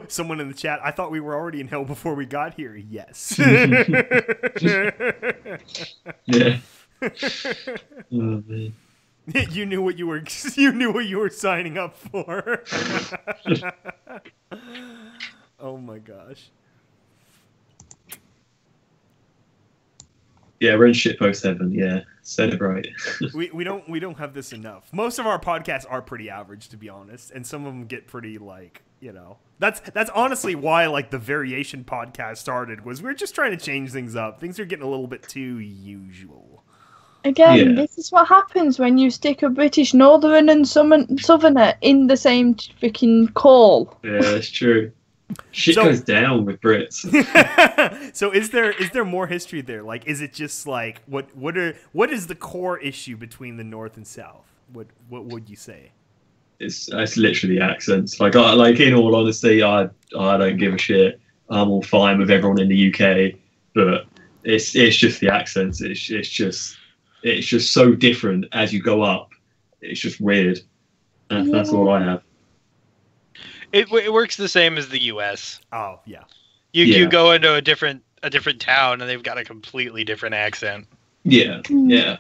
Someone in the chat, I thought we were already in hell before we got here. Yes. Yeah. Oh, man. You knew what you were signing up for. Oh my gosh. Yeah, we're in shitpost heaven. Yeah. Celebrate. we don't have this enough. Most of our podcasts are pretty average, to be honest, and some of them get pretty like, you know. That's honestly why like the variation podcast started, was we're just trying to change things up. Things are getting a little bit too usual. Again, this is what happens when you stick a British Northern and Southerner in the same freaking call. Yeah, that's true. Shit goes down with Brits. So is there more history there? Like, is it just like what is the core issue between the North and South? What would you say? It's literally accents. Like in all honesty, I don't give a shit. I'm all fine with everyone in the UK, but it's just the accents. It's just so different as you go up. It's just weird. That's all I have. It works the same as the US. Oh yeah. You go into a different town and they've got a completely different accent. Yeah. I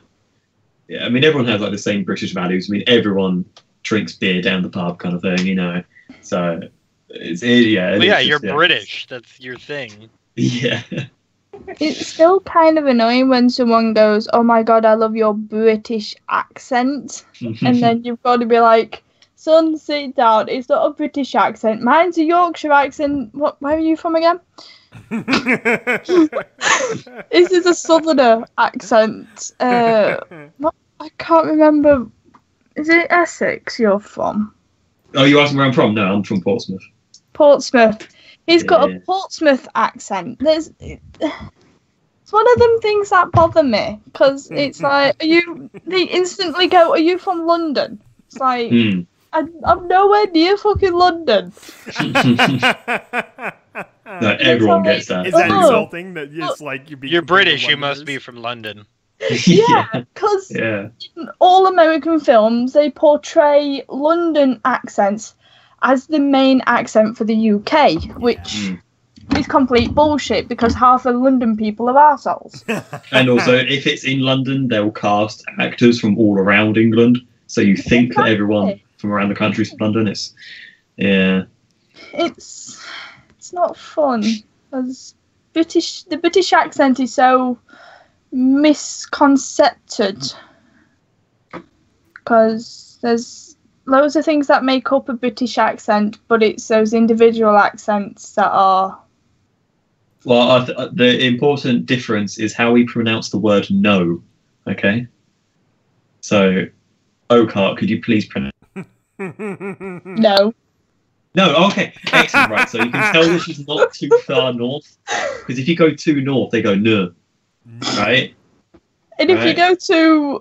mean, everyone has like the same British values. I mean, everyone drinks beer down the pub, kind of thing, you know. So you're British. That's your thing. Yeah. It's still kind of annoying when someone goes, "Oh my god, I love your British accent," and then you've got to be like, "Son, sit down. It's not a British accent. Mine's a Yorkshire accent. Where are you from again?" This is a Southerner accent. I can't remember. Is it Essex you're from? Oh, you asking where I'm from? No, I'm from Portsmouth. Portsmouth. He's got a Portsmouth accent. It's one of them things that bother me, because it's like, they instantly go, "Are you from London?" It's like, I'm nowhere near fucking London. No, everyone gets that. Is that insulting? That it's like you're British, you must be from London. Yeah, because in all American films, they portray London accents as the main accent for the UK, which is complete bullshit, because half the London people are arseholes. And also, if it's in London, they'll cast actors from all around England, so you think that everyone from around the country is from London. It's not fun, because the British accent is so misconcepted, because there's loads of things that make up a British accent, but it's those individual accents that are... Well, the important difference is how we pronounce the word "no." Okay? So, Oakheart, could you please pronounce... No. No, okay. Excellent, right. So you can tell this is not too far north, because if you go too north, they go "no." Right? And if you go to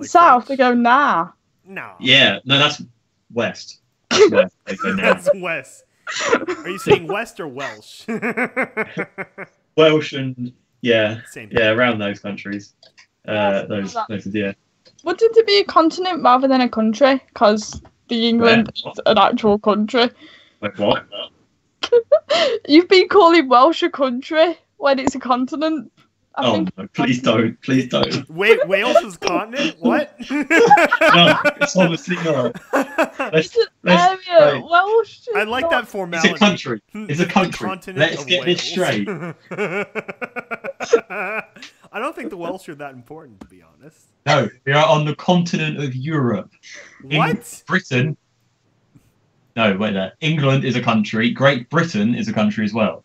south, they go "nah." No. Yeah, no, that's west. That's west. They go "nah." That's west. Are you saying West or Welsh? Welsh and same. Yeah, around those countries. Those yeah. Wouldn't it be a continent rather than a country? Because the England is an actual country. Like what? You've been calling Welsh a country when it's a continent. No, please don't. Please don't. Wait, Wales is a continent? What? No, it's obviously not. It's an area. Welsh. I like that formality. It's a country. It's a country. Let's get this straight. I don't think the Welsh are that important, to be honest. No, we are on the continent of Europe. What? Britain. No, wait there. England is a country. Great Britain is a country as well.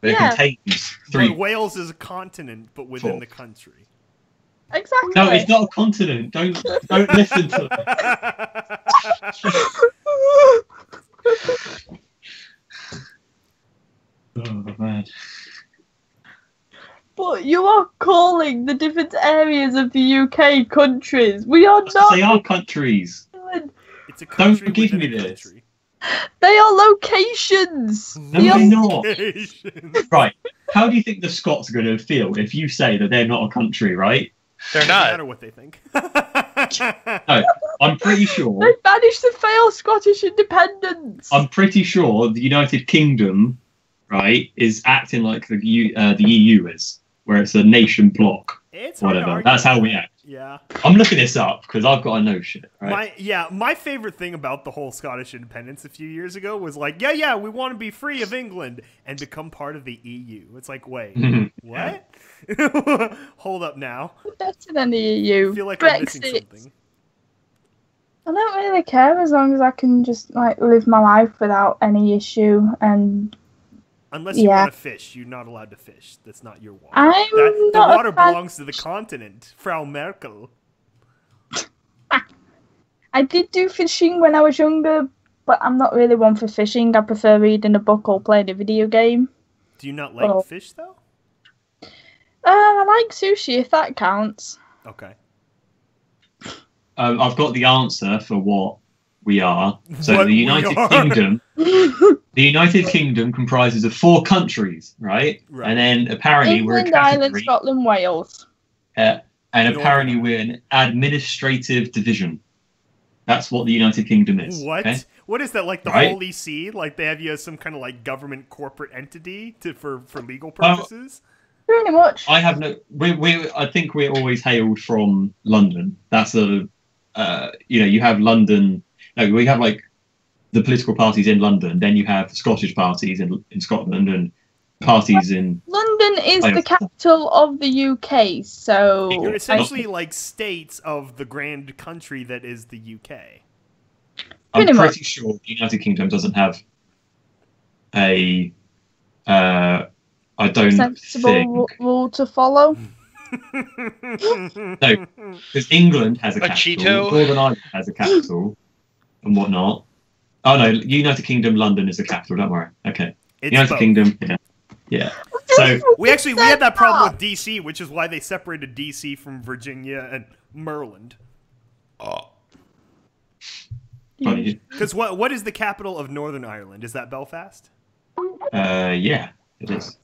But it contains three. But Wales is a continent, but within the country. Exactly. No, it's not a continent. Don't listen to it. Oh man. But you are calling the different areas of the UK countries. We are not. They are countries. It's a country. Don't give me within a this. country. They are locations. No, they're not. Right. How do you think the Scots are going to feel if you say that they're not a country, right? They're Doesn't not. matter what they think. No, I'm pretty sure. They managed to fail Scottish independence. I'm pretty sure the United Kingdom, right, is acting like the EU is, where it's a nation block. It's hard to Whatever. argue That's how with we that. act. Yeah. I'm looking this up because I've got to know shit. Right? My favorite thing about the whole Scottish independence a few years ago was like, yeah, we want to be free of England and become part of the EU. It's like, wait, what? Hold up now. Better than the EU. I feel like I'm missing Brexit. something. I don't really care as long as I can just like live my life without any issue. And unless you want to fish, you're not allowed to fish. That's not your water. The water belongs to the continent, Frau Merkel. I did do fishing when I was younger, but I'm not really one for fishing. I prefer reading a book or playing a video game. Do you not like fish though? I like sushi if that counts. Okay. I've got the answer for what we are. So the United Kingdom, the United Kingdom comprises of 4 countries, right? And then apparently England, we're a Ireland, Scotland, Wales. and apparently we're an administrative division. That's what the United Kingdom is. What? Okay? What is that, like the Holy See? Like they have you as some kind of like government corporate entity for legal purposes? Pretty much. I have no. I think we're always hailed from London. That's a. You have London. No, we have like the political parties in London. Then you have Scottish parties in Scotland and parties in. London is the capital of the UK, so you're essentially like states of the grand country that is the UK. I'm pretty sure the United Kingdom doesn't have a. I don't sensible rule to follow. No, because England has a capital, Northern Ireland has a capital, and whatnot. Oh no, United Kingdom, London is the capital. Don't worry. Okay, United Kingdom, yeah. So we had that problem with DC, which is why they separated DC from Virginia and Maryland. Because what is the capital of Northern Ireland? Is that Belfast? Yeah, it is.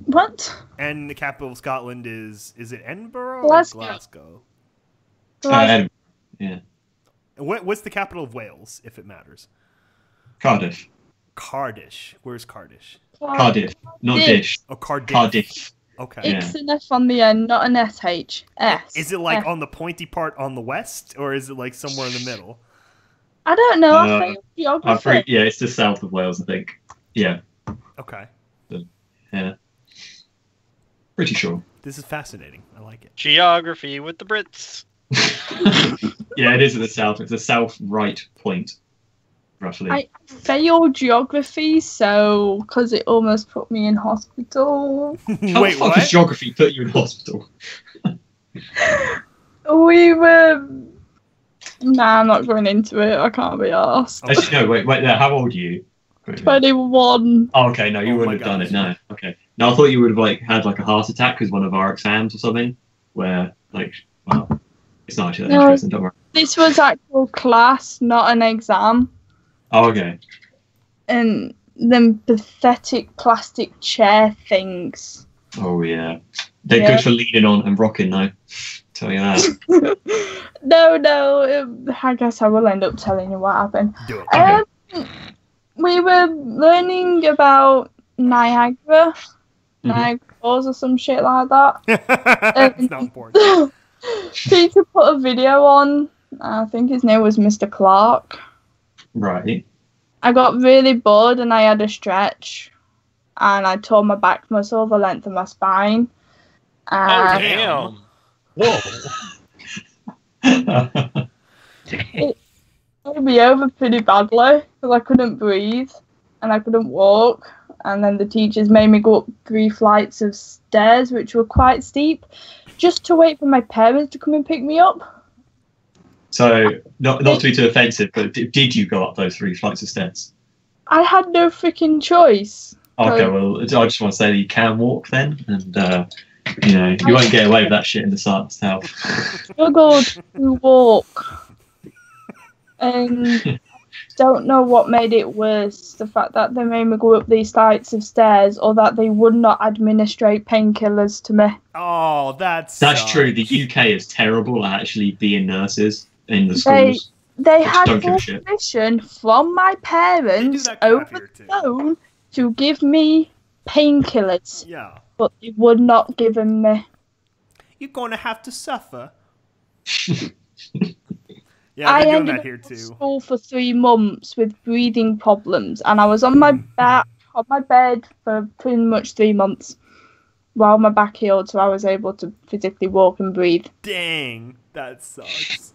What? And the capital of Scotland is it Edinburgh Glasgow. or Glasgow? Edinburgh. Yeah. What's the capital of Wales, if it matters? Cardiff. Cardiff. Where's Cardiff? Cardiff, not dish. Oh, Cardiff. Cardiff. Okay. It's an F on the end, not an SH. S. Is it like on the pointy part on the west, or is it like somewhere in the middle? I don't know. I think geography. Yeah, it's just south of Wales, I think. Yeah. Okay. Yeah. Pretty sure. This is fascinating. I like it. Geography with the Brits. Yeah, it is at the south. It's the south right point, roughly. I failed geography, so because it almost put me in hospital. How the fuck does geography put you in hospital? We were. Nah, I'm not going into it. I can't be asked. Actually, no, wait. No, how old are you? 21. Oh, okay. No, you wouldn't have done it. No. Okay. No, I thought you would have had a heart attack because one of our exams or something. Where well, it's not actually that interesting. Don't worry. This was actual class, not an exam. Oh, okay. And them pathetic plastic chair things. Oh yeah, they're good for leaning on and rocking though. Tell you that. No. I guess I will end up telling you what happened. Do it. Okay. We were learning about Niagara Falls or some shit like that. It's not important. Peter put a video on. I think his name was Mr. Clark. Right. I got really bored and I had a stretch. And I tore my back muscle the length of my spine. Oh, damn. Whoa. It made me over pretty badly because I couldn't breathe and I couldn't walk. And then the teachers made me go up 3 flights of stairs, which were quite steep, just to wait for my parents to come and pick me up. So, not to be too offensive, but did you go up those 3 flights of stairs? I had no freaking choice. Okay, well, I just want to say that you can walk then, and you won't get away with that shit in the South. Struggled to walk. And don't know what made it worse, the fact that they made me go up these flights of stairs or that they would not administrate painkillers to me. Oh, that's true. The UK is terrible at actually being nurses in the schools. They had permission from my parents over the phone to give me painkillers. Yeah. But they would not give them me. you're gonna have to suffer. Yeah, I they're doing ended that up here in too. school for 3 months with breathing problems, and I was on my back on my bed for pretty much 3 months while my back healed, so I was able to physically walk and breathe. Dang, that sucks.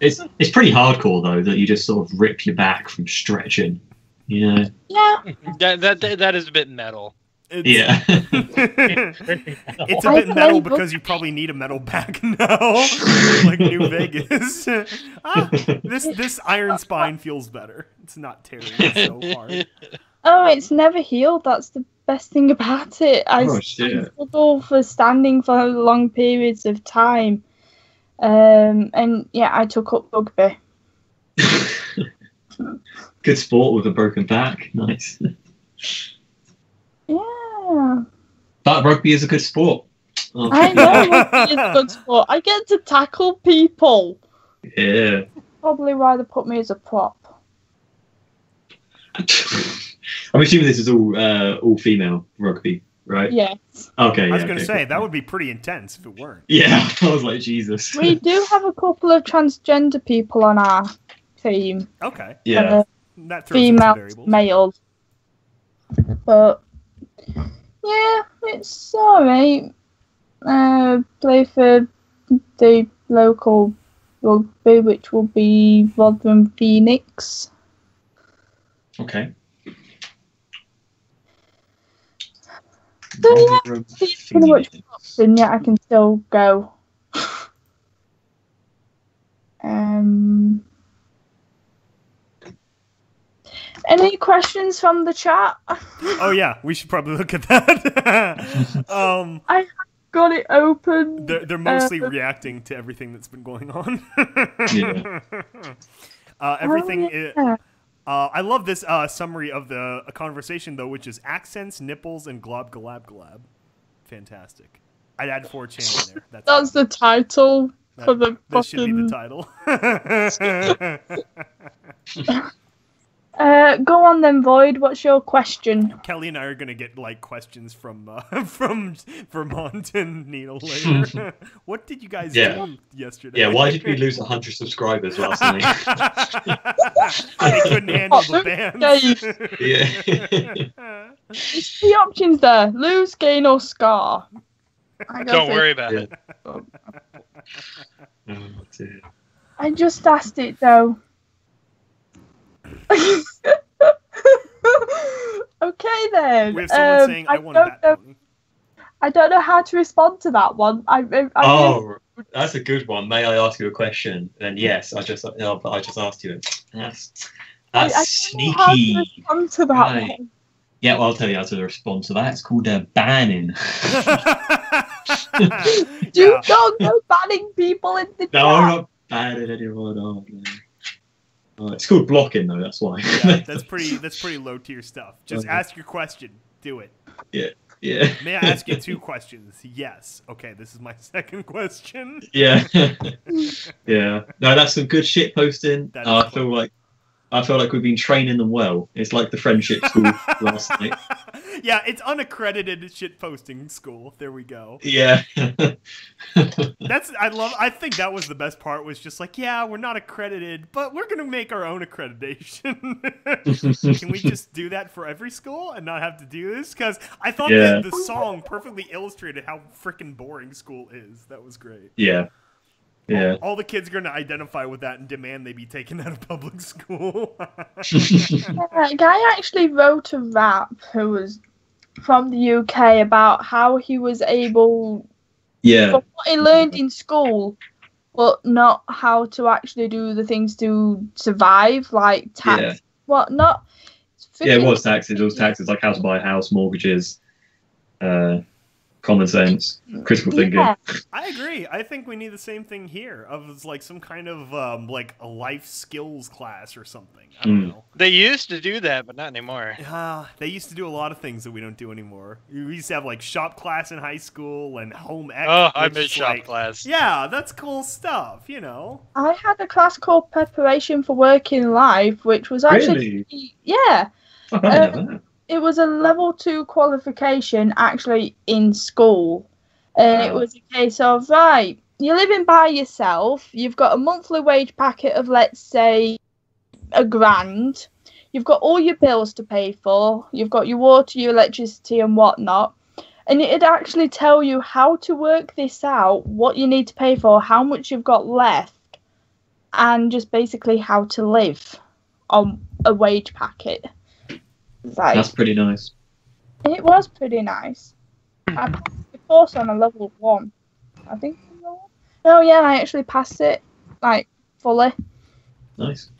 It's pretty hardcore though that you just sort of rip your back from stretching. You know? Yeah, That is a bit metal. It's, Yeah. It's a I bit metal play because you probably need a metal back now, like New Vegas. This iron spine feels better. It's not tearing so hard. oh, it's never healed. That's the best thing about it. I Oh, shit. struggle for standing for long periods of time. And yeah, I took up rugby. Good sport with a broken back. Nice. Yeah. But rugby is a good sport. Oh, I know rugby is a good sport. I get to tackle people. Yeah. Probably rather put me as a prop. I'm assuming this is all female rugby, right? Yes. Okay. I was yeah, gonna okay, say cool. that would be pretty intense if it weren't. Yeah, I was like, Jesus. We do have a couple of transgender people on our team. Okay, Yeah. that throws in some Female, variables. male. But yeah, it's alright. Play for the local rugby, which will be Rotherham Phoenix. Okay. So yeah, Rotherham it's pretty much Phoenix. and yet I can still go. Any questions from the chat? Oh yeah, we should probably look at that. I got it open. They're mostly reacting to everything that's been going on. Yeah. Everything. yeah. I love this summary of the conversation though, which is accents, nipples, and glob galab galab. Fantastic. I'd add 4chan in there. That's the title for the This should be the fucking. title. Go on then, Void. What's your question? Kelly and I are gonna get like questions from Vermont and Needle later. What did you guys do yesterday? Yeah, why did we lose 100 subscribers last night? They couldn't handle the bands. Yeah. There's 3 options there: lose, gain, or scar. Don't worry about Yeah. it. Oh, dear. I just asked it though. Okay then. We have someone saying, "I want a bat pony." I don't know how to respond to that one. Oh, that's a good one. May I ask you a question? Then yes, I just asked you it. That's I sneaky. don't know how to respond to that Right. one. Yeah, well, I'll tell you how to respond to that. It's called banning. Do not go banning people in the No, I'm chat. not banning anyone. Oh, no. Oh, it's called blocking, though. That's why. Yeah, that's pretty low tier stuff. Just ask your question. Do it. Yeah. May I ask you 2 questions? Yes. Okay, this is my second question. Yeah. Yeah. No, that's some good shit posting. That is I feel like we've been training them well. It's like the friendship school last night. Yeah, it's unaccredited shit posting school. There we go. Yeah. I think that was the best part, was just like, yeah, we're not accredited, but we're gonna make our own accreditation. Can we just do that for every school and not have to do this? Because I thought that the song perfectly illustrated how freaking boring school is. That was great. Yeah. Yeah. All the kids are going to identify with that and demand they be taken out of public school. A guy actually wrote a rap who was from the UK about how he was able, Yeah. from what he learned in school, but not how to actually do the things to survive, like tax. Yeah. What not? Yeah, it was taxes. It was taxes, like how to buy a house, mortgages, common sense, critical thinking. Yeah. I agree. I think we need the same thing here, of like some kind of like a life skills class or something. I don't know. They used to do that, but not anymore. They used to do a lot of things that we don't do anymore. We used to have like shop class in high school and home ec. Oh, I which miss is, shop like, class. Yeah, that's cool stuff, you know. I had a class called Preparation for Working Life, which was actually yeah. I don't know that. It was a level 2 qualification actually in school, And it was a case of, right, you're living by yourself, you've got a monthly wage packet of, let's say, £1,000. You've got all your bills to pay for, you've got your water, your electricity and whatnot. And it'd actually tell you how to work this out, what you need to pay for, how much you've got left, and just basically how to live on a wage packet. Like, That's pretty nice. it was pretty nice. I passed the course on a level 1. I think. Oh yeah, I actually passed it, like, fully. Nice.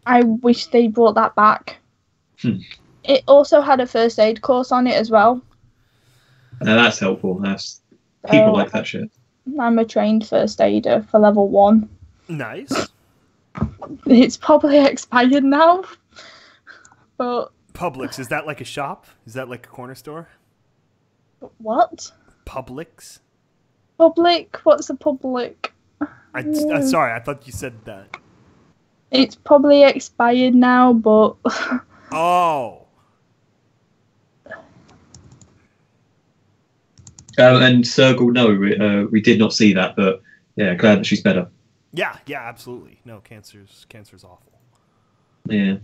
I wish they brought that back. It also had a first aid course on it as well. Now that's helpful. That's people like that shit. I'm a trained first aider for level 1. Nice. It's probably expired now. But Publix, is that like a shop? Is that like a corner store? what? Publix? Public? What's a public? Sorry, I thought you said that. It's probably expired now, but Oh. And Sergal, no, we did not see that, but yeah, glad that she's better. Yeah, absolutely. No, cancer's awful. Yeah.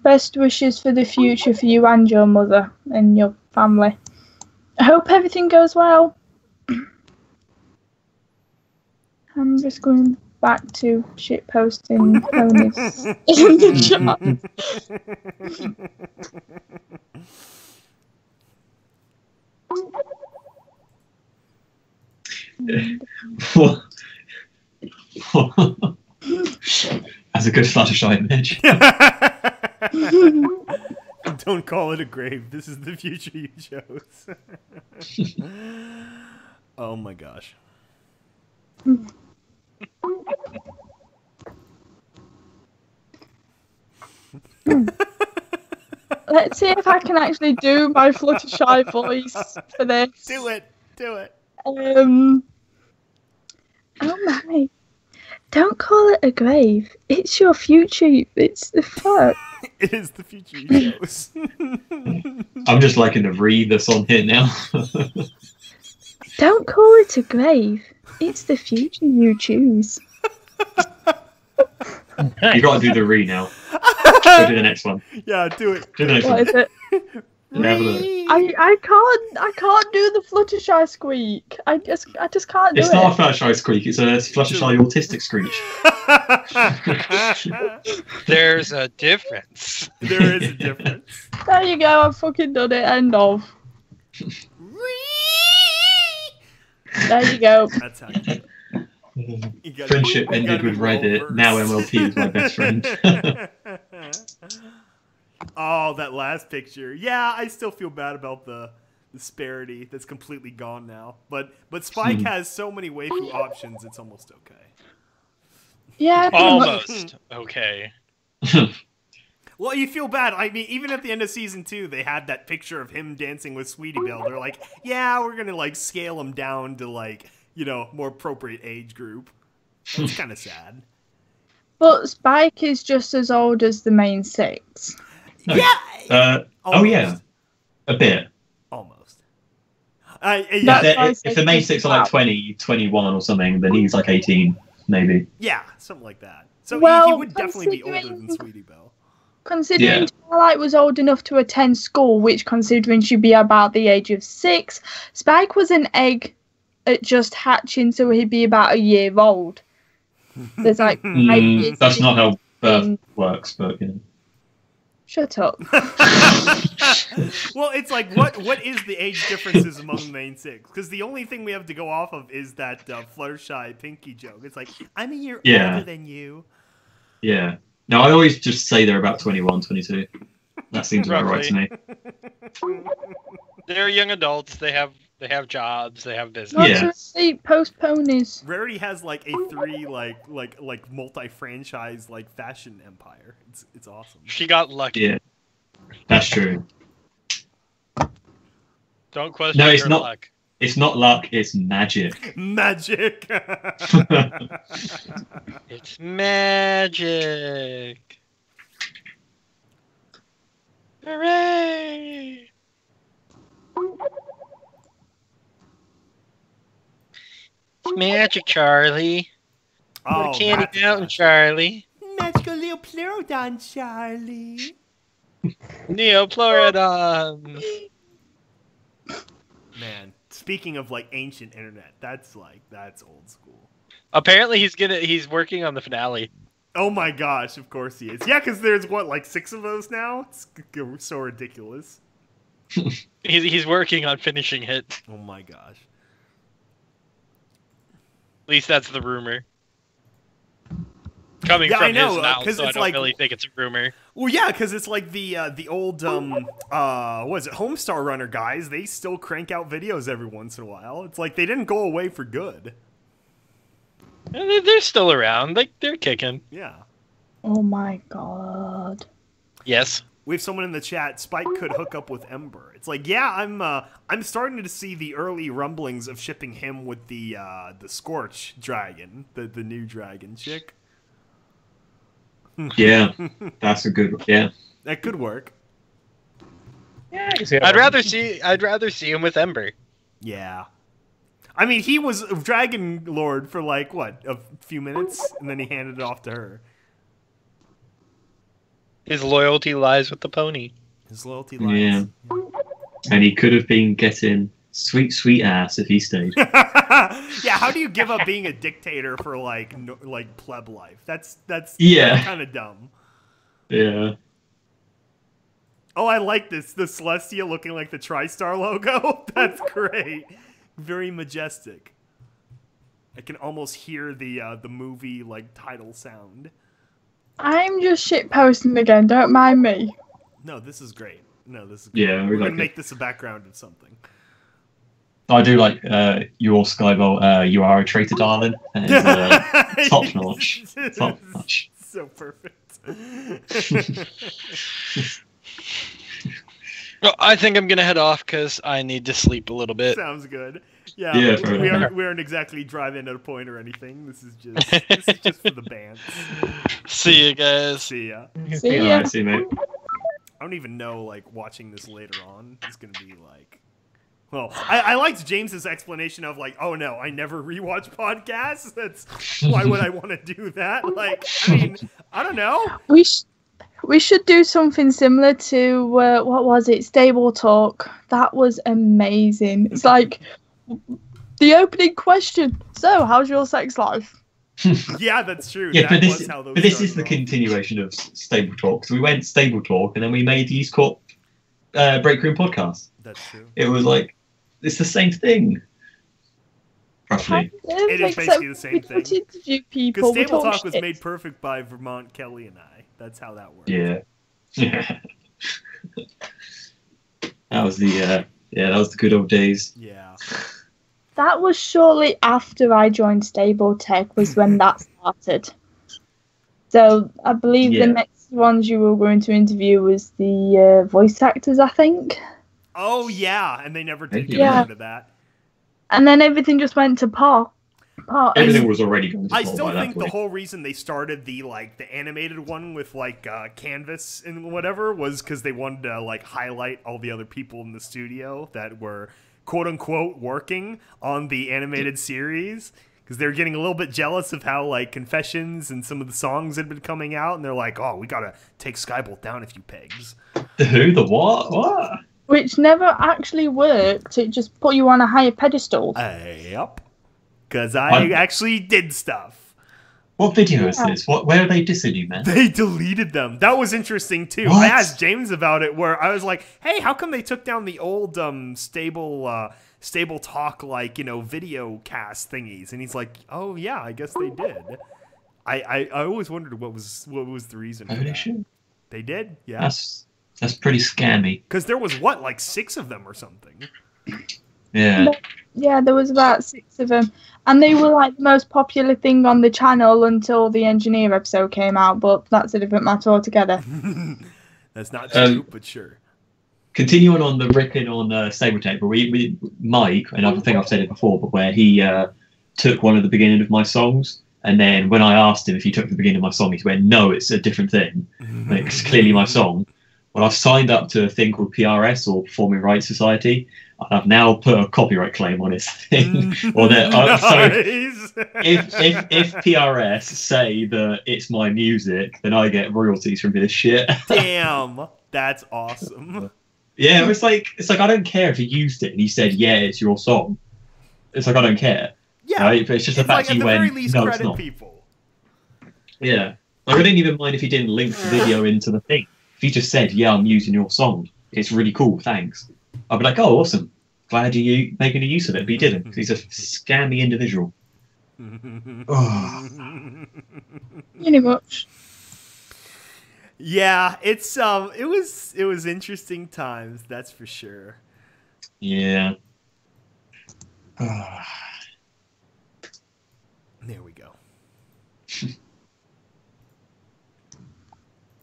best wishes for the future for you and your mother and your family. I hope everything goes well. I'm just going back to shit posting ponies in the chat. That's a good Fluttershy image. Don't call it a grave. This is the future you chose. Oh my gosh. Let's see if I can actually do my Fluttershy voice for this. Do it. Do it. Oh my. Don't call it a grave. It's your future. It's the fuck. It is the future you chose. I'm just liking to read this on here now. Don't call it a grave. It's the future you choose. You gotta do the re now. Go to the next one. Yeah, do it. Do the next What one. is it? Have a look. I can't do the Fluttershy squeak. I just can't do It's it. not a Fluttershy squeak, it's a Fluttershy autistic screech. There's a difference. There is a difference. There you go. I've fucking done it. End of. There you go. That's how you do it. You gotta- Friendship you ended gotta with be Reddit. well-versed. Now MLP is my best friend. Oh, that last picture. Yeah, I still feel bad about the disparity that's completely gone now. But Spike has so many waifu options, it's almost okay. Yeah. Almost. Okay. Well, you feel bad. I mean, even at the end of season 2, they had that picture of him dancing with Sweetie Belle. They're like, yeah, we're gonna like scale him down to like, you know, more appropriate age group. It's kind of sad. But Spike is just as old as the main 6. Yeah. Oh yeah, a bit. Almost. Yeah. If the main 6 are like 20, 21 or something, then he's like 18, maybe. Yeah, something like that. So Well, he would definitely be older than Sweetie Belle. Considering Yeah. Twilight was old enough to attend school, which considering she'd be about the age of 6, Spike was an egg at just hatching, so he'd be about a year old. There's like 5 years That's not how birth in- works, but you know. Shut up. Well, it's like, what is the age differences among the main 6? Because the only thing we have to go off of is that Fluttershy Pinky joke. It's like, I'm a year Yeah. older than you. Yeah. No, I always just say they're about 21, 22. That seems about right to me. They're young adults. They have jobs. They have business. Not Yeah. to see post ponies. Rarity has like a 3 like multi-franchise like fashion empire. It's awesome. She got lucky. Yeah. That's true. Don't question No, it's her not. luck. It's not luck, it's magic. Magic. It's magic. Hooray! Magic, Charlie. Oh, Candy that's Mountain, classic. Charlie. Magical little Pleurodon, Charlie. Neoplorodons. Man, speaking of like ancient internet, that's old school. Apparently, he's working on the finale. Oh my gosh, of course he is. Yeah, because there's what, like 6 of those now? It's so ridiculous. He's working on finishing it. Oh my gosh. At least that's the rumor. Coming Yeah, from I know, his mouth, 'cause so I it's don't like- really think it's a rumor. Well, yeah, because it's like the old what is it, Homestar Runner guys? They still crank out videos every once in a while. It's like they didn't go away for good. They're still around. Like they're kicking. Yeah. Oh my god. Yes. We have someone in the chat. Spike could hook up with Ember. It's like, yeah, I'm starting to see the early rumblings of shipping him with the Scorch dragon, the new dragon chick. Yeah, that's a good. Yeah, That could work. Yeah, I can see how I'd that rather see him with Ember. Yeah. I mean, he was a Dragon Lord for like what, a few minutes, and then he handed it off to her. His loyalty lies with the pony. His loyalty lies. Yeah. And he could have been getting sweet, sweet ass if he stayed. Yeah, how do you give up being a dictator for like like pleb life? That's Yeah. kind of dumb. Yeah. Oh, I like this. The Celestia looking like the TriStar logo. That's great. Very majestic. I can almost hear the movie like title sound. I'm just shit posting again, don't mind me. No, this is great. No, this is great. Yeah, we We're like gonna it. make this a background of something. I do like your Skybolt. You are a traitor, darling. That is top notch. Top notch. So perfect. Well, I think I'm gonna head off because I need to sleep a little bit. Sounds good. Yeah, Yeah, fair enough. we aren't exactly driving at a point or anything. This is just for the band. See you guys. See ya. See All ya. right, see you, mate. I don't even know, like, watching this later on is going to be like... Well, I liked James's explanation of, like, oh, no, I never rewatch podcasts. That's... Why would I want to do that? Like, I mean, I don't know. We should do something similar to, what was it, Stable Talk. That was amazing. It's like, the opening question. So, how's your sex life? Yeah, that's true. Yeah, That but was how those this is the started off. continuation of Stable Talk. So we went Stable Talk, and then we made the EAST Corp Breakroom podcast. That's true. It was like it's the same thing, roughly. It is basically the same we don't thing. interview Because people. we Stable talk Talk was shit. made perfect by Vermont Kelly and I. That's how that worked. Yeah. That was the good old days. Yeah. That was shortly after I joined Stable Tech was when that started. So I believe Yeah. the next ones you were going to interview was the voice actors, I think. Oh, yeah, and they never did get Yeah. around to that. And then everything just went to pot. Everything was already going to I fall still by that think the point. whole reason they started the animated one with canvas and whatever was because they wanted to like highlight all the other people in the studio that were quote unquote working on the animated series because they were getting a little bit jealous of how like Confessions and some of the songs had been coming out and they're like, oh, we gotta take Skybolt down a few pegs. The who? The what? What? Which never actually worked. It just put you on a higher pedestal. Yep. Because I actually did stuff. What video is this? Where are they dissing you, man? They deleted them. That was interesting too. What? I asked James about it, where I was like, "Hey, how come they took down the old stable talk video cast thingies?" And he's like, "Oh yeah, I guess they did." I always wondered what was the reason for Oh, they that. should. They did, yeah. That's pretty scammy. Because there was what, like 6 of them or something. Yeah. Yeah, there was about 6 of them. And they were like the most popular thing on the channel until the Engineer episode came out, but that's a different matter altogether. That's not true, but sure. Continuing on the ripping on Stable Tech, but we Mike, and I think I've said it before, but where he took one of the beginning of my songs, and then when I asked him if he took the beginning of my song, he went, "No, it's a different thing. Like, it's clearly my song." Well, I've signed up to a thing called PRS, or Performing Rights Society, and I've now put a copyright claim on his thing. Or that, so if PRS say that it's my music, then I get royalties from this shit. Damn, that's awesome. Yeah, it's like I don't care if he used it and he said, yeah, it's your song. It's like I don't care. Yeah, right? But it's just the fact like, he at the very went, least, no, it's credit not. people. Yeah, like, I didn't even mind if he didn't link the video into the thing. If he just said, yeah, I'm using your song, it's really cool, thanks. I'd be like, oh, awesome. Glad you're making a use of it, but he didn't, because he's a scammy individual. Pretty much. Yeah, it's it was interesting times, that's for sure. Yeah. There we go.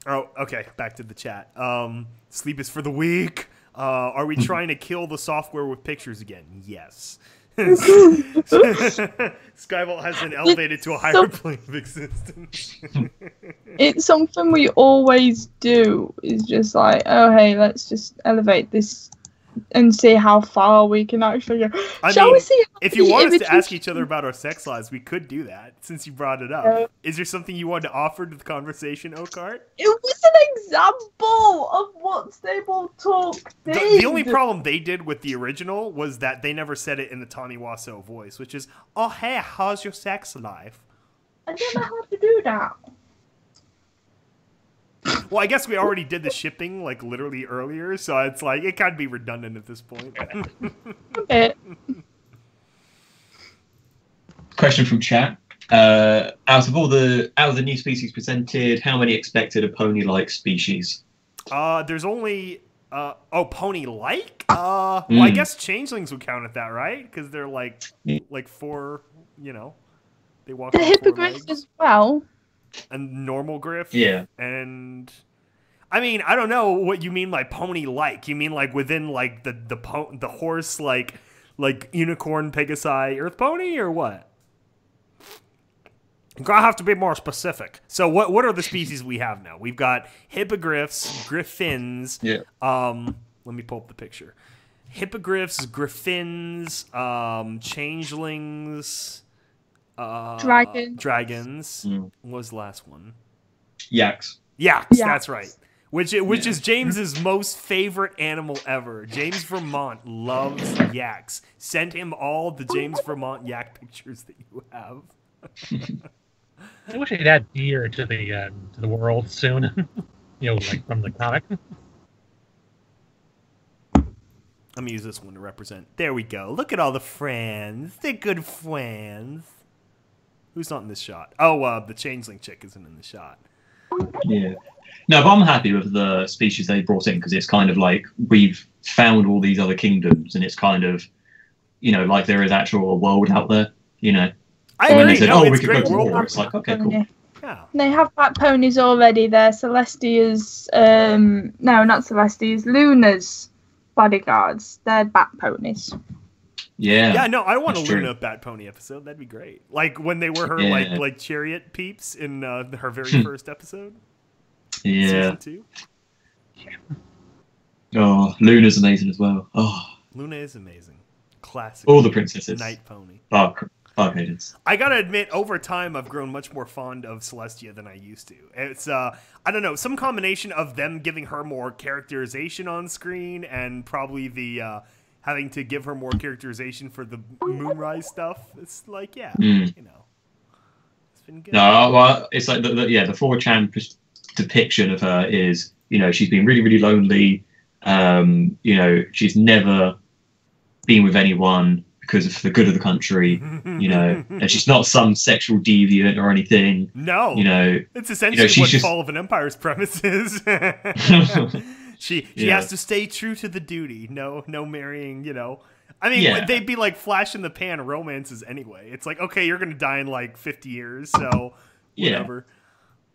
Oh, okay. Back to the chat. Sleep is for the weak. Are we trying to kill the software with pictures again? Yes. Skyvault has been elevated to a higher plane of existence. It's something we always do. It's just like, oh, hey, let's just elevate this and see how far we can actually go. Shall we see how if you many want us to images- ask each other about our sex lives, we could do that, since you brought it up. Yeah. Is there something you wanted to offer to the conversation, Oakheart? It was an example of what Stable Talk did. The only problem they did with the original was that they never said it in the Tani Waso voice, which is, oh, hey, how's your sex life? I don't know how to do that. Well, I guess we already did the shipping, like, literally earlier, so it's like, it can be redundant at this point. A bit. Question from chat. Out of the new species presented, how many expected a pony-like species? There's only, pony-like? Well, I guess changelings would count at that, right? Because they're like four, they walk The on 4 hippogriff legs. as well. And normal griff. Yeah. And I mean, I don't know what you mean by pony-like. You mean like within like the horse like unicorn, pegasi, earth pony, or what? You're gonna have to be more specific. So what are the species we have now? We've got hippogriffs, griffins. Yeah. Let me pull up the picture. Hippogriffs, griffins, changelings. Dragons. What was the last one? Yaks. Yaks, that's right. Which is James's most favorite animal ever. James Vermont loves yaks. Send him all the James Vermont yak pictures that you have. I wish they'd add deer to the world soon. Like from the comic. I'm gonna use this one to represent. There we go. Look at all the friends. They're good friends. Who's not in this shot? Oh, the changeling chick isn't in the shot. Yeah. No, but I'm happy with the species they brought in, because it's kind of like we've found all these other kingdoms, and it's kind of, like there is actual world out there, I And when agree. they said, No, we it's could go great to world war, it's like, okay, cool. Yeah. They have bat ponies already. They're Celestia's, no, not Celestia's, Luna's bodyguards. They're bat ponies. Yeah. Yeah, no, I want a that's true. Luna Bat Pony episode. That'd be great. Like when they were her Yeah. like chariot peeps in her very first episode. Yeah. Season 2. Oh, Luna's amazing as well. Oh, Luna is amazing. Classic. all the princesses. Night Pony. Dark Agents. I gotta admit, over time, I've grown much more fond of Celestia than I used to. It's, I don't know, some combination of them giving her more characterization on screen and probably the, having to give her more characterization for the Moonrise stuff. It's like, yeah, It's been good. No, well, it's like the 4chan depiction of her is, she's been really, really lonely. She's never been with anyone because of the good of the country, and she's not some sexual deviant or anything. No, it's essentially what she's just... Fall of an Empire's premise is. She has to stay true to the duty. No marrying. I mean, they'd be like flash in the pan romances anyway. It's like, okay, you're gonna die in like 50 years, so whatever.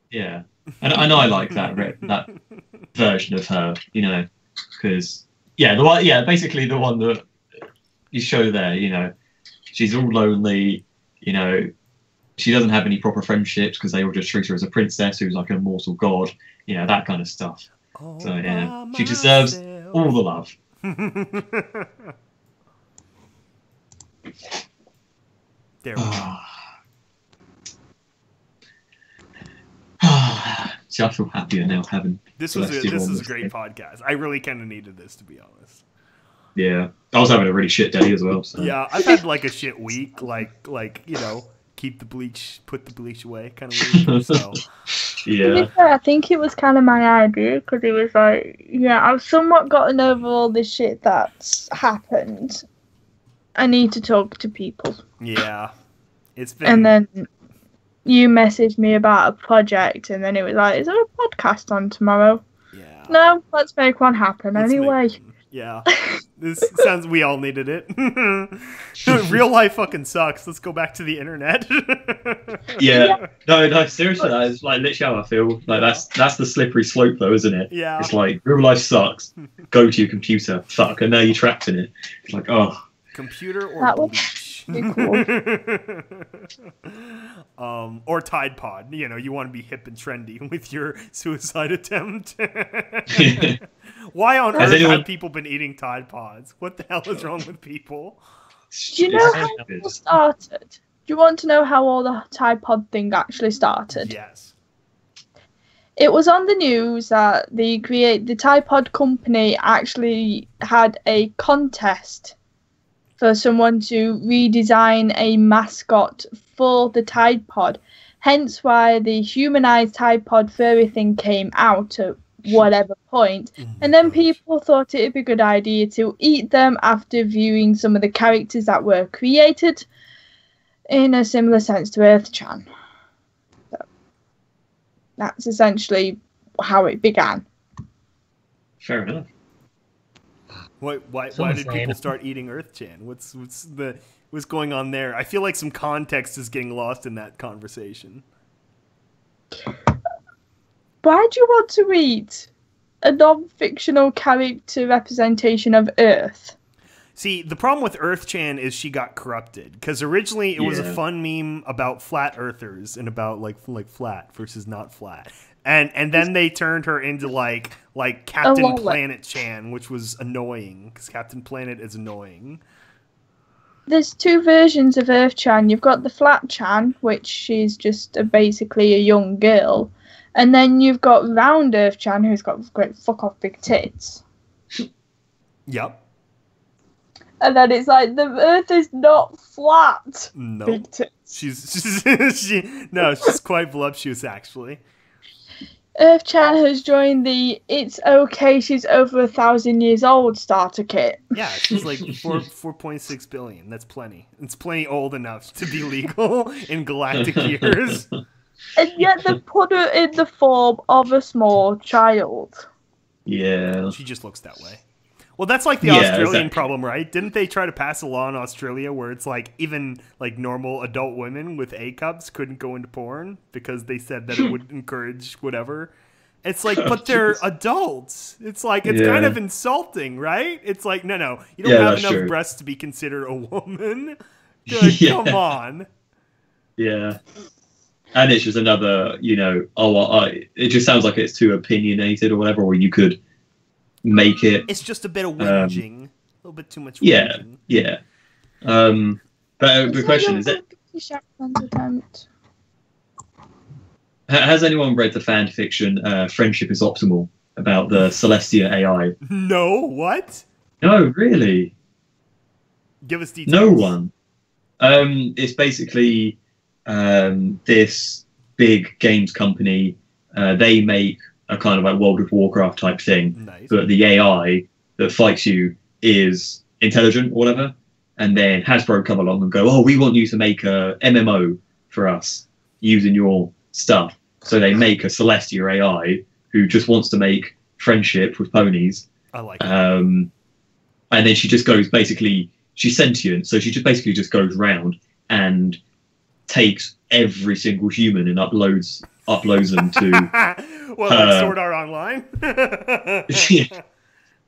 Yeah, and I like that version of her, because basically the one that you show there, she's all lonely, she doesn't have any proper friendships because they all just treat her as a princess who's like an immortal god, that kind of stuff. All So yeah, by she deserves myself. all the love. There we go. See, I feel happier now having This was Celestia on a this great thing. podcast. I really kind of needed this, to be honest. Yeah, I was having a really shit day as well. So. Yeah, I've had like a shit week, like you know, keep the bleach, put the bleach away, kind of week. So To Yeah, be fair, I think it was kind of my idea because it was like, yeah, I've somewhat gotten over all this shit that's happened. I need to talk to people. yeah, it's been. And then you messaged me about a project, and then it was like, is there a podcast on tomorrow? Yeah. No, let's make one happen Let's make anyway. one. Yeah. This sounds. We all needed it. Real life fucking sucks. Let's go back to the internet. yeah. No, seriously, that is like literally how I feel. Like that's the slippery slope, though, isn't it? Yeah. It's like real life sucks. Go to your computer, fuck, and now you're trapped in it. It's like, oh. Computer or That would bleach. be cool. Or Tide Pod. You know, you want to be hip and trendy with your suicide attempt. Why on Has earth anyone- have people been eating Tide Pods? What the hell is wrong with people? Do you know how it all started? Do you want to know how all the Tide Pod thing actually started? Yes. It was on the news that the Tide Pod company actually had a contest for someone to redesign a mascot for the Tide Pod. Hence why the humanized Tide Pod furry thing came out at whatever point. And then people thought it would be a good idea to eat them after viewing some of the characters that were created in a similar sense to Earth-chan. So that's essentially how it began. Fair enough. Why So did insane. people start eating Earth-chan? What's going on there? I feel like some context is getting lost in that conversation. Why do you want to eat a non-fictional character representation of Earth? See, the problem with Earth-chan is she got corrupted because originally it was a Yeah. fun meme about flat earthers and about like flat versus not flat, and then they turned her into like Captain lol. Planet-chan, which was annoying because Captain Planet is annoying. There's two versions of Earth-chan. You've got the Flat Chan, which she's just basically a young girl. And then you've got Round Earth-chan, who's got great fuck-off big tits. Yep. And then it's like, the Earth is not flat. No. Big tits. She's quite voluptuous actually. Earth-chan has joined the It's Okay She's Over 1,000 Years Old starter kit. Yeah, she's like 4.6 billion. That's plenty. It's plenty old enough to be legal in galactic years. And yet they put her in the form of a small child. Yeah. She just looks that way. Well, that's like the Yeah, Australian exactly. problem, right? Didn't they try to pass a law in Australia where it's like even like normal adult women with A cups couldn't go into porn because they said that it would encourage whatever? It's like, but they're adults. It's like, it's kind Yeah. of insulting, right? It's like, no, you don't Yeah, have that's enough true. breasts to be considered a woman. Like, Yeah. come on. Yeah. And it's just another, it just sounds like it's too opinionated or whatever, or you could make it. It's just a bit of whinging. A little bit too much Yeah. whinging. Yeah. But the question is, has anyone read the fan fiction Friendship is Optimal about the Celestia AI? No, what? No, really? Give us details. No one. It's basically this big games company. They make a kind of like World of Warcraft type thing, Nice. but the AI that fights you is intelligent or whatever. And then Hasbro come along and go, oh, we want you to make a MMO for us using your stuff. So they make a Celestia AI who just wants to make friendship with ponies. I like it. And then she just goes, basically, she's sentient. So she just basically just goes round and takes every single human and uploads them to. Well, like Sword Art Online. Yeah.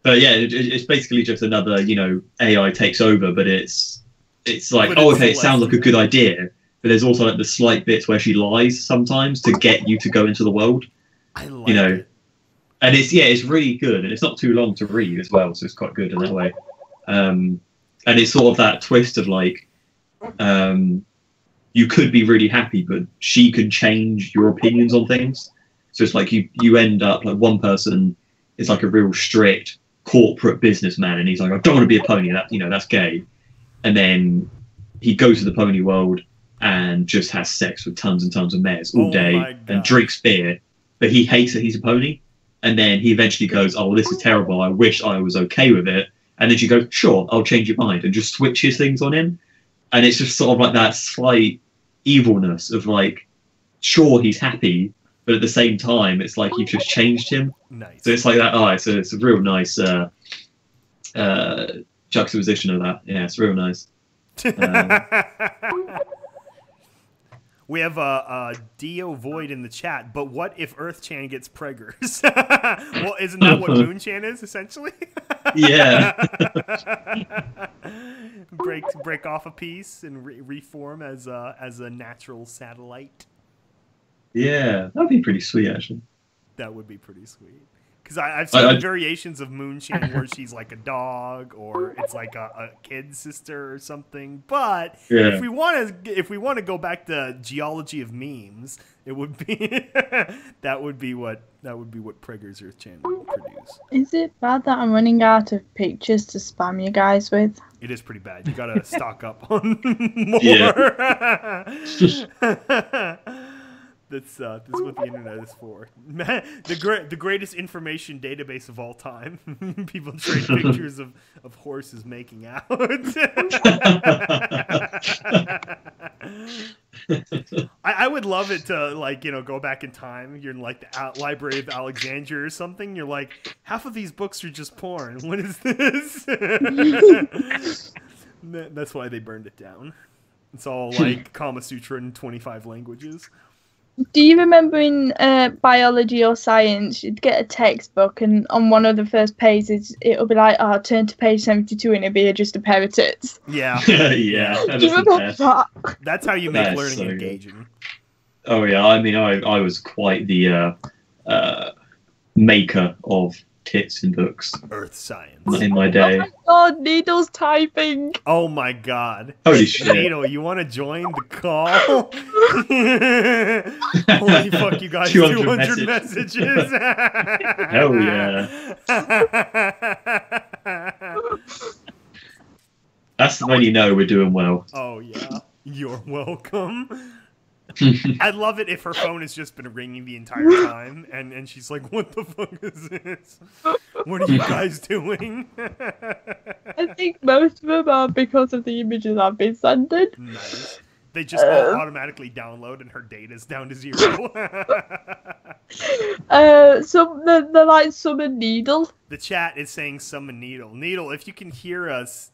But yeah, it's basically just another, AI takes over, but it's like, But oh, it's okay, it less sounds like a than good idea, but there's also like the slight bits where she lies sometimes to get you to go into the world. I like You know, it. And it's really good, and it's not too long to read as well, so it's quite good in that way. And it's sort of that twist of like, you could be really happy, but she can change your opinions on things. So it's like you end up like one person is like a real strict corporate businessman, and he's like, I don't want to be a pony. That's gay. And then he goes to the pony world and just has sex with tons and tons of mares all day and drinks beer, but he hates that he's a pony. And then he eventually goes, oh, well, this is terrible. I wish I was okay with it. And then she goes, sure, I'll change your mind, and just switches things on him. And it's just sort of like that slight evilness of like, sure, he's happy, but at the same time, it's like you've just changed him. Nice. So it's like that. Oh, it's a real nice juxtaposition of that. Yeah, it's real nice. We have a Dio Void in the chat, but what if Earth-chan gets preggers? Well, isn't that what Moon-chan is, essentially? Yeah. break off a piece and reform as a natural satellite. Yeah, that'd be pretty sweet, actually. That would be pretty sweet. Because I've seen variations of Moon-chan where she's like a dog, or it's like a kid sister or something. But yeah. if we want to go back to geology of memes, it would be that would be what Preggers Earth-chan would produce. Is it bad that I'm running out of pictures to spam you guys with? It is pretty bad. You gotta stock up on more. Yeah. That's what the internet is for. The greatest information database of all time. People trade pictures of horses making out. I would love it to go back in time. You're in like the Library of Alexandria or something. You're like, half of these books are just porn. What is this? That's why they burned it down. It's all like Kama Sutra in 25 languages. Do you remember in biology or science, you'd get a textbook, and on one of the first pages, it'll be like, "Oh, turn to page 72," and it'll be just a pair of tits. Yeah, yeah. Do you remember that? That's how you make learning engaging. Oh yeah, I mean, I was quite the maker of tits in books. Earth science. In my day. Oh my god, Needle's typing. Oh my god. Holy shit. Needle, you want to join the call? Holy fuck, you guys, 200 messages. Hell yeah. That's when you know we're doing well. Oh yeah. You're welcome. I'd love it if her phone has just been ringing the entire time, and she's like, "What the fuck is this? What are you guys doing?" I think most of them are because of the images I've been sending. Nice. They just all automatically download, and her data's down to 0. So they're like summon Needle. The chat is saying summon Needle. Needle, if you can hear us,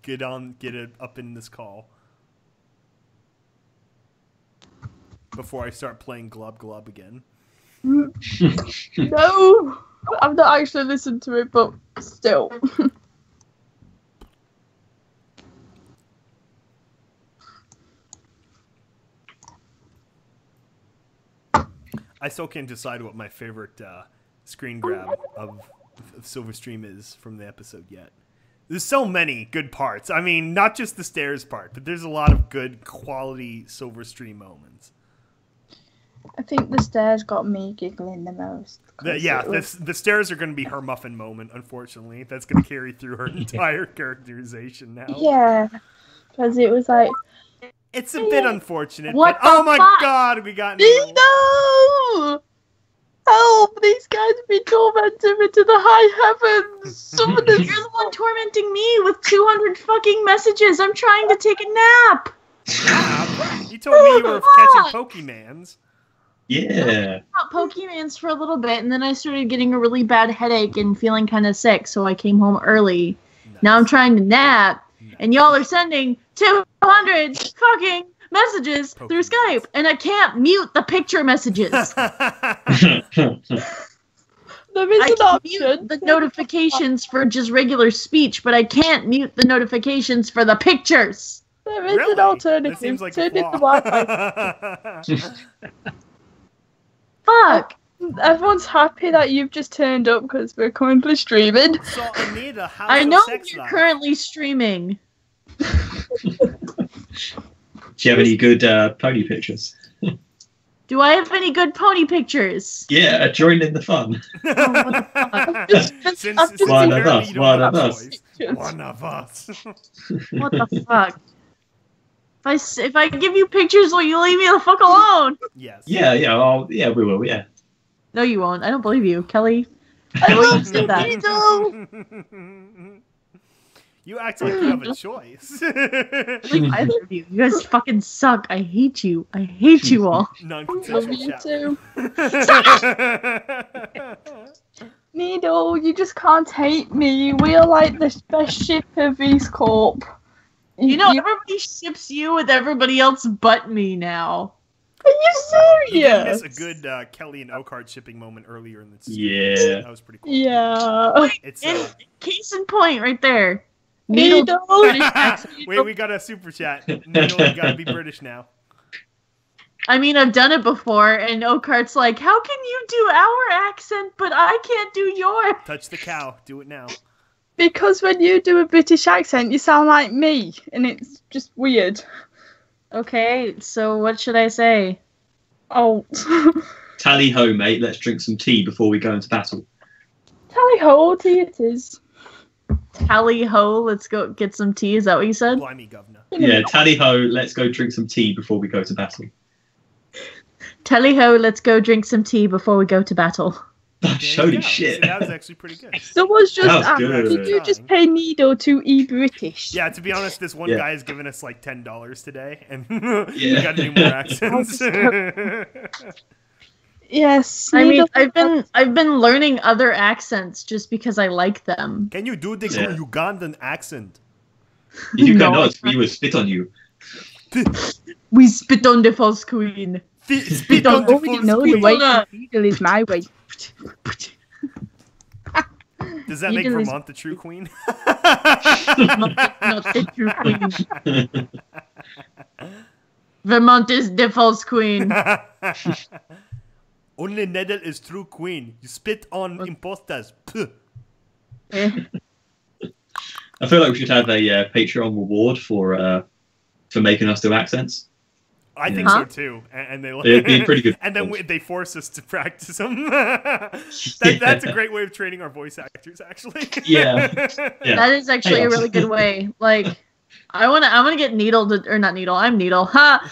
get it up in this call. Before I start playing Glub Glub again. No! I've not actually listened to it, but still. I still can't decide what my favorite screen grab of Silverstream is from the episode yet. There's so many good parts. I mean, not just the stairs part, but there's a lot of good quality Silverstream moments. I think the stairs got me giggling the most. The stairs are going to be her muffin moment, unfortunately. That's going to carry through her entire characterization now. Yeah, because it was like... It's a bit unfortunate, what but oh my god, we got no! Help! These guys have been tormenting me to the high heavens! You're the one tormenting me with 200 fucking messages. I'm trying to take a nap. You told me you were catching Pokemans. Yeah. I got Pokemans for a little bit, and then I started getting a really bad headache and feeling kind of sick, so I came home early. Nice. Now I'm trying to nap, and y'all are sending 200 fucking messages through Skype, and I can't mute the picture messages. There is an option. Mute the notifications for just regular speech, but I can't mute the notifications for the pictures. There is an alternative. That seems like Turn it to Wi-Fi. Fuck. Everyone's happy that you've just turned up because we're currently streaming. So, Anita, how's I your know sex you're life? currently streaming. Do you have any good pony pictures? Do I have any good pony pictures? Yeah, join in the fun. Since I've just One of apparently us, you don't one have of a us. choice. One of us. What the fuck? If I give you pictures, will you leave me the fuck alone? Yes. Yeah, yeah, we will, yeah. No, you won't. I don't believe you, Kelly. I love said that. You act like you have a choice. Like either of you. You guys fucking suck. I hate you. I hate you all. Non-consensual Love you chat. too. Needle, you just can't hate me. We are like the best ship of EAST Corp. You know, everybody ships you with everybody else but me now. Are you You did miss serious? a good Kelly and Oakheart shipping moment earlier in the stream. Yeah. That was pretty cool. Yeah. It's Case in point, right there. Needle. British accent. wait, we got a super chat. Needle, you gotta be British now. I mean, I've done it before, and Oakhart's like, how can you do our accent, but I can't do yours? Touch the cow. Do it now. Because when you do a British accent, you sound like me, and it's just weird. Okay, so what should I say? Oh. Tally ho, mate. Let's drink some tea before we go into battle. Tally ho, tea it is. Tally ho, let's go get some tea. Is that what you said? Blimey, governor. Yeah, tally ho. Let's go drink some tea before we go to battle. Tally ho, let's go drink some tea before we go to battle. There you Holy go. shit. See, that was actually pretty good. Someone's just That was asked, good. did you just pay Needle to e-British? Yeah, to be honest, this one Yeah. guy has given us like $10 today, and Yeah. we got to do more accents. Yes. I mean, Needle- I've been learning other accents just because I like them. Can you do the Yeah. Ugandan accent? If you No. cannot, we will spit on you. We spit on the false queen. Spit on on the already full know the screen. way to Needle is my way. Does that make Needle is- Vermont the true queen? Not the true queen. Vermont is the false queen. Only Nedel is true queen. You spit on imposters. Puh. Eh. I feel like we should have a Patreon reward for making us do accents. I think Huh? so too. And they It'd be pretty good. And then they force us to practice them. That's a great way of training our voice actors, actually. Yeah. Yeah. That is actually a really good way. Like, I wanna get Needle to, or not Needle. I'm Needle. Ha!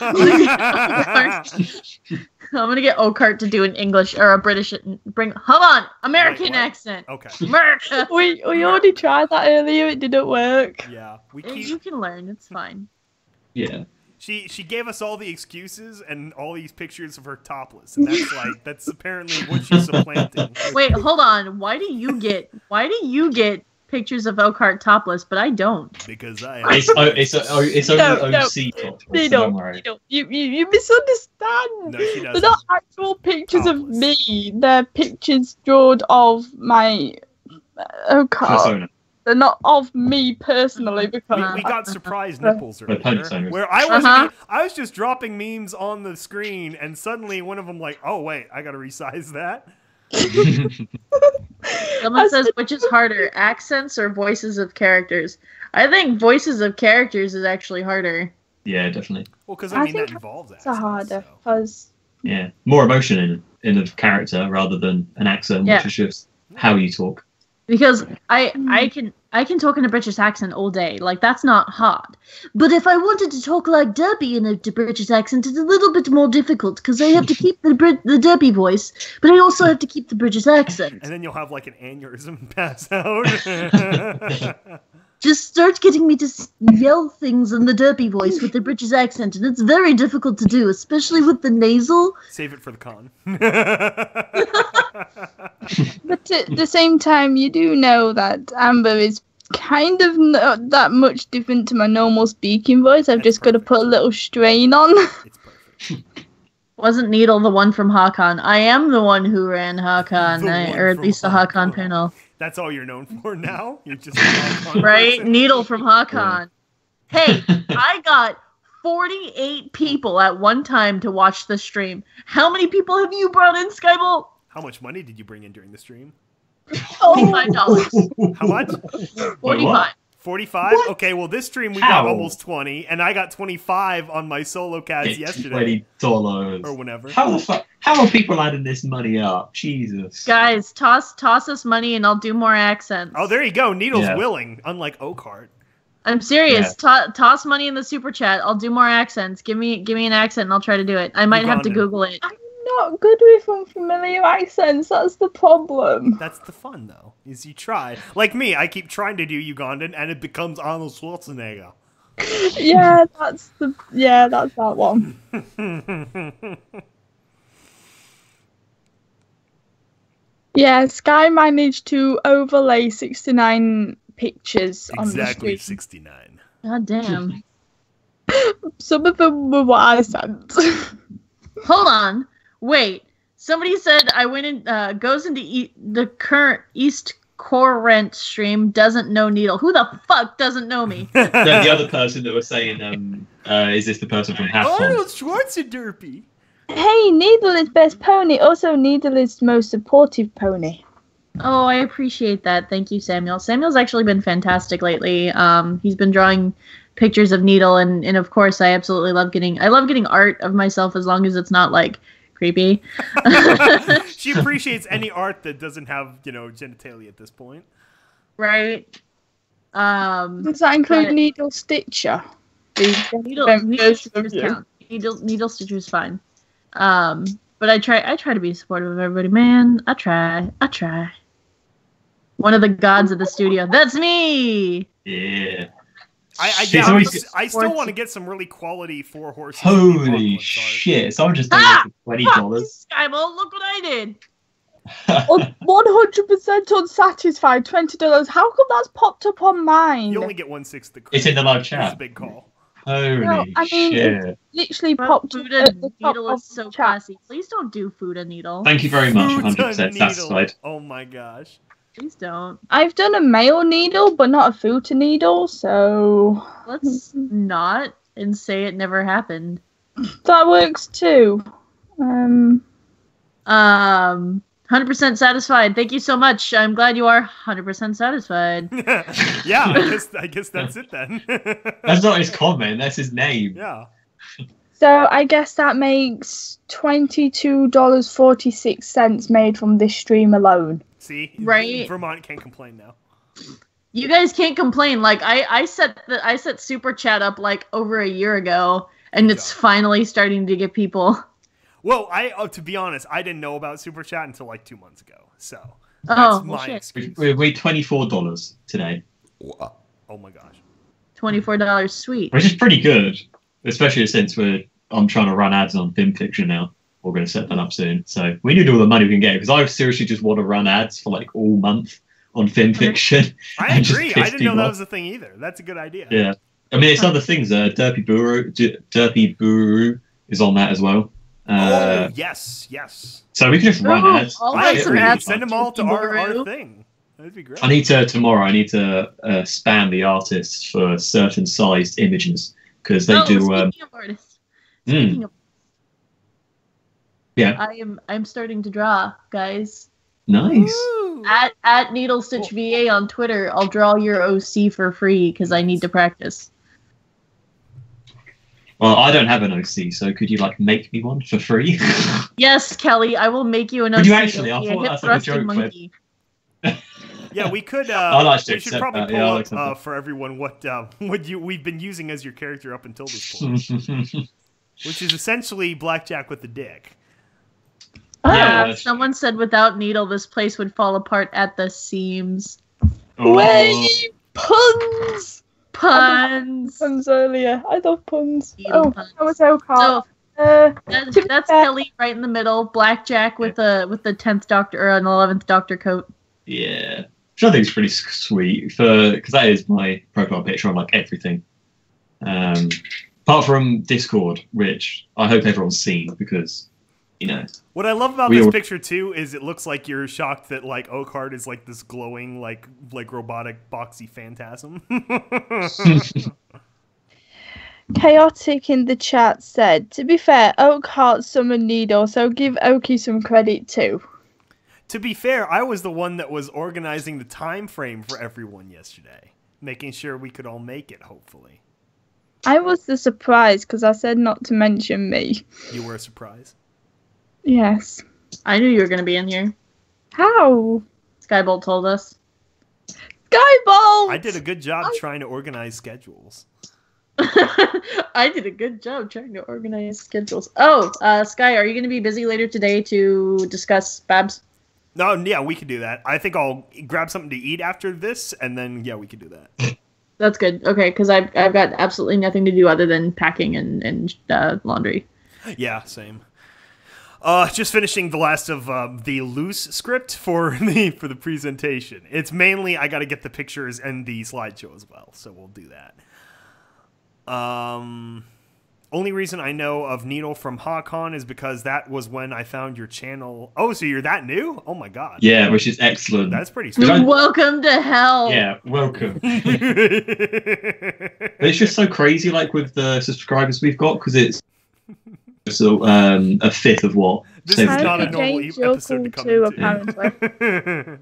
I'm gonna get Oakheart to do an English or a British. Hold on, American what? accent. Okay. America. We already tried that earlier, it didn't work. Yeah. We You keep. can learn. It's fine. Yeah. She gave us all the excuses and all these pictures of her topless, and that's apparently what she's supplanting. Wait, hold on. Why do you get pictures of Oakheart topless, but I don't? Because I. It's only No, OC top. So Needle, don't worry. Needle, you misunderstand. No, she They're doesn't. not actual pictures of Topless. me. They're pictures drawn of my Oakheart. Persona. They're not of me personally because We got surprise nipples The pony earlier, personas. where I wasn't. Uh-huh. I was just dropping memes on the screen, and suddenly one of them like, "Oh wait, I gotta resize that." Someone says, which is harder, accents or voices of characters? I think voices of characters is actually harder. Yeah, definitely. Well, because I I mean that think involves it's accents. harder so. because Yeah. More emotion in a character rather than an accent, Yeah. which is just how you talk. Because I can talk in a British accent all day. Like, that's not hard. But if I wanted to talk like Derby in a British accent, it's a little bit more difficult because I have to keep the Derby voice, but I also have to keep the British accent. And then you'll have like an aneurysm and pass out. Just start getting me to yell things in the Derby voice with the British accent, and it's very difficult to do, especially with the nasal. Save it for the con. But at the same time, you do know that Amber is kind of not that much different to my normal speaking voice. I've just got to put a little strain on. It's perfect. Wasn't Needle the one from Hakan? I am the one who ran Hakan, The one or at from least the Hakan. Hakan panel. That's all you're known for now. You're just a con Right? person. Needle from Hakan. Hey, I got 48 people at one time to watch the stream. How many people have you brought in, Skyball? How much money did you bring in during the stream? $45. How much? Wait, 45. what? 45? Okay, well, this stream we How? got almost 20, and I got 25 on my solo cast yesterday. $20. Or whenever. How the fuck? How are people adding this money up? Jesus. Guys, toss us money and I'll do more accents. Oh, there you go. Needle's Yeah. willing, unlike Oakheart. I'm serious. Toss money in the super chat. I'll do more accents. Give me an accent and I'll try to do it. I might have to Ugandan. Google it. I'm not good with unfamiliar accents. That's the problem. That's the fun, though, is you try. Like me, I keep trying to do Ugandan, and it becomes Arnold Schwarzenegger. Yeah, that's that one. Yeah, Sky managed to overlay 69 pictures on the Exactly screen. 69. God damn. Some of them were what I sent. Hold on. Wait. Somebody said I went in. Goes into the current EAST Corp stream. Doesn't know Needle. Who the fuck doesn't know me? The other person that was saying, is this the person from Half Arnold Schwarzenegger. Hey, Needle is best pony. Also, Needle is most supportive pony. Oh, I appreciate that. Thank you, Samuel. Samuel's actually been fantastic lately. He's been drawing pictures of Needle, and of course, I absolutely love getting art of myself as long as it's not like creepy. She appreciates any art that doesn't have, genitalia at this point. Right. Does that include Needle Stitcher? Needle Stitcher's count. Needle Stitcher's fine. But I try to be supportive of everybody, man. I try. One of the gods of the studio. That's me. Yeah. I still want to get some really quality 4 horses. Holy shit! Someone just donated $20. Skyball, look what I did. 100% unsatisfied. $20. How come that's popped up on mine? You only get 1/6 the. It's in the live That's a chat. big call. Holy shit! It's literally But popped food up at and the top needle of is so the chat. classy. Please don't do food and needle. Thank you very much. Food's a 100% needle. satisfied. Oh my gosh. Please don't. I've done a male needle, but not a futa needle, so Let's not and say it never happened. that works too. 100% satisfied. Thank you so much. I'm glad you are 100% satisfied. Yeah, I guess that's it then. That's not his comment. That's his name. Yeah. So I guess that makes $22.46 made from this stream alone. See, Right. Vermont can't complain now. You guys can't complain. Like I set super chat up like over a year ago, and it's finally starting to get people. Well, to be honest, I didn't know about Super Chat until like 2 months ago. So that's my excuse. We're $24 today, Oh my gosh. $24, sweet. which is pretty good, especially since I'm trying to run ads on FilmFiction now. We're going to set that up soon, so we need all the money we can get because I seriously just want to run ads for like all month on FilmFiction. I agree. I didn't know that was a thing either. That's a good idea. Yeah, I mean it's other things. Derpy Buru is on that as well. Yes. So we can just run ads. I'll I run some agree. ads Send them all to our thing. That'd be great. I need to spam the artists for certain sized images because they do. Speaking of artists, speaking of, yeah, I'm starting to draw, guys. nice. Woo! At Needle Stitch VA on Twitter, I'll draw your OC for free because I need to practice. Well, I don't have an OC, so could you like make me one for free? Yes, Kelly, I will make you an OC. Would you actually? I It'll be thought hip that's like a thrusting joke clip. monkey. Yeah, we could. I'll actually We should accept probably that. pull Yeah, I'll up accept that. for everyone what we've been using as your character up until this point, which is essentially blackjack with the dick. Yeah. Someone said without Needle, this place would fall apart at the seams. Oh. Wait, puns! Puns. Puns earlier. I love puns. Needle Oh, puns. that was Oakheart. So that's Kelly right in the middle. Blackjack with the 10th Doctor or an 11th Doctor coat. Yeah, which I think is pretty sweet because that is my profile picture on like everything, apart from Discord, which I hope everyone's seen because What I love about this picture too is it looks like you're shocked that like Oakheart is like this glowing like robotic boxy phantasm. Chaotic in the chat said, to be fair, Oakheart summoned Needle, so give Oki some credit too. To be fair, I was the one that was organizing the time frame for everyone yesterday, making sure we could all make it, hopefully. I was the surprise because I said not to mention me. You were a surprise? Yes. I knew you were going to be in here. How? Skybolt told us. Skybolt! I did a good job trying to organize schedules. I did a good job trying to organize schedules. Oh, Sky, are you going to be busy later today to discuss Babs? No, yeah, we could do that. I think I'll grab something to eat after this, and then, yeah, we could do that. That's good. Okay, because I've got absolutely nothing to do other than packing and laundry. Yeah, same. Just finishing the last of the loose script for the presentation. It's mainly I got to get the pictures and the slideshow as well, so we'll do that. Only reason I know of Needle from HawkCon is because that was when I found your channel. Oh, so you're that new? Oh my god. Yeah, which is excellent. That's pretty sweet. Welcome to hell. Yeah, welcome. It's just so crazy, like with the subscribers we've got, because it's so a fifth of what. This is not a normal episode to come into. Apparently.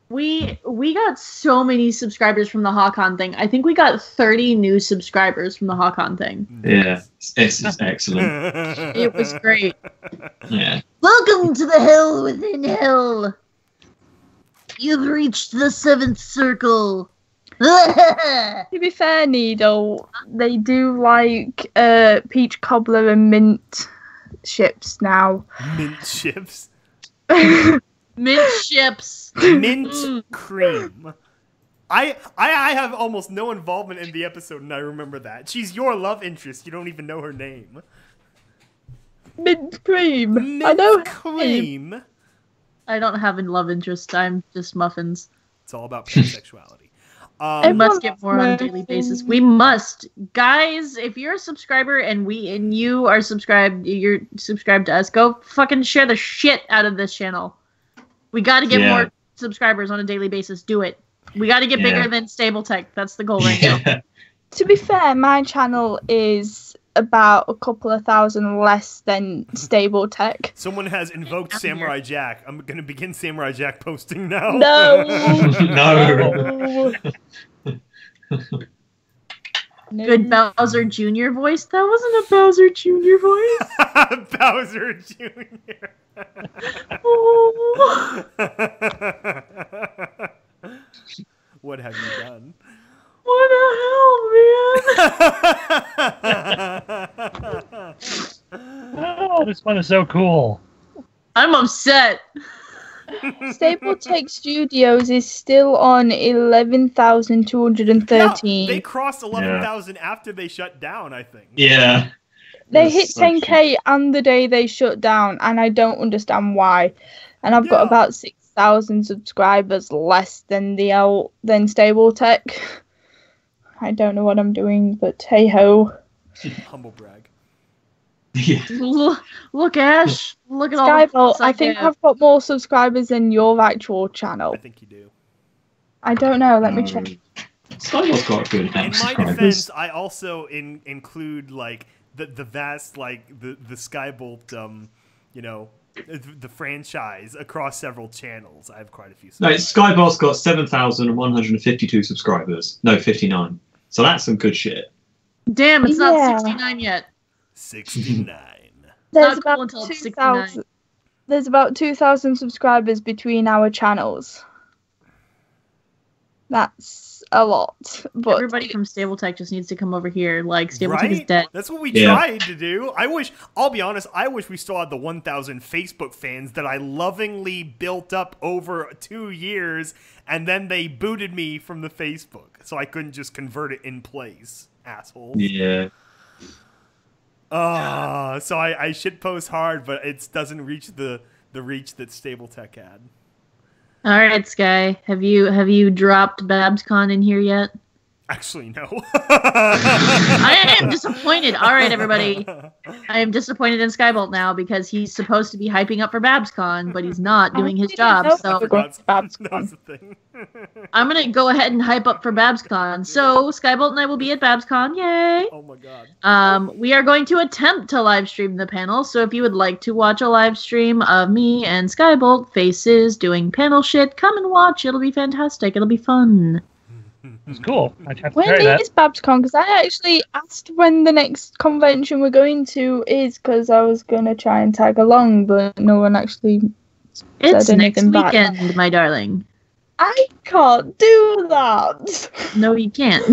We got so many subscribers from the HawkCon thing. I think we got 30 new subscribers from the HawkCon thing. Yeah, it's excellent. It was great. Yeah. Welcome to the hell within hell. You've reached the 7th circle. To be fair, Needle, they do like peach cobbler and mint ships now. Mint ships? Mint ships. Mint cream. I have almost no involvement in the episode, and I remember that. She's your love interest. You don't even know her name. Mint cream. Mint I know cream. I don't have a love interest. I'm just muffins. It's all about pansexuality. We must get more on a daily basis. We must, guys. If you're a subscriber and you are subscribed, you're subscribed to us. Go fucking share the shit out of this channel. We got to get more subscribers on a daily basis. Do it. We got to get bigger than Stable Tech. That's the goal right now. To be fair, my channel is about a couple of thousand less than Stable Tech. Someone has invoked Samurai Jack. I'm going to begin Samurai Jack posting now. No. No. Good Bowser Jr. voice? That wasn't a Bowser Jr. voice. Bowser Jr. Oh. What have you done? What the hell, man? Oh, this one is so cool. I'm upset. Stable Tech Studios is still on 11,213. Yeah, they crossed 11,000 after they shut down, I think. Yeah. They hit 10k on the day they shut down, and I don't understand why. And I've got about 6,000 subscribers less than Stable Tech. I don't know what I'm doing, but hey ho. Humble brag. Yeah. Look, Ash. Look at Skybolt, all the I think I've got more subscribers than your actual channel. I think you do. I don't know. Let me check. Skybolt's got a good amount In of my subscribers. defense, I also include like the vast like the Skybolt the franchise across several channels. I have quite a few. No, Skybolt's got 7,152 subscribers. No, 59. So that's some good shit. Damn, it's not 69 yet. 69. There's Not cool about until it's 2,000. There's about 2,000 subscribers between our channels. That's a lot. But Everybody from Stable Tech just needs to come over here. Like, Stable Tech is Right? dead. That's what we tried to do. I'll be honest, I wish we still had the 1,000 Facebook fans that I lovingly built up over 2 years, and then they booted me from the Facebook, so I couldn't just convert it in place. Assholes. Yeah. So I shitpost hard, but it doesn't reach the reach that Stable Tech had. All right, Sky. Have you dropped BabsCon in here yet? Actually, no. I am disappointed. All right, everybody. I am disappointed in Skybolt now because he's supposed to be hyping up for BabsCon, but he's not doing his job. So That was the thing. I'm going to go ahead and hype up for BabsCon. So Skybolt and I will be at BabsCon. Yay! Oh my god. We are going to attempt to live stream the panel. So if you would like to watch a live stream of me and Skybolt faces doing panel shit, come and watch. It'll be fantastic. It'll be fun. It's cool. I'd have to When try that. is BabsCon? Because I actually asked when the next convention we're going to is, because I was going to try and tag along, but no one actually It's said next anything back. weekend, my darling. I can't do that. No, you can't.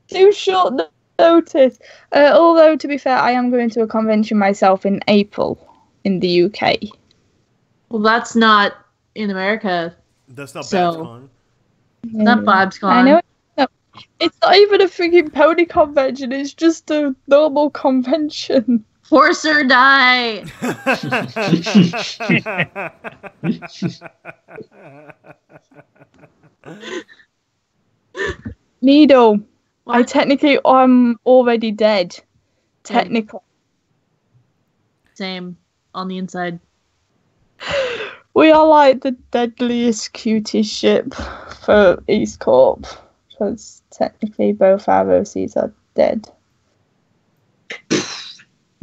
Too short notice. Although, to be fair, I am going to a convention myself in April in the UK. Well, that's not in America. That's not So- BabsCon. Not BabsCon. I know. No, it's not even a freaking pony convention. It's just a normal convention. Horse or die. Needle. I technically am already dead. Technically. Same. On the inside. We are like the deadliest, cutest ship for EAST Corp. Because technically both our OCs are dead.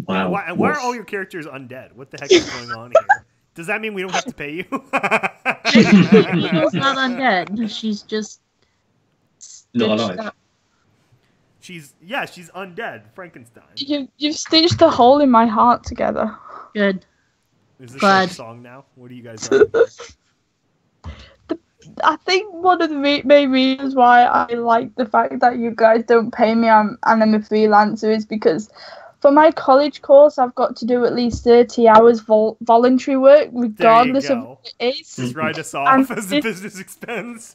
Wow. Why are all your characters undead? What the heck is going on here? Does that mean we don't have to pay you? Needle's not undead. She's just Not stitched alive. up. She's undead. Frankenstein. You've stitched a hole in my heart together. Good. Is this Glad. like a song now? What do you guys like? I think one of the main reasons why I like the fact that you guys don't pay me and I'm a freelancer is because for my college course, I've got to do at least 30 hours voluntary work, regardless of go. what it is. Just write us off as a it- business expense.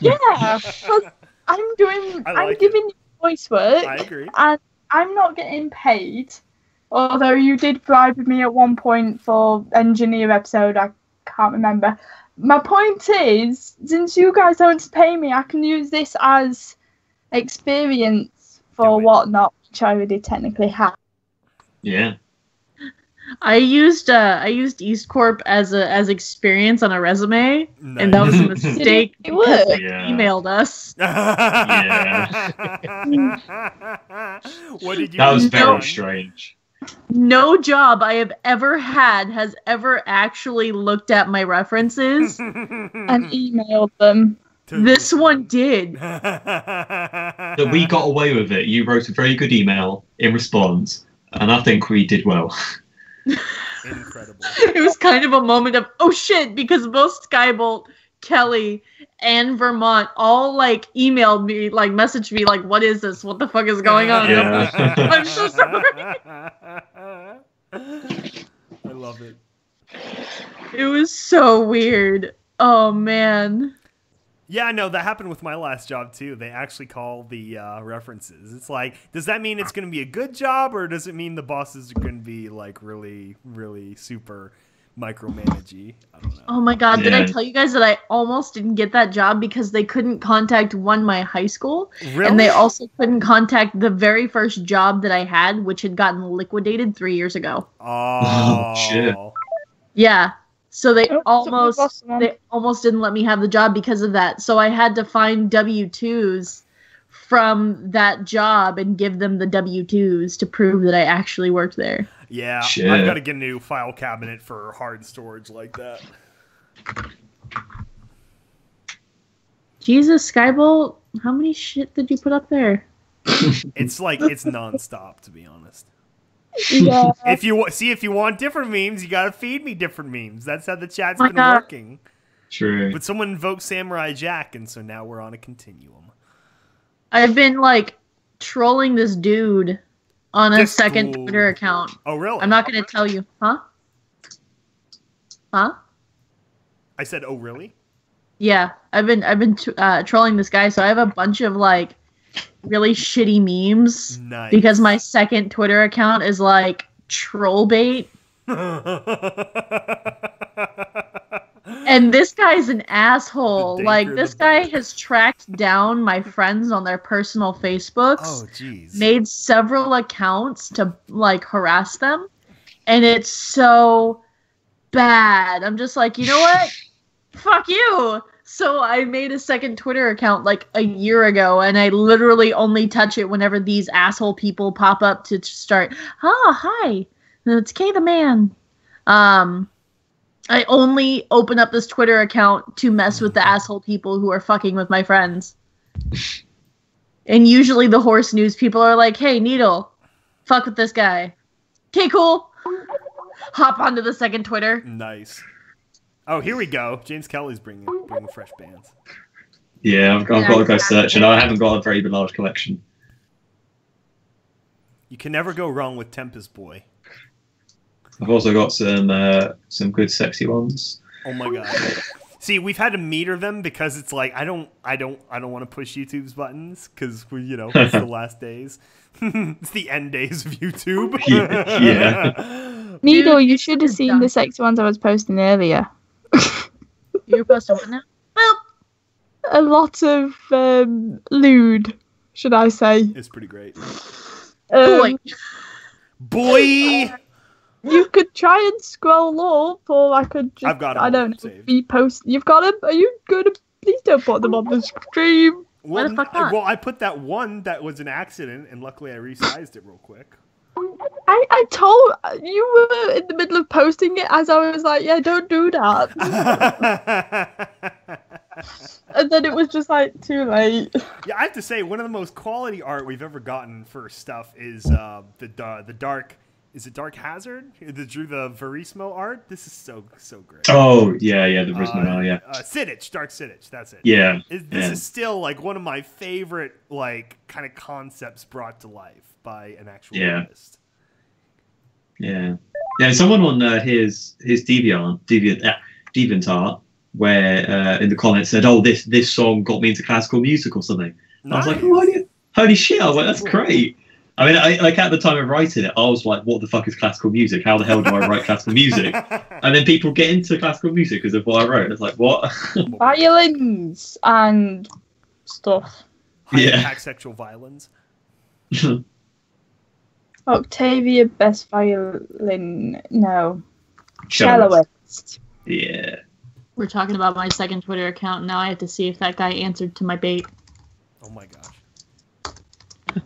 Yeah, 'cause I'm giving you voice work, I agree. and I'm not getting paid. Although you did bribe me at one point for engineer episode, I can't remember. My point is, since you guys don't pay me, I can use this as experience Do for it. whatnot, which I already technically have. Yeah. I used EAST Corp as experience on a resume, and that was a Nice. mistake It because worked. they Yeah. emailed us. What did you That was do? very strange. No job I have ever had has ever actually looked at my references. And emailed them. This one did. That we got away with it. You wrote a very good email in response, and I think we did well. Incredible. It was kind of a moment of, oh shit, because both Skybolt, Kelly, and Vermont all like emailed me, like messaged me, like, what is this? What the fuck is going on? And I'm like, I'm so sorry. I love it. It was so weird. Oh man. Yeah, no, that happened with my last job too. They actually call the references. It's like, does that mean it's going to be a good job, or does it mean the bosses are going to be like really, really super micromanagey? I don't know. Oh my god, did I Yeah. tell you guys that I almost didn't get that job because they couldn't contact my high school, Really? and they also couldn't contact the very first job that I had, which had gotten liquidated 3 years ago. Oh, shit. Yeah. So they Oh, almost something lost didn't let me have the job because of that. So I had to find W-2s from that job and give them the W-2s to prove that I actually worked there. Yeah, Shit. I've got to get a new file cabinet for hard storage like that. Jesus, Skybolt, how many shit did you put up there? It's like it's nonstop, to be honest. Yeah. If you want different memes, you gotta feed me different memes. That's how the chat's My been God. working. True. But someone invoked Samurai Jack, and so now we're on a continuum. I've been like trolling this dude on a This second dude. Twitter account. Oh, really? I'm not gonna tell you, huh? Huh? I said, oh, really? Yeah, I've been trolling this guy, so I have a bunch of like really shitty memes Nice. because my second Twitter account is like troll bait. And this guy's an asshole. The Like, danger this of the guy bird. has tracked down my friends on their personal Facebooks, Oh, jeez. made several accounts to, like, harass them. And it's so bad. I'm just like, you know what? Fuck you! So I made a second Twitter account, like, a year ago, and I literally only touch it whenever these asshole people pop up to start, hi, it's Kay the Man. I only open up this Twitter account to mess with the asshole people who are fucking with my friends. And usually the horse news people are like, hey, Needle, fuck with this guy. Okay, cool. Hop onto the second Twitter. Nice. Oh, here we go. James Kelly's bringing fresh bands. Yeah, I've got to go search, and I haven't got a very large collection. You can never go wrong with Tempest Boy. I've also got some good sexy ones. Oh my god. See, we've had to meter them because it's like I don't want to push YouTube's buttons because it's the last days. It's the end days of YouTube. Yeah. Needle, you should have seen the sexy ones I was posting earlier. You're posting what now? Well, A lot of lewd, should I say. It's pretty great. boy. Boy! You could try and scroll up, or I could just, I've got 'em I don't know, saved. repost. You've got them? Are you good? Please don't put them on the stream. Why the fuck not? Well, I put that one that was an accident, and luckily I resized it real quick. I told you were in the middle of posting it as I was like, yeah, don't do that. And then it was just like too late. Yeah, I have to say, one of the most quality art we've ever gotten for stuff is the Dark. Is it Dark Hazard? That drew the Verismo art. This is so great. Oh yeah, the Rismo, yeah. Sittich, Dark Sittich. That's it. Yeah. This is still like one of my favorite like kind of concepts brought to life by an actual artist. Yeah. Someone on his DeviantArt, where in the comments said, "Oh, this song got me into classical music or something." And I was like, "Oh, holy shit!" I was like, "That's great." I mean, like at the time of writing it, I was like, "What the fuck is classical music? How the hell do I write classical music?" And then people get into classical music because of what I wrote. It's like, what? Violins and stuff. High-impact sexual violence. Octavia, best violin. No. Celloist. Celloist. Yeah. We're talking about my second Twitter account. Now I have to see if that guy answered to my bait. Oh my gosh.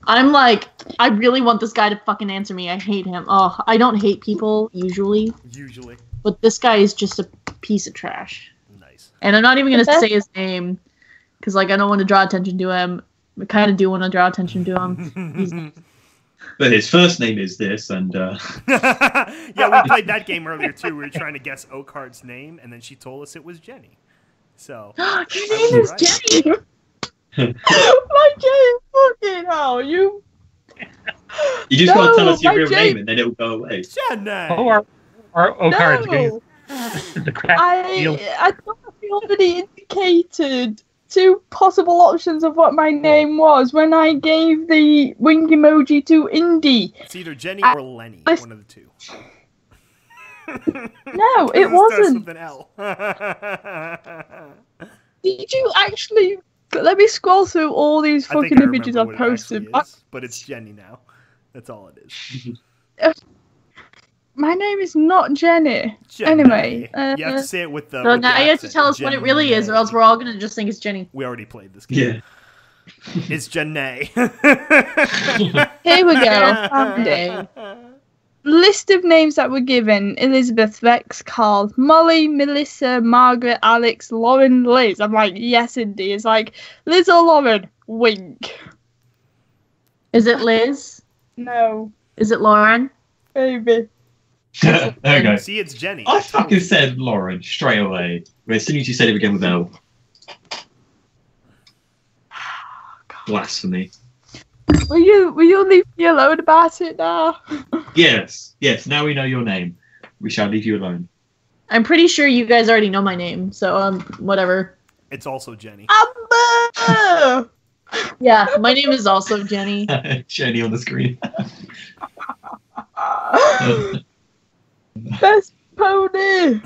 I'm like, I really want this guy to fucking answer me. I hate him. Oh, I don't hate people usually, but this guy is just a piece of trash. Nice. And I'm not even gonna say his name because like I don't want to draw attention to him. I kind of do want to draw attention to him. But his first name is this, and yeah, we played that game earlier too. We were trying to guess Oakhart's name, and then she told us it was Jenny. So your name is Jenny. My Jane, fucking hell, you just gotta tell us your my real Jane. name, and then it'll go away. Jenny. Oh, our Oakhart's getting No. the crap deal. I thought we already indicated two possible options of what my name was when I gave the wing emoji to Indy. It's either Jenny or Lenny, one of the two. No, it Starts wasn't. with an L. Did you actually? Let me scroll through all these I think fucking I images I've remember what it posted. actually is, but it's Jenny now. That's all it is. My name is not Jenny. Jenny. Anyway, You have to say it with the. So with now the you have to accent. tell us what it really is, or else we're all gonna just think it's Jenny. We already played this game. Yeah. It's Jenny. Here we go. Found it. List of names that were given: Elizabeth, Rex, Carl, Molly, Melissa, Margaret, Alex, Lauren, Liz. I'm like, yes, Indy. It's like Liz or Lauren. Wink. Is it Liz? No, Is it Lauren? baby. There we go. See, it's Jenny. I fucking said Lauren straight away. As soon as you said it began with L. Blasphemy. Will you leave me alone about it now? Yes. Now we know your name. We shall leave you alone. I'm pretty sure you guys already know my name, so whatever. It's also Jenny. Amber! Yeah, my name is also Jenny. Jenny on the screen. Best pony.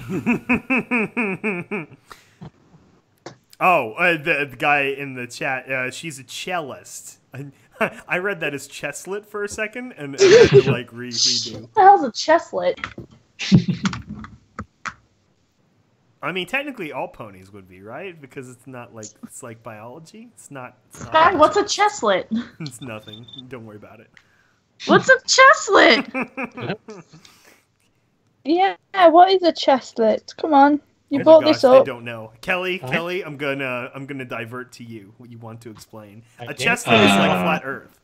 Oh, the guy in the chat, she's a cellist. I read that as chestlet for a second, and had to like redo. What the hell's a chestlet? I mean, technically all ponies would be, right? Because it's not like, it's like biology. It's not Guy, what's a chestlet? It's nothing. Don't worry about it. What's a chestlet? Yeah, what is a chestlet? Come on, you Oh my brought gosh, this up. I don't know. Kelly, I'm gonna divert to you. What you want to explain? A chestlet is like flat Earth.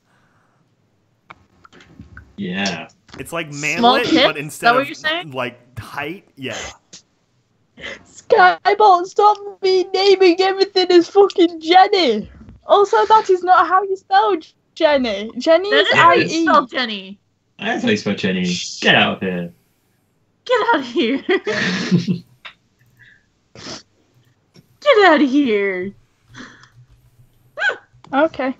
Yeah. It's like Small manlet, tits? but Is instead that what of you're saying? like height, yeah. Skyball, stop me naming everything as fucking Jenny. Also, that is not how you spell Jenny. Jenny That is is how you I-E. spell Jenny. That's how you spell Jenny. Get out of here. Get out of here. Get out of here. Okay.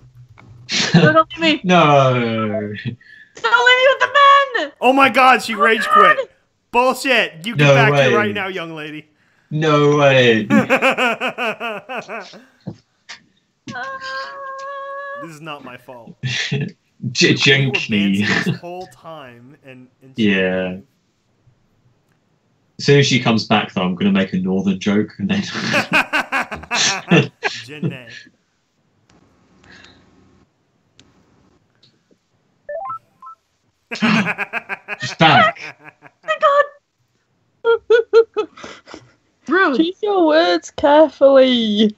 Don't leave me. No. Don't leave me with the men. Oh my god, she rage quit. Bullshit. You get No back way. here right now, young lady. No way. This is not my fault. We were Junkie. banting this whole time, and she- Yeah. As soon as she comes back, though, I'm going to make a northern joke, and then... Janae. She's back. Thank God. Rude. Choose your words carefully.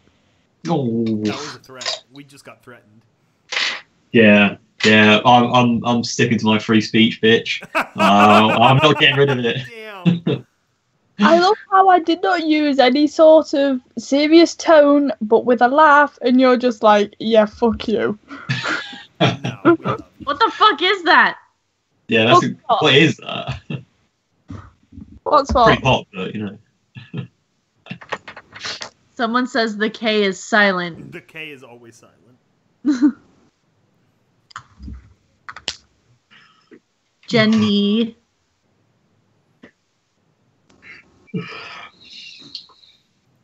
Oh. That was a threat. We just got threatened. Yeah. Yeah, I'm sticking to my free speech, bitch. I'm not getting rid of it. Damn. I love how I did not use any sort of serious tone, but with a laugh, and you're just like, yeah, fuck you. No, we love you. What the fuck is that? Yeah, that's Oh, what is that? What's Pretty what? hot, but you know. Someone says the K is silent. The K is always silent. Jenny.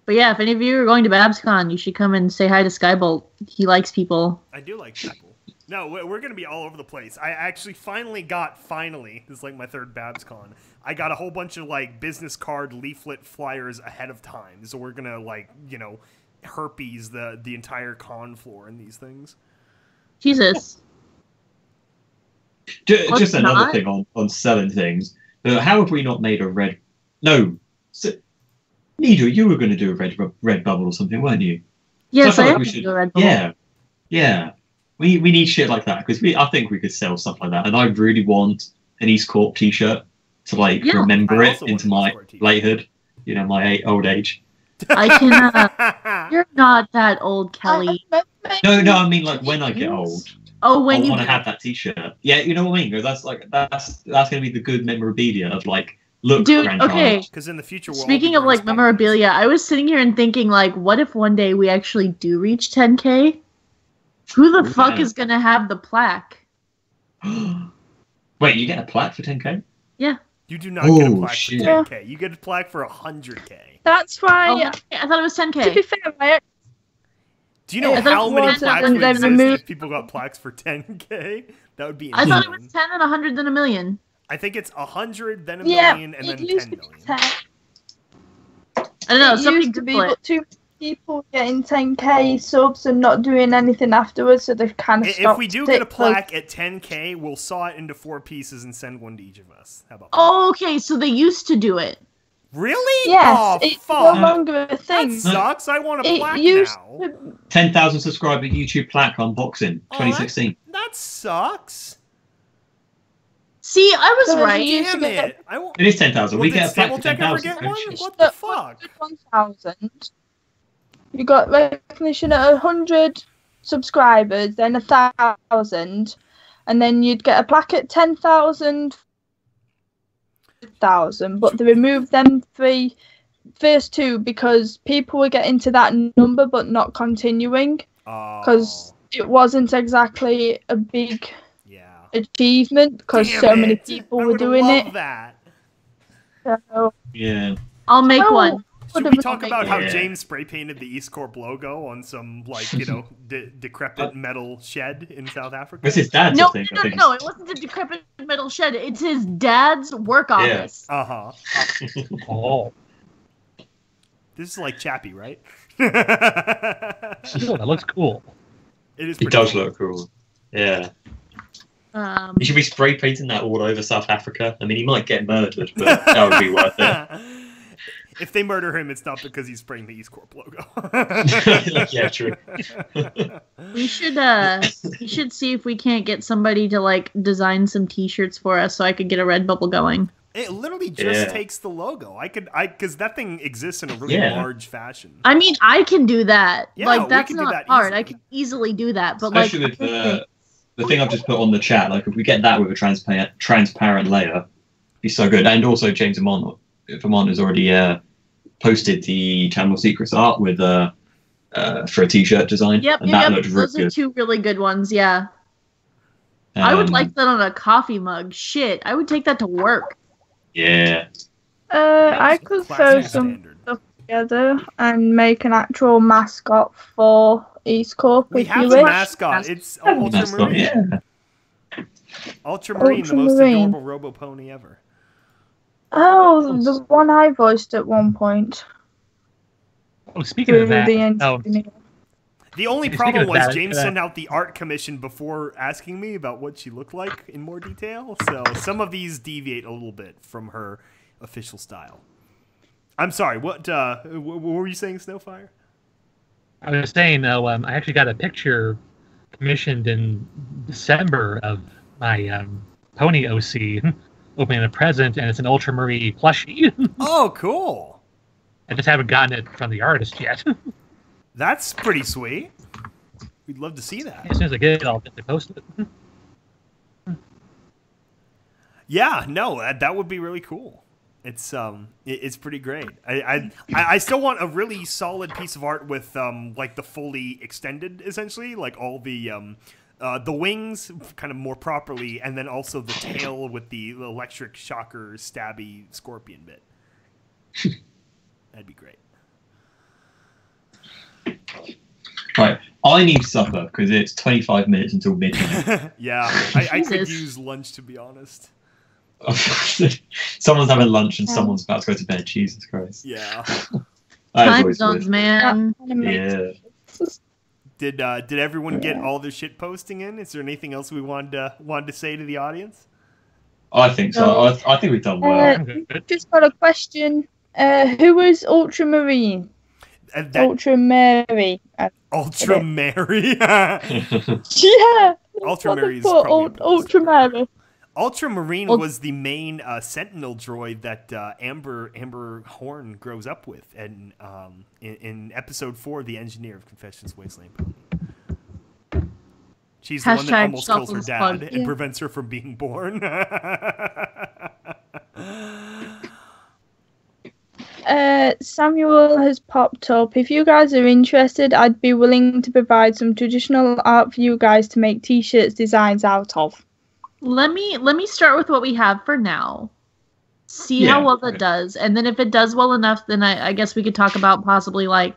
But yeah, if any of you are going to BabsCon, you should come and say hi to Skybolt. He likes people. I do like people. No, we're going to be all over the place. I actually finally, this is like my third BabsCon, I got a whole bunch of, like, business card leaflet flyers ahead of time. So we're going to, like, you know, herpes the entire con floor and these things. Jesus. Just another not? thing on selling things. How have we not made a red... No. Nido, you were going to do a red bubble or something, weren't you? Yes, So I feel am we going to should- do a Red Bull. Yeah. Yeah. We need shit like that, because I think we could sell stuff like that. And I really want an EAST Corp t-shirt to, like, Yeah. remember I it also want into an my EAST Corp t-shirt. latehood. You know, my old age. I can, you're not that old, Kelly. No, I mean, like, when I get old, Oh, when I you want to have that t-shirt. Yeah, you know what I mean? 'Cause that's going to be the good memorabilia of, like, look, Dude, grandchild. okay. Because in the future, we'll all Speaking be of, wearing like, memorabilia, I was sitting here and thinking, like, what if one day we actually do reach 10K? Who the fuck Yeah. is going to have the plaque? Wait, you get a plaque for 10K? You do not get a Oh, plaque shit. for 10K. You get a plaque for 100K. That's why, Oh, I thought it was to be 10K. fair, I Do you know I thought how it many was plaques and would then exist removed- if people got plaques for 10K? That would be I insane. thought it was 10 and 100 then a million. I think it's 100, then a yeah, million, and it then used 10 to be million. 10. I don't know, It somebody used to be, Google it. but too many people getting 10K subs and not doing anything afterwards, so they've kind of stopped. If we do get a it, 'cause- plaque at 10K, we'll saw it into 4 pieces and send one to each of us. How about that? Oh, okay, so they used to do it. Really? Yes, Oh, it's fuck. no longer a That thing. sucks. I want a It plaque used now. to 10,000 subscriber YouTube plaque unboxing, Oh, 2016. That sucks. See, I was So right. you used to Damn get- it. I won't. It is 10,000. Well, We did get a plaque for Stabletech ever 10,000. get one? don't you? What the fuck? 1,000. You got recognition at 100 subscribers, then 1,000, and then you'd get a plaque at 10,000. But they removed them first two because people were getting to that number but not continuing because it wasn't exactly a big Yeah. achievement because Damn so many it. people I were would doing love it. that. So, Yeah. I'll make Oh. one. Should we talk about how Yeah. James spray painted the EAST Corp logo on some, like, decrepit metal shed in South Africa? It's his dad's, No, I think. I think no, it wasn't a decrepit metal shed. It's his dad's work office. Uh-huh. Oh, This is like Chappie, right? cool, that looks cool. It is It pretty does cool. look cool. Yeah. Um, You should be spray painting that all over South Africa. I mean, he might get murdered, but that would be worth it. If they murder him, it's not because he's spraying the EAST Corp logo. Yeah, true. we should see if we can't get somebody to like design some T-shirts for us, so I could get a Redbubble going. It literally just Yeah. takes the logo. Because that thing exists in a really Yeah. large fashion. I mean, I can do that. Yeah, like we that's can do not that hard. I easily. can easily do that. But Especially like, with the thing I've just put on the chat, like if we get that with a transparent layer, it'd be so good. And also James Vermont has already posted the Channel Secrets art with for a t-shirt design. yep, and that looked really those are good. two really good ones. Yeah, I would Um, like that on a coffee mug. Shit, I would take that to work. Yeah. I could throw Classic some standard. stuff together and make an actual mascot for EAST Corp. We if have you the wish. mascot. It's Ultramarine. Yeah. Ultramarine, the most Ultramarine. adorable robo-pony ever. Oh, the one I voiced at one point. Oh, speaking Through of that, the oh, engineer. The only Speaking problem of was that, James sent out the art commission before asking me about what she looked like in more detail, so some of these deviate a little bit from her official style. I'm sorry, what were you saying, Snowfire? I was saying, I actually got a picture commissioned in December of my pony OC opening a present, and it's an Ultramarine plushie. Oh, cool. I just haven't gotten it from the artist yet. That's pretty sweet. We'd love to see that. As soon as I get it, I'll definitely post it. Yeah, no, that would be really cool. It's pretty great. I still want a really solid piece of art with like the fully extended, essentially, like all the wings kind of more properly, and then also the tail with the electric shocker stabby scorpion bit. That'd be great. Right. I need supper because it's 25 minutes until midnight. Yeah, I could Jesus. use lunch, to be honest. Someone's having lunch and someone's about to go to bed. Jesus Christ. Yeah. That is Time always zones, weird. man. Yeah. Did everyone get all their shit posting in? Is there anything else we wanted to say to the audience? I think so. I think we've done well. I'm good. Just got a question. Who was Ultramarine? Ultramary. Ultramary. Yeah. Ultramary is What probably Ultramary. Ultramarine Ult- was the main Sentinel droid that Amber Horn grows up with, and in episode 4, the Engineer of Confessions Wasteland Pony. She's the one that Hashtag almost kills her shameless dad plug. and Yeah. prevents her from being born. Samuel has popped up. If you guys are interested, I'd be willing to provide some traditional art for you guys to make t-shirts designs out of. Let me start with what we have for now. See how Yeah, well that okay. does, and then if it does well enough, then I guess we could talk about possibly like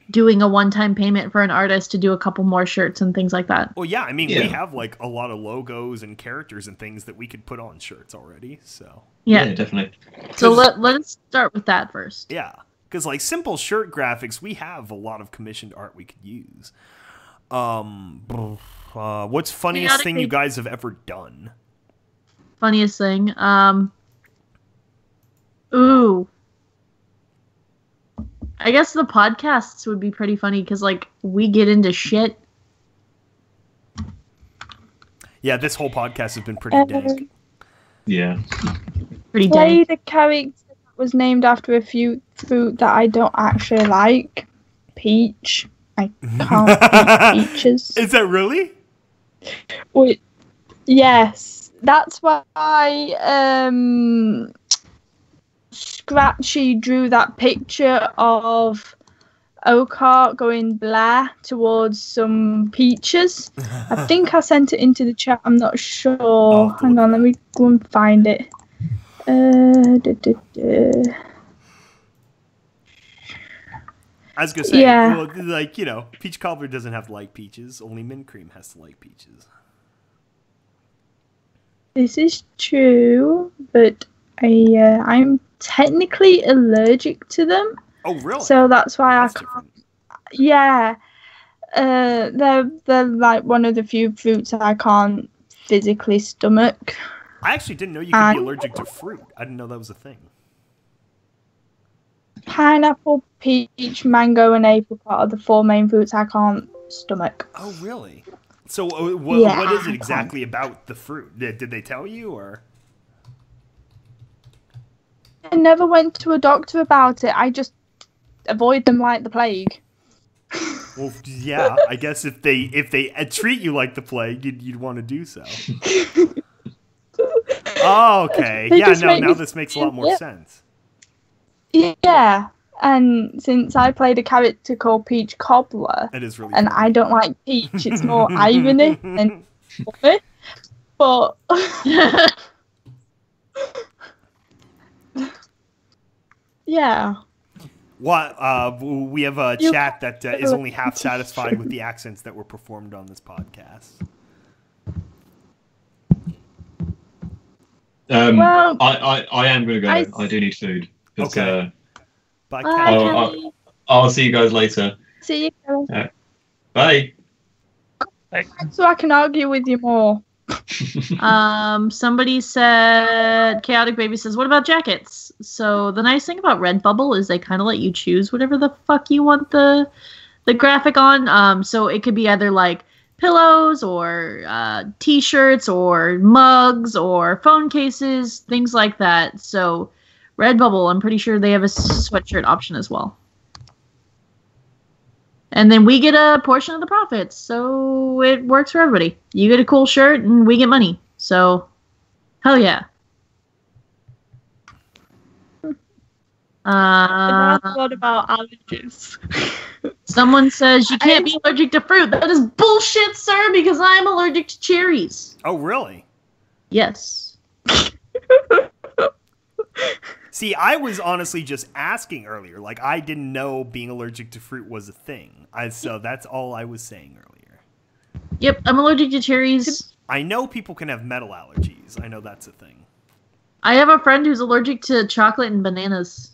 doing a one-time payment for an artist to do a couple more shirts and things like that. Well, yeah, I mean, we Yeah. have like a lot of logos and characters and things that we could put on shirts already, so. Yeah. Definitely. So let us start with that first. Yeah, because like simple shirt graphics, we have a lot of commissioned art we could use. What's funniest thing you guys have ever done? Funniest thing. Ooh. I guess the podcasts would be pretty funny because like we get into shit. Yeah, this whole podcast has been pretty dank. Yeah. Pretty dank. Played a character that was named after a fruit that I don't actually like. Peach. I can't eat peaches. Is that really? Wait, yes, that's why Scratchy drew that picture of Oakheart going blah towards some peaches. I think I sent it into the chat. I'm not sure. Oh, Hang on, let me go and find it. I was gonna say, Yeah. well, like, you know, peach cobbler doesn't have to like peaches. Only mint cream has to like peaches. This is true, but I'm technically allergic to them. Oh, really? So that's why That's I can't. different. Yeah, they're like one of the few fruits I can't physically stomach. I actually didn't know you could be allergic to fruit. I didn't know that was a thing. Pineapple, peach, mango, and apricot are the 4 main fruits I can't stomach. Oh, really? So what is it exactly about the fruit? Did they tell you, or? I never went to a doctor about it. I just avoid them like the plague. Well, yeah, I guess if they treat you like the plague, you'd want to do so. Oh, okay. They Yeah, just no, make now me this makes a lot more feel- sense. Yeah, and since I played a character called Peach Cobbler, It is really and funny. I don't like peach, it's more irony than funny. But yeah, What? We have a You- chat that is only half satisfied with the accents that were performed on this podcast. Well, I am gonna go. I- I do need food. But, Okay. Bye, bye, Kat. Kelly. I'll see you guys later. See you, Kelly. Bye. So I can argue with you more. Somebody said, Chaotic Baby says, what about jackets? So the nice thing about Redbubble is they kind of let you choose whatever the fuck you want the graphic on. So it could be either like pillows or t-shirts or mugs or phone cases, things like that. So Redbubble, I'm pretty sure they have a sweatshirt option as well. And then we get a portion of the profits, so it works for everybody. You get a cool shirt, and we get money. So, hell yeah. What about allergies? Someone says you can't be allergic to fruit. That is bullshit, sir, because I'm allergic to cherries. Oh, really? Yes. See, I was honestly just asking earlier. Like, I didn't know being allergic to fruit was a thing. So that's all I was saying earlier. Yep, I'm allergic to cherries. I know people can have metal allergies. I know that's a thing. I have a friend who's allergic to chocolate and bananas.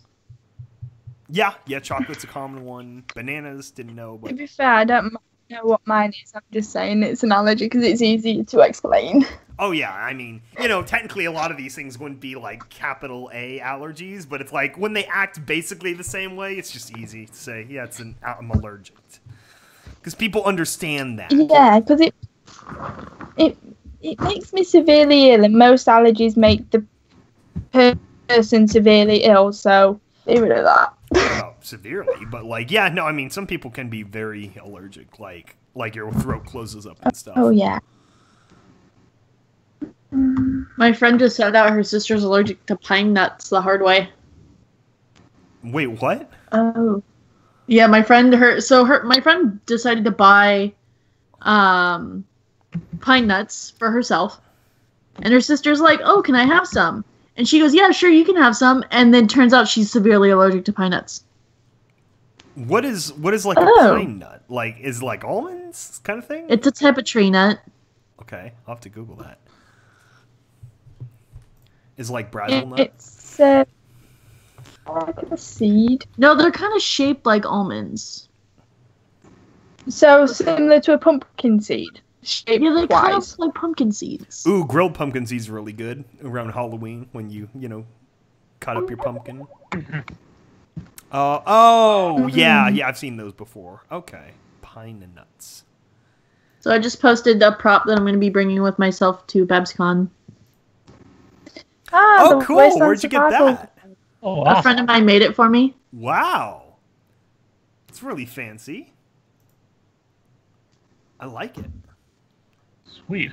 Yeah, chocolate's a common one. Bananas, didn't know. To But be fair, I don't know what mine is. I'm just saying it's an allergy because it's easy to explain. oh, yeah, I mean, you know, technically a lot of these things wouldn't be, like, capital A allergies, but it's like, when they act basically the same way, it's just easy to say, yeah, I'm allergic. Because people understand that. Yeah, because it makes me severely ill, and most allergies make the person severely ill, so leave it at that. Oh, severely, but, like, yeah, no, I mean, some people can be very allergic, like your throat closes up and stuff. Oh, yeah. My friend just found out her sister's allergic to pine nuts the hard way. Wait, what? Oh. Yeah, my friend decided to buy pine nuts for herself. And her sister's like, "Oh, can I have some?" And she goes, "Yeah, sure, you can have some." And then turns out she's severely allergic to pine nuts. What is like a pine nut? Like, is it like almonds kind of thing? It's a type of tree nut. Okay, I'll have to Google that. Is it like Brazil nut? It's like a seed. No, they're kind of shaped like almonds. So similar to a pumpkin seed. Shape Yeah, they kind wise. of like pumpkin seeds. Ooh, grilled pumpkin seeds are really good around Halloween when you cut up your pumpkin. Yeah, I've seen those before. Okay, pine nuts. So I just posted a prop that I'm going to be bringing with myself to BabsCon. Oh, the cool! Wasteland Where'd you get Survival. that? Oh, A friend of mine made it for me. Wow, it's really fancy. I like it. Sweet.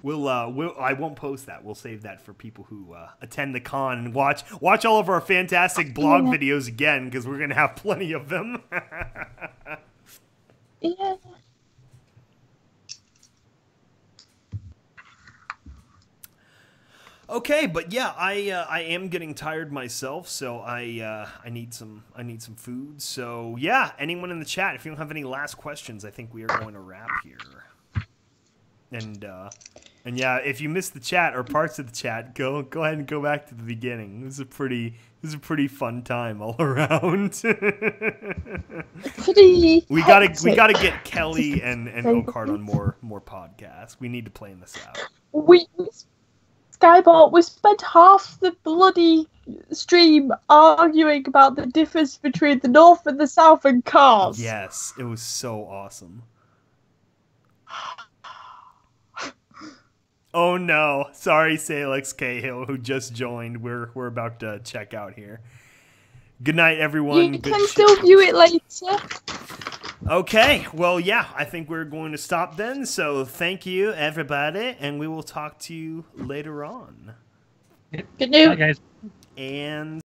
I won't post that. We'll save that for people who attend the con and watch all of our fantastic blog videos again, because we're gonna have plenty of them. Yeah. Okay, but yeah, I am getting tired myself, so I need some food. So yeah, anyone in the chat, if you don't have any last questions, I think we are going to wrap here. And yeah, if you missed the chat or parts of the chat, go ahead and go back to the beginning. It was a pretty fun time all around. We gotta get Kelly and Oakheart on more podcasts. We need to plan this out. Skybot, we spent half the bloody stream arguing about the difference between the North and the South and cars. Yes, it was so awesome. Oh no, sorry Salix Cahill who just joined. We're about to check out here. Good night, everyone. You can still view it later. Okay, well, yeah, I think we're going to stop then. So thank you, everybody, and we will talk to you later on. Good news. Bye, guys. And